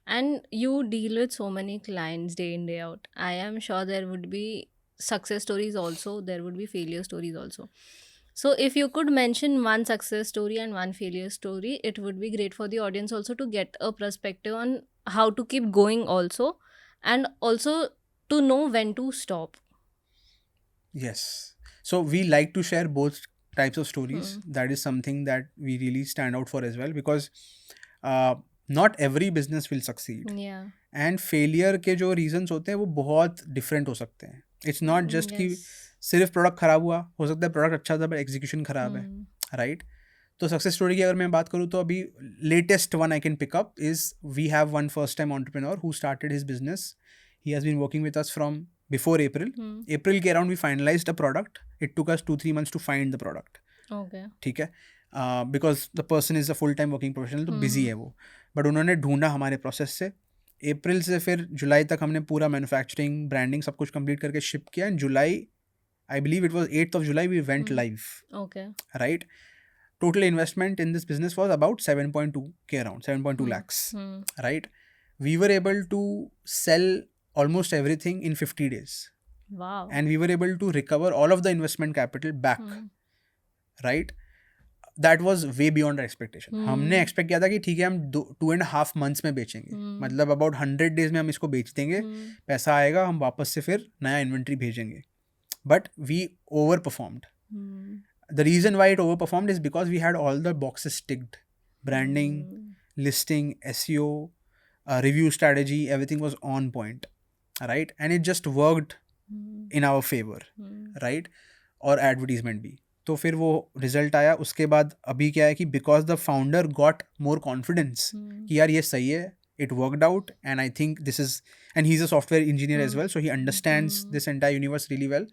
And you deal with so many clients day in, day out. I am sure there would be success stories also, there would be failure stories also. So if you could mention one success story and one failure story, it would be great for the audience also to get a perspective on how to keep going also, and also to know when to stop. Yes. So we like to share both types of stories. That is something that we really stand out for as well because not every business will succeed. Yeah. And failure के जो reasons होते हैं वो बहुत different हो सकते हैं. It's not just कि Yes. सिर्फ प्रोडक्ट खराब हुआ, हो सकता है प्रोडक्ट अच्छा था बट एग्जीक्यूशन खराब है, राइट. तो सक्सेस स्टोरी की अगर मैं बात करूँ तो अभी latest one I can pick up is we have one first time entrepreneur who started his business. He has been working with us from before April. April के around we finalised a product. It took us 2-3 months to find the product. Okay. ठीक है, because the person is a full time working professional, तो busy है वो. But उन्होंने ढूंढा हमारे process से. अप्रैल से फिर जुलाई तक हमने पूरा मैन्युफैक्चरिंग, ब्रांडिंग सब कुछ कंप्लीट करके शिप किया. And July, I believe it was 8th of July, we went live. Okay. Right? Total investment in this business was about 7.2k, around 7.2 lakhs. Right? We were able to sell almost everything in 50 days. Wow. And we were able to recover all of the investment capital back. Right? That was way beyond our expectation. हमने expect किया था कि ठीक है हम 2.5 months में बेचेंगे, मतलब about 100 days में हम इसको बेच देंगे, पैसा आएगा, हम वापस से फिर नया इन्वेंट्री भेजेंगे. But we overperformed. The reason why it overperformed is because we had all the boxes ticked. Branding, listing, SEO, review strategy, everything was on point. Right? And it just worked in our favor. Right? और advertisement भी. तो फिर वो result आया. उसके बाद अभी क्या है कि because the founder got more confidence कि यार ये सही है, it worked out, and I think this is, and he's a software engineer as well, so he understands this entire universe really well.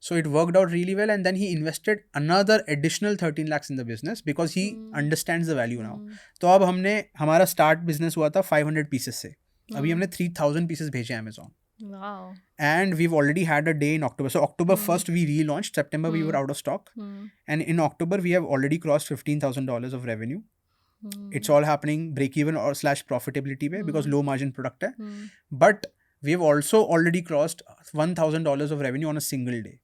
So it worked out really well, and then he invested another additional 13 lakhs in the business because he understands the value now. तो अब हमने, हमारा start business हुआ था 500 pieces से, अभी हमने 3000 pieces भेजे Amazon. Wow. And we've already had a day in October. So October 1st we relaunched. September we were out of stock. And in October we have already crossed $15,000 of revenue. It's all happening break even or / profitability way because low margin product hai. But we have also already crossed $1,000 of revenue on a single day.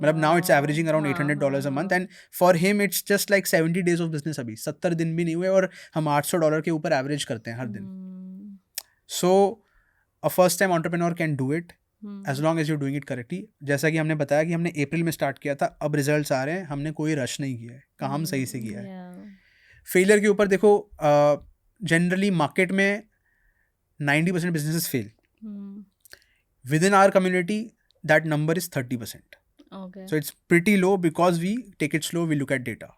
But now it's averaging around $800 a month, and for him it's just like 70 days of business अभी 70 दिन भी नहीं हुए और हम $800 के ऊपर average करते हैं हर दिन. So a first time entrepreneur can do it as long as you're doing it correctly. जैसा कि हमने बताया कि हमने अप्रैल में स्टार्ट किया था, अब रिजल्ट्स आ रहे हैं. हमने कोई रश नहीं किया है, काम सही से किया है. फेलियर के ऊपर देखो, जनरली मार्केट में 90% businesses fail. Within our community that number is 30%. Okay. So it's pretty low because we take it slow, we look at data.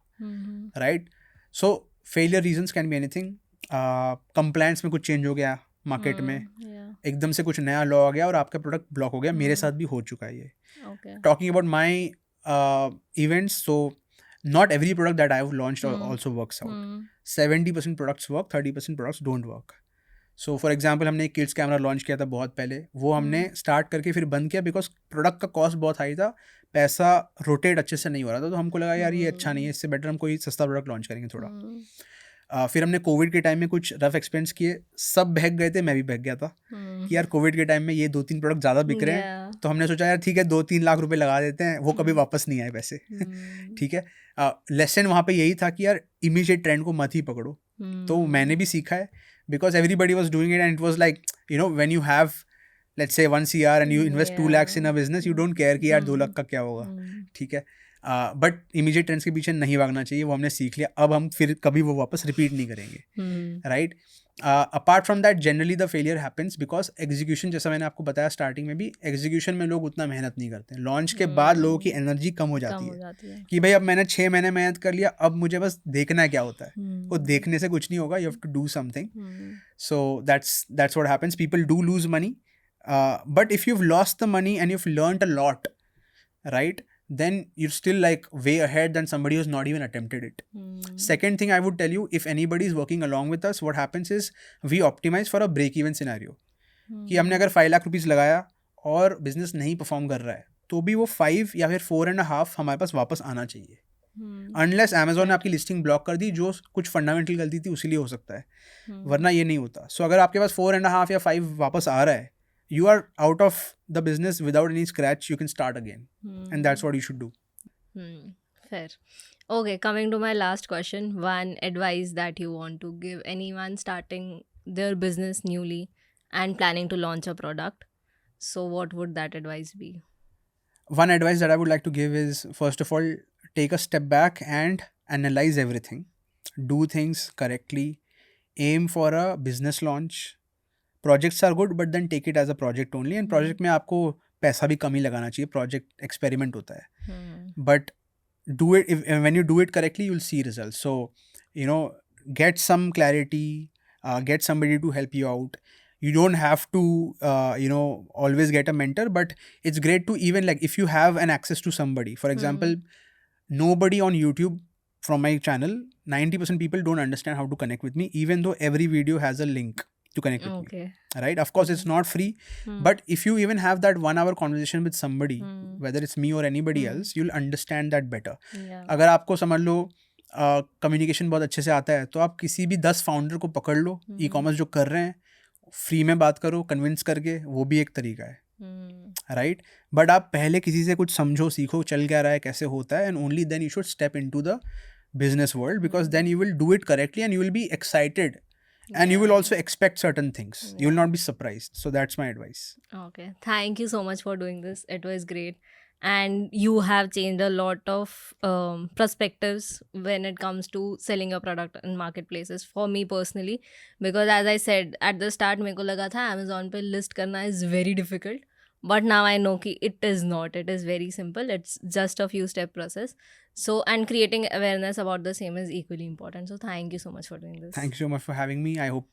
Right? So failure reasons can be anything. Compliance में कुछ change हो गया market में, एकदम से कुछ नया law आ गया और आपका प्रोडक्ट ब्लॉक हो गया. मेरे साथ भी हो चुका है ये. Okay. Talking about my events, so not every product that I've launched Hmm. also works out. Hmm. 70% products work, 30% products don't work. So for example हमने एक किड्स कैमरा लॉन्च किया था बहुत पहले, वो हमने स्टार्ट करके फिर बंद किया बिकॉज प्रोडक्ट का कॉस्ट बहुत हाई था, पैसा रोटेट अच्छे से नहीं हो रहा था, तो हमको लगा यार ये अच्छा नहीं है, इससे बेटर हम कोई सस्ता प्रोडक्ट लॉन्च करेंगे थोड़ा। फिर हमने कोविड के टाइम में कुछ रफ एक्सपेंस किए, सब बहक गए थे, मैं भी बहक गया था कि यार कोविड के टाइम में ये 2-3 प्रोडक्ट ज़्यादा बिक रहे हैं, तो हमने सोचा यार ठीक है 2-3 लाख रुपए लगा देते हैं, वो कभी वापस नहीं आए पैसे। ठीक है, लेसन वहाँ पे यही था कि यार इमीडिएट ट्रेंड को मत ही पकड़ो। तो मैंने भी सीखा है because everybody was doing it and it was like, when you have let's say 1 CR and you invest 2 lakhs in a business, you don't care कि यार 2 लाख का क्या होगा। ठीक है, बट इमीडिएट ट्रेंड्स के पीछे नहीं भागना चाहिए, वो हमने सीख लिया, अब हम फिर कभी वो वापस रिपीट नहीं करेंगे, right. Apart from that generally the failure happens because execution, जैसा मैंने आपको बताया स्टार्टिंग में भी, एग्जीक्यूशन में लोग उतना मेहनत नहीं करते, लॉन्च के बाद लोगों की एनर्जी कम हो जाती है कि भाई अब मैंने 6 महीने मेहनत कर लिया, अब मुझे बस देखना है क्या होता है, वो देखने से कुछ नहीं होगा, you have to do something. So that's what happens, people do lose money, but if you've lost the money and you've learned a lot, right, then you're still like way ahead than somebody who's not even attempted it. Second thing I would tell you, if anybody is working along with us, what happens is we optimize for a break even scenario. कि हमने अगर 5 lakh rupees लगाया और business नहीं perform कर रहा है, तो भी वो 5 या फिर 4.5 हमारे पास वापस आना चाहिए, अनलेस अमेजोन ने आपकी लिस्टिंग ब्लॉक कर दी, जो कुछ फंडामेंटल गलती थी उसी लिए हो सकता है, वरना ये नहीं होता। सो अगर आपके पास 4.5 या 5 वापस आ रहा है, you are out of the business without any scratch, you can start again, and that's what you should do. Fair. Okay, coming to my last question, one advice that you want to give anyone starting their business newly and planning to launch a product, so what would that advice be? One advice that I would like to give is, first of all, take a step back and analyze everything, do things correctly, aim for a business launch. Projects are good, but then take it as a project only, and project में आपको पैसा भी कम ही लगाना चाहिए, project experiment होता है, but do it, when you do it correctly you will see result. So get some clarity, get somebody to help you out. You don't have to always get a mentor, but it's great to, even like if you have an access to somebody, for example, nobody on YouTube from my channel, 90% people don't understand how to connect with me, even though every video has a link to connect with me, right? Of course it's not free, but if you even have that 1 hour conversation with somebody, whether it's me or anybody else, you'll understand that better. अगर आपको समझ लो communication बहुत अच्छे से आता है, तो आप किसी भी 10 फाउंडर को पकड़ लो, ई कॉमर्स जो कर रहे हैं, फ्री में बात करो कन्विंस करके, वो भी एक तरीका है, राइट। बट आप पहले किसी से कुछ समझो, सीखो चल क्या रहा है, कैसे होता है, and only then you should step into the business world, because then you will do it correctly and you will be excited, and you will also expect certain things. You will not be surprised. So that's my advice. Okay, thank you so much for doing this, it was great, and you have changed a lot of perspectives when it comes to selling a product in marketplaces for me personally, because as I said at the start, मेरे को लगा था Amazon पे list करना is very difficult, but now I know कि it is not, it is very simple, it's just a few step process. So, and creating awareness about the same is equally important. So thank you so much for doing this. Thank you so much for having me. I hope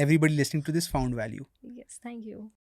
everybody listening to this found value. Yes, thank you.